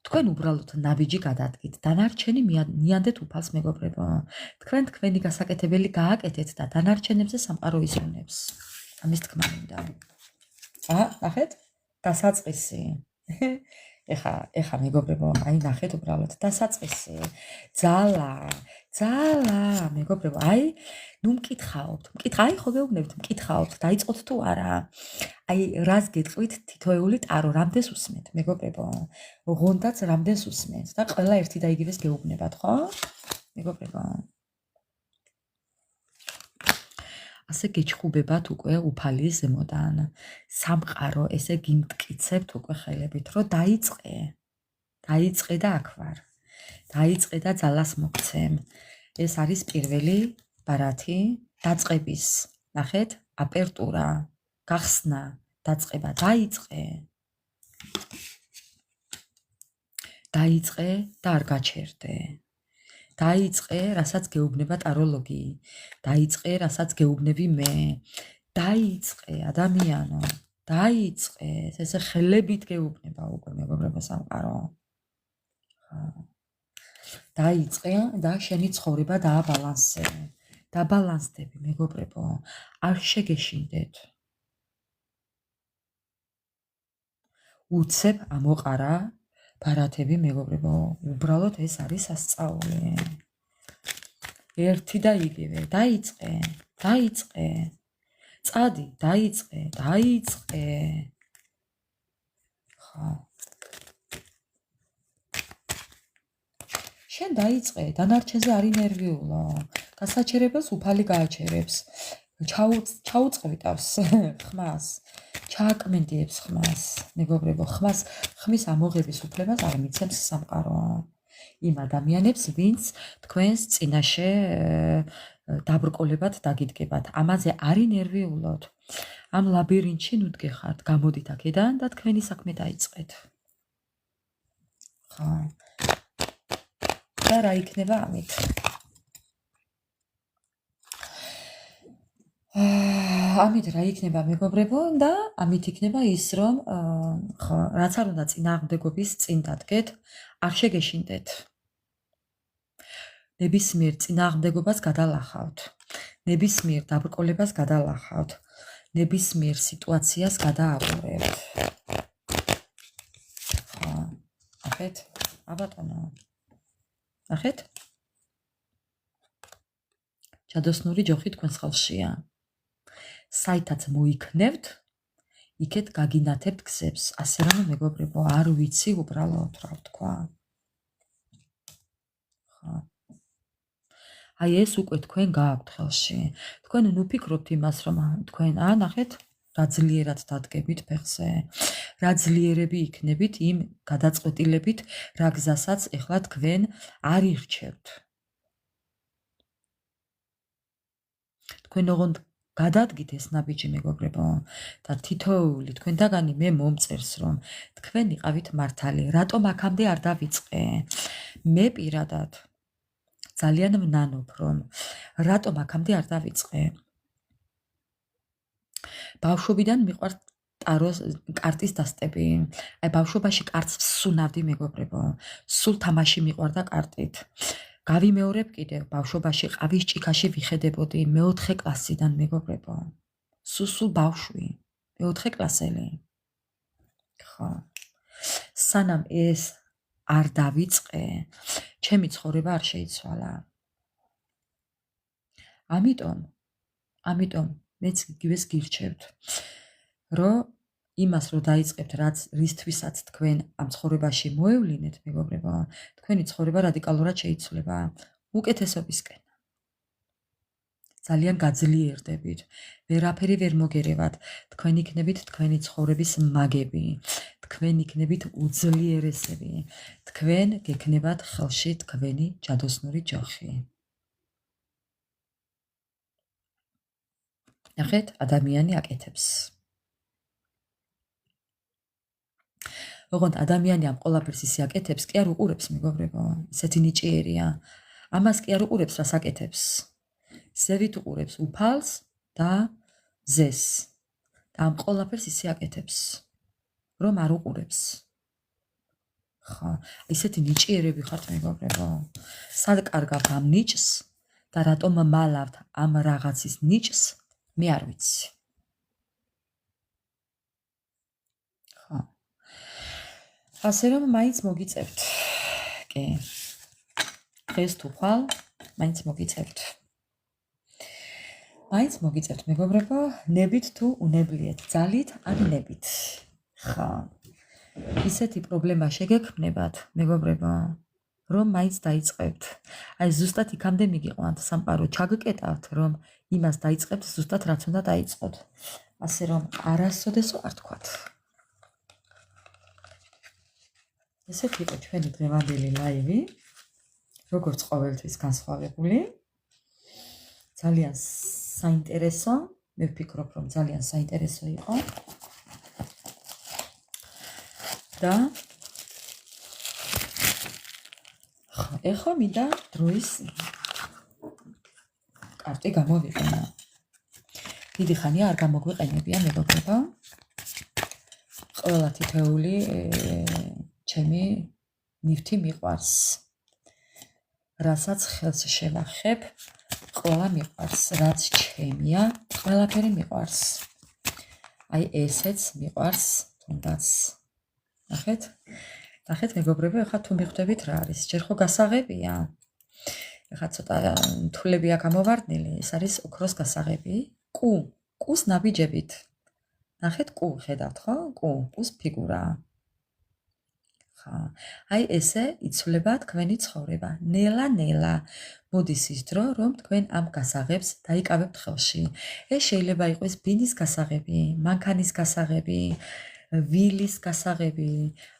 თქვენ უბრალოდ ნაბიჯი გადადგით, დანარჩენი მიანდეთ უფალს მეგობრებო. თქვენ თქვენი გასაკეთებელი გააკეთეთ და დანარჩენებზე სამყარო იზრუნებს. ამის თქმა მინდა. ნახეთ? დასაწყისი. ეხა მეგობრებო, აი ნახეთ უბრალოდ დასაწყისი. ძალა, მეგობრებო, აი ნუ მკითხაობთ. აი ხო გეუბნებით, მკითხაობთ, დაიწყოთ თუ არა. აი რას გეტყვით თითოეული ტარო, რამდენს უსმენთ, მეგობრებო? ოღონდაც რამდენს უსმენთ და ყველა ერთი და იგივეს გეუბნებათ, ხო? მეგობრებო. ასე გეჩხუბებათ უკვე უფალი ზემოდან. სამყარო ესე გიმტკიცებთ უკვე ხელებით, რომ დაიწყე და აქ ვარ. დაიწყე და ძალას მოგცემ. ეს არის პირველი ბარათი დაწყების. ნახეთ, აპერტურა, გახსნა, დაწყება, დაიწყე. დაიწყე და არ გაჩერდე. დაიწყე, რასაც გეუბნება ტაროლოგი. დაიწყე, რასაც გეუბნები მე. დაიწყე, ადამიანო. დაიწყე, ესე ხელებით გეუბნება უკვე მეგობრებო სამყარო. დაიწყე და შენი ცხოვრება დააბალანსე. დაბალანსდები მეგობრებო, არ შეგეშინდეთ. უცებ ამოყარა ბარათები მეგობრებო, უბრალოდ ეს არის სასწაული. ერთი და იგივე, დაიწყე, დაიწყე. წადი, დაიწყე, დაიწყე. ხა. შენ დაიწყე, დანარჩენზე არ ინერვიულო. გასაჩერებას უფალი გააჩერებს. ჩაუწყევი თავს ხმას. ჩააკმენდიებს ხმას, მეგობრებო, ხმის ამოღების უფლებას არ მიცემს სამყარო. იმ ადამიანებს, ვინც თქვენს წინაშე დაბრკოლებად დაგიდგებათ. ამაზე არ ინერვიულოთ. ამ ლაბირინთში ნუ დგეხართ, გამოდით აქედან და თქვენი საქმე დაიწყეთ. ხა. და რა იქნება ამით? ამით რა იქნება მეგობრებო და ამით იქნება ის რომ რაც არ უნდა წინააღმდეგობის წინ დადგეთ, არ შეგეშინდეთ. ნებისმიერ წინააღმდეგობას გადალახავთ. ნებისმიერ დაბრკოლებას გადალახავთ. ნებისმიერ სიტუაციას გადააყურებთ. ახეთ? აბატონო. ახეთ? ჯადოსნური ჯოხი თქვენს ხელშია. საითაც მოიქნევთ, იქეთ გაგინათებთ გზებს. ასე რომ მეგობრებო, არ ვიცი უბრალოდ რა ვთქვა. აი ეს უკვე თქვენ გააქვთ ხელში. თქვენ ნუ ფიქრობთ იმას, რომ თქვენ ნახეთ, რა ძლიერად დადგებით ფეხზე. რა ძლიერები იქნებით იმ გადაწყვეტილებით, რა გზასაც ეხლა თქვენ არ ირჩევთ. თქვენ ოღონდ გადადგით ეს ნაბიჯი მეგობრებო და თითოეული თქვენთაგანი მე მომწერს რომ თქვენ იყავით მართალი. რატომ აქამდე არ დავიწყე? მე პირადად ძალიან ვნანობ რომ რატომ აქამდე არ დავიწყე. ბავშვობიდან მიყვართ ტაროს კარტის დასტები. აი ბავშვობაში კარტს ვსუნავდი მეგობრებო. სულ თამაში მიყვარდა კარტით. გავიმეორებ კიდევ ბავშვობაში ყავის ჭიქაში ვიხედებოდი მე-4 კლასიდან მეგობრებო. სულ ბავშვი, მე-4 კლასელი. ხო. სანამ ეს არ დავიწყე, ჩემი ცხოვრება არ შეიცვალა. ამიტომ მეც იგივეს გირჩევთ, რომ იმას რო დაიწყებთ, რისთვისაც თქვენ ამ ცხოვრებაში მოევლინეთ, მეგობრებო, თქვენი ცხოვრება რადიკალურად შეიცვლება უკეთესობისკენ. ძალიან გაძლიერდებით, ვერაფერი ვერ მოგერევათ, თქვენ იქნებით თქვენი ცხოვრების მაგები, თქვენ იქნებით უძლიერესები, თქვენ გექნებათ ხელში თქვენი ჯადოსნური ჯოხი. ნახეთ, ადამიანი აკეთებს. ოღონდ ადამიანი ამ ყველაფერს ისე აკეთებს, კი არ უყურებს მეგობრებო, ისეთი ნიჭიერია. ამას კი არ უყურებს, რას აკეთებს. ზევით უყურებს უფალს და ზეს. და ამ ყველაფერს ისე აკეთებს, რომ არ უყურებს. ხო, ისეთი ნიჭიერები ხართ მეგობრებო. სად კარგავთ ამ ნიჭს და რატომ მალავთ ამ რაღაცის ნიჭს, მე არ ვიცი. ასე რომ მაინც მოგიწევთ. კი. დღეს თუ ხვალ, მაინც მოგიწევთ. მაინც მოგიწევთ მეგობრებო, ნებით თუ უნებლიეთ, ძალით ან ნებით. ხა. ისეთი პრობლემა შეგექმნებათ, მეგობრებო, რომ მაინც დაიწყებთ. აი ზუსტად იქამდე მიგიყვანთ სამყარო, ჩაგკეტავთ, რომ იმას დაიწყებთ ზუსტად რაც უნდა დაიწყოთ. ასე რომ არასოდესო არ თქვათ. ესეთ იყო ჩვენი დღევანდელი ლაივი, როგორც ყოველთვის განსხვავებული. ძალიან საინტერესო, მე ვფიქრობ, რომ ძალიან საინტერესო იყო. და ეხლა მინდა დროის კარტი გამოვიყენო. დიდი ხანია არ გამოგვიყენებია მეგობრებო. ყველა თითეული ჩემი ნივთი მიყვარს. რასაც ხელს შევახებ, ყველა მიყვარს, რაც ჩემია, ყველაფერი მიყვარს. აი ესეც მიყვარს, თუნდაც. ნახეთ? ნახეთ მეგობრებო, ახლა თუ მიხვდებით რა არის? ჯერ ხო გასაღებია? ახლა ცოტა თვლები აქ ამოვარდნილი, ეს არის ოქროს გასაღები. კუს ნაბიჯებით. ნახეთ კუ, ხედავთ ხო? კუს ფიგურა. ხა, აი ესე იცვლება თქვენი ცხოვრება. ნელა-ნელა მოდის ის დრო, რომ თქვენ ამ გასაღებს დაიკავებთ ხელში. ეს შეიძლება იყოს ბინის გასაღები, მანქანის გასაღები, ვილის გასაღები,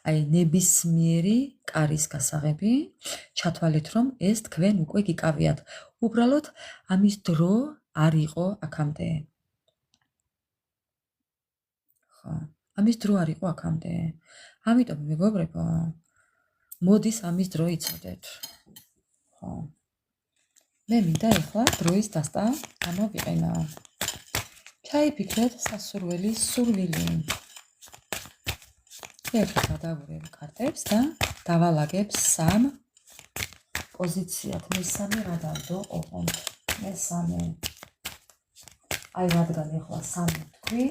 აი ნებისმიერი კარის გასაღები. ჩათვალეთ, რომ ეს თქვენ უკვე გიკავიათ. უბრალოდ ამის დრო არ იყო აქამდე. ხო, ამის დრო არ იყო აქამდე. ამიტომ მეგობრებო, მოდის ამის დრო იცოდეთ. ხო. მე მინდა ახლა დროის დასტა გამოვიყენო. ჩაიფიქრეთ სასურველი სურვილი. ერთად გადავურევ კარტებს და დავალაგებ 3 პოზიციად. მესამე რა დავდო ოღონდ. მესამე. აი რადგან ახლა 3 თქვი.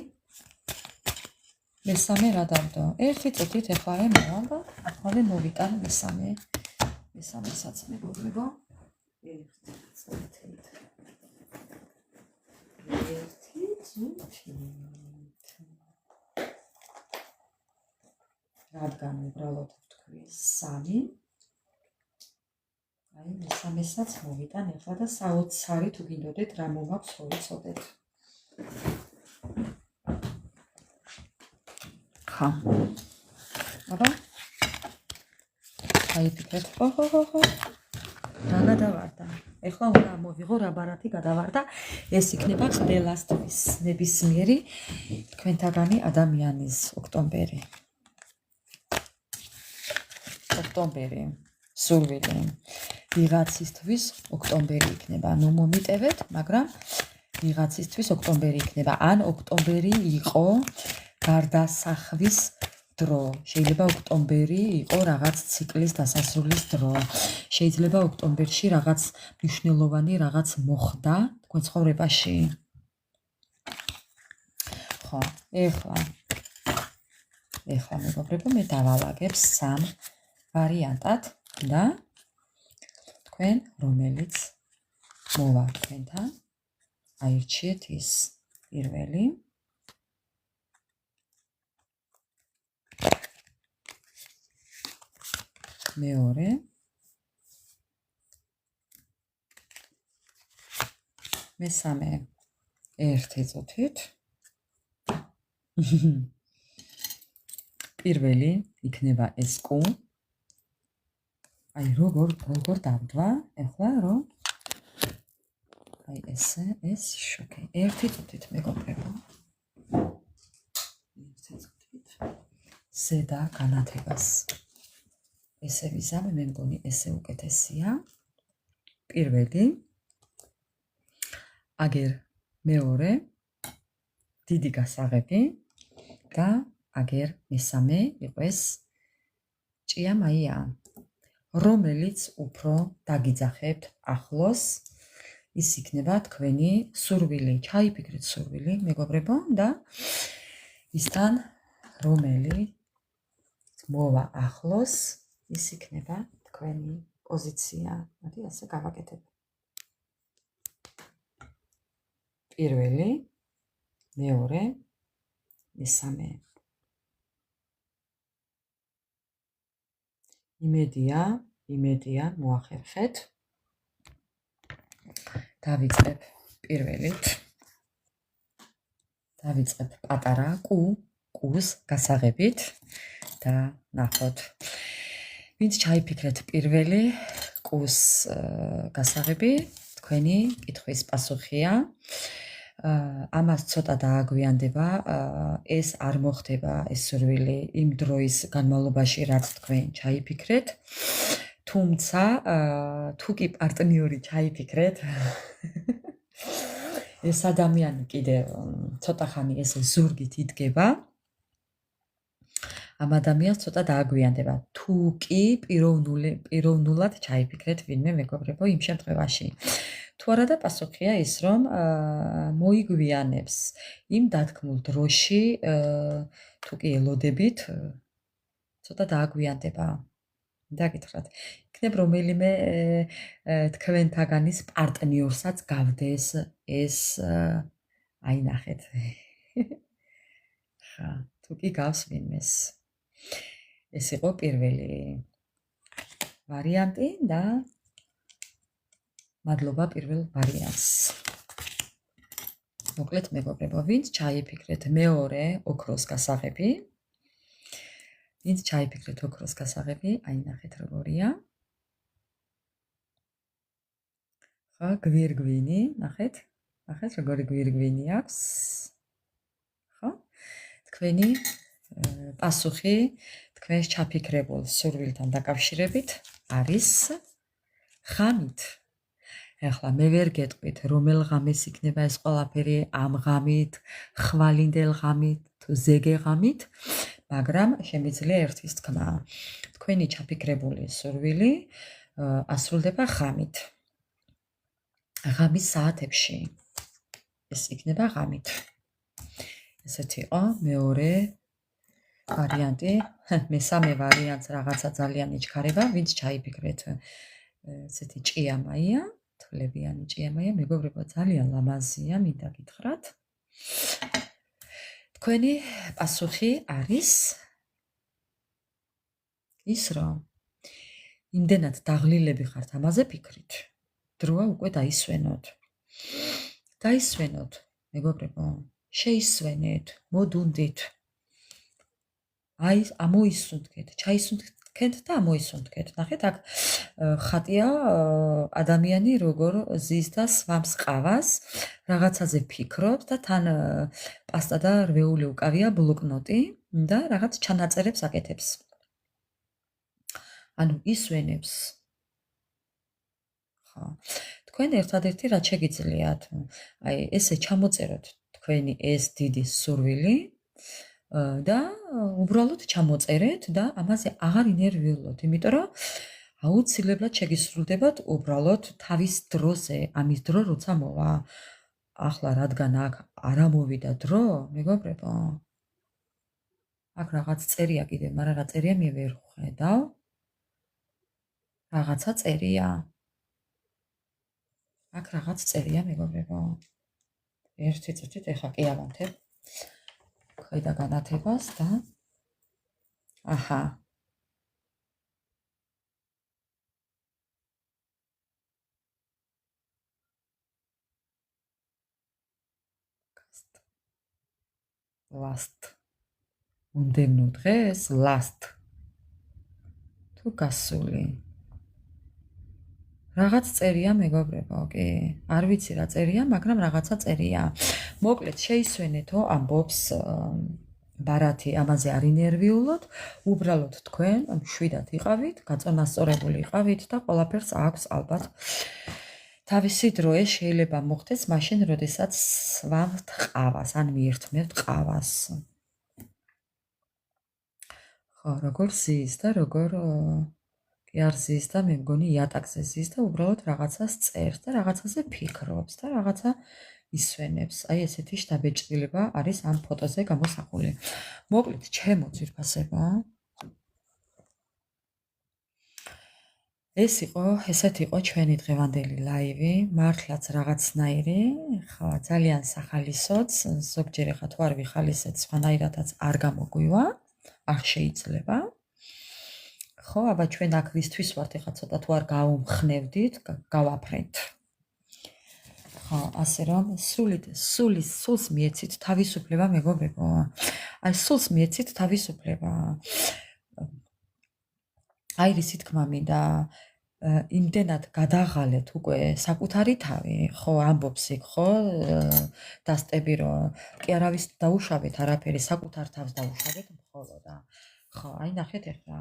მესამე რა დავდო. ერთი წუთით ახლა მოვალ და ახლა მოვიტან მესამე. მესამესაც მეგობრებო. ერთი წუთით. რადგან უბრალოდ თქვი 3. აი მესამესაც მოვიტან ახლა და საოცარი თუ გინდოდეთ რა მომაქვს ხო იცოდეთ. ხა. აბა. აიფიქრეთ. ხო. რა გადავარდა? ეხლა უნდა მოვიღო რა ბარათი გადავარდა. ეს იქნება ყველასთვის ნებისმიერი თქვენთაგანი ადამიანის ოქტომბერი. ოქტომბერი. სურვილი. ვიღაცისთვის ოქტომბერი იქნება. ნუ მომიტევეთ, მაგრამ ვიღაცისთვის ოქტომბერი იქნება. ან ოქტომბერი იყო გარდასახვის დრო. შეიძლება ოქტომბერი იყო რაღაც ციკლის დასასრულის დრო. შეიძლება ოქტომბერში რაღაც მნიშვნელოვანი რაღაც მოხდა თქვენ ცხოვრებაში. ხო, ეხლა მეგობრებო, მე დავალაგებ 3 ვარიანტად და თქვენ რომელიც მოვა თქვენთან აირჩიეთ ის პირველი. მეორე. მესამე. ერთი წუთით. პირველი იქნება ეს კუ. აი როგორ დავდვა ახლა რომ აი ესე ეს შოკი. ერთი წუთით მეგობრებო. ერთი წუთით. ზედა განათებას. ესე ვიზამ, მე მგონი ესე უკეთესია. პირველი. აგერ მეორე. დიდი გასაღები და აგერ მესამე იყოს ჭიამაია, რომელიც უფრო დაგიძახებთ ახლოს, ის იქნება თქვენი სურვილი. ჩაიფიქრეთ სურვილი, მეგობრებო, და ისთან რომელიც მოვა ახლოს, ის იქნება თქვენი პოზიცია. მოდი ასე გავაკეთებ. პირველი, მეორე, მესამე. იმედია მოახერხეთ. დავიწყებ პირველით. დავიწყებ პატარა კუს გასაღებით და ნახოთ. ვინც ჩაიფიქრეთ პირველი კუს გასაღები, თქვენი კითხვის პასუხია. ამას ცოტა დააგვიანდება, ეს არ მოხდება ეს სურვილი იმ დროის განმავლობაში, რაც თქვენ ჩაიფიქრეთ. თუმცა თუ კი პარტნიორი ჩაიფიქრეთ ეს ადამიანი კიდე ცოტა ხანი ეს ზურგით იდგება ამ ადამიანს ცოტა დააგვიანდება თუ კი პიროვნულად ჩაიფიქრეთ ვინმე მეგობრებო იმ შემთხვევაში თუ არა და პასუხია ის რომ მოიგვიანებს იმ დათქმულ დროში თუ კი ელოდებით ცოტა დააგვიანდება დაგითხრათ იქნებ რომელიმე თქვენთაგანის პარტნიორსაც გავდეს ეს აი ნახეთ ხა თუ კი გავს ვინმეს ეს იყო პირველი ვარიანტი და მადლობა პირველ ვარიანტს მოკლედ მეგობრებო ვინც ჩაიფიქრეთ მეორე ოქროს გასაღები ვინც ჩაიფიქრეთ ოქროს გასაღები აი ნახეთ როგორია ხა გვირგვინი ნახეთ როგორი გვირგვინი აქვს ხო თქვენი პასუხი თქვენს ჩაფიქრებულ სურვილთან დაკავშირებით არის ღამით ეხლა მე ვერ გეტყვით რომელ ღამეს იქნება ეს ყველაფერი ამ ღამით ხვალინდელ ღამით თუ ზეგე ღამით მაგრამ შემიძლია ერთის თქმა თქვენი ჩაფიქრებული სურვილი ასრულდება ღამით ღამის საათებში ეს იქნება ღამით ესეთი იყო მეორე ვარიანტი მესამე ვარიანტს რაღაცა ძალიან იჩქარება ვინც ჩაიფიქრეთ ესეთი ჭიამაია თვლებიანი ჭიამაია მეგობრებო ძალიან ლამაზია მინდა გითხრათ თქვენი პასუხი არის ის რომ იმდენად დაღლილები ხართ ამაზე ფიქრით დროა უკვე დაისვენოთ მეგობრებო შეისვენეთ მოდუნდით აი ამოისუნთქეთ ჩაისუნთქეთ და ამოისუნთქეთ ნახეთ აქ ხატია ადამიანი როგორ ზის და სვამს ყავას რაღაცაზე ფიქრობს და თან პასტა და რვეული უკავია ბლოკნოტი და რაღაც ჩანაწერებს აკეთებს ანუ ისვენებს ხო თქვენ ერთადერთი რაც შეგიძლიათ აი ესე ჩამოწეროთ თქვენი ეს დიდი სურვილი და უბრალოდ ჩამოწერეთ და ამაზე აღარ ინერვიულოთ იმიტომ რომ აუცილებლად შეგისრულდებათ უბრალოდ თავის დროზე ამის დრო როცა მოვა ახლა რადგან აქ არ ამოვიდა დრო მეგობრებო აქ რაღაც წერია კიდე მაგრამ რა წერია მე ვერ ხედავ რაღაცა წერია აქ რაღაც წერია მეგობრებო ერთი წუთით ეხა კი ავანთებ ხედა განათებას და აჰა last undemno დღეს last თუ გასული რაღაც წერია მეგობრებო კი არ ვიცი რა წერია მაგრამ რაღაცა წერია მოკლედ შეისვენეთო ამბობს ბარათი ამაზე არ ინერვიულოთ უბრალოდ თქვენ მშვიდად იყავით გაწონასწორებული იყავით და ყველაფერს აქვს ალბათ თავისი დრო ეს შეიძლება მოხდეს მაშინ როდესაც სვამთ ყავას ან მიირთმევთ ყავას ხო როგორ ზის და როგორ კი არ ზის და მე მგონი იატაკზე ზის და უბრალოდ რაღაცას წერს და რაღაცაზე ფიქრობს და რაღაცა ისვენებს. აი ესეთი შთაბეჭდილება არის ამ ფოტოზე გამოსახული. მოკლედ, ჩემო ძვირფასებო. ესეთ იყო ჩვენი დღევანდელი ლაივი, მართლაც რაღაცნაირი, ხა ძალიან სახალისოც, ზოგჯერ ხა თუ არ ვიხალისეთ, სხვანაირადაც არ გამოგვივა, არ შეიძლება. ხო, აბა ჩვენ აქ ვისთვის ვართ, ხა ცოტა თუ არ გავუმხნევდით, გავაფრენთ. ხო, ასე რომ სულს მიეცით თავისუფლება, მეგობრებო. აი სულს მიეცით თავისუფლება. აი რისი თქმა მინდა იმდენად გადაღალეთ უკვე საკუთარი თავი, ხო, ამბობს იქ, ხო, დასტები რომ კი არავის დაუშავეთ, არაფერი საკუთარ თავს დაუშავეთ მხოლოდ. ხო, აი ნახეთ ახლა.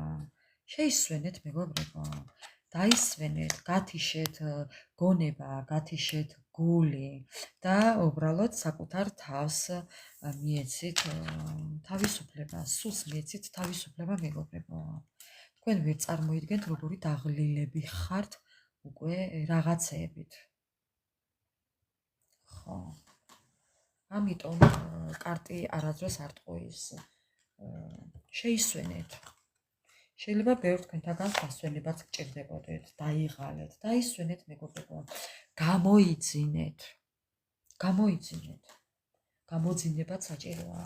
შეისვენეთ, მეგობრებო. დაისვენეთ, გათიშეთ გონება, გათიშეთ გული და უბრალოდ საკუთარ თავს მიეცით თავისუფლება, სულს მიეცით თავისუფლება, მეგობრებო. თქვენ ვერ წარმოიდგენთ, როგორი დაღლილები ხართ უკვე რაღაცეებით. ხო. ამიტომ კარტი არასდროს არ ტყუის. შეისვენეთ. შეიძლება ბევრ თქვენთაგან დასვენებაც გჭირდებოდეთ, დაიღალეთ, დაისვენეთ, მეგობრებო. გამოიძინეთ. გამოძინებაც საჭიროა.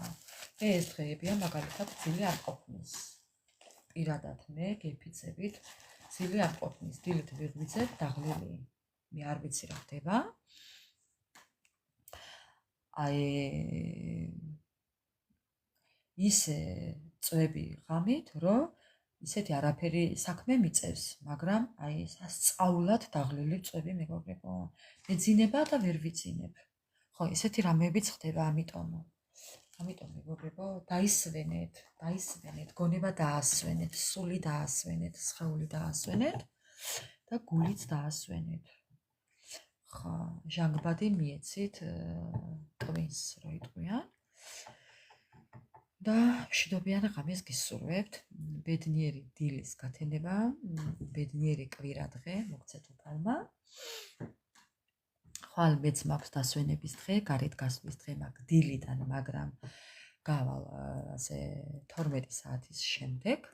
ეს დღეებია მაგალითად ძილი არ ყოფნის. პირადად მე გეფიცებით ძილი არ ყოფნის. დილით ვიღვიძებ დაღლილი. მე არ ვიცი რა ხდება. ისე წვები ღამით, რომ ისეთი არაფერი საქმე მიწევს, მაგრამ სასწაულად დაღლილი წვები, მეგობრებო. მეძინება და ვერ ვიცინებ. ხო, ისეთი რამეებიც ხდება, ამიტომ მეგობრებო, დაისვენეთ, გონება დაასვენეთ, სული დაასვენეთ, სხეული დაასვენეთ და გულიც დაასვენეთ. ხო, ჟანგბადი მიეცით ტვინს, რო იტყვიან. და მშვიდობიან ღამეს გისურვებთ, ბედნიერი დილის გათენება, ბედნიერი კვირადღე მოგცეთ უფალმა. ხვალ მეც მაქვს დასვენების დღე, გარეთ გასვლის დღე მაქვს დილიდან, მაგრამ გავალ ასე 12 საათის შემდეგ,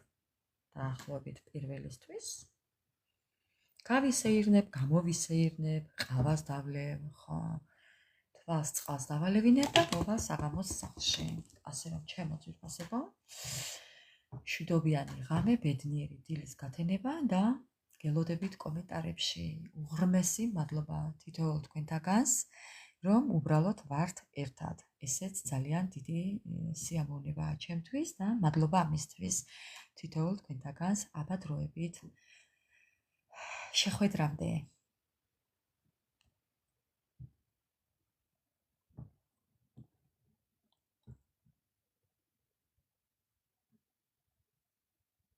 დაახლოებით პირველისთვის. გავისეირნებ, გამოვისეირნებ, ყავას დავლევ, ხო. თვალს წყალს დავალევინებ და მოვალ საღამოს სახლში. ასე რომ ჩემო ძვირფასებო, მშვიდობიანი ღამე, ბედნიერი დილის გათენება და გელოდებით კომენტარებში. უღრმესი მადლობა თითოეულ თქვენთაგანს, რომ უბრალოდ ვართ ერთად. ესეც ძალიან დიდი სიამოვნებაა ჩემთვის და მადლობა ამისთვის თითოეულ თქვენთაგანს. აბა დროებით შეხვედრამდე.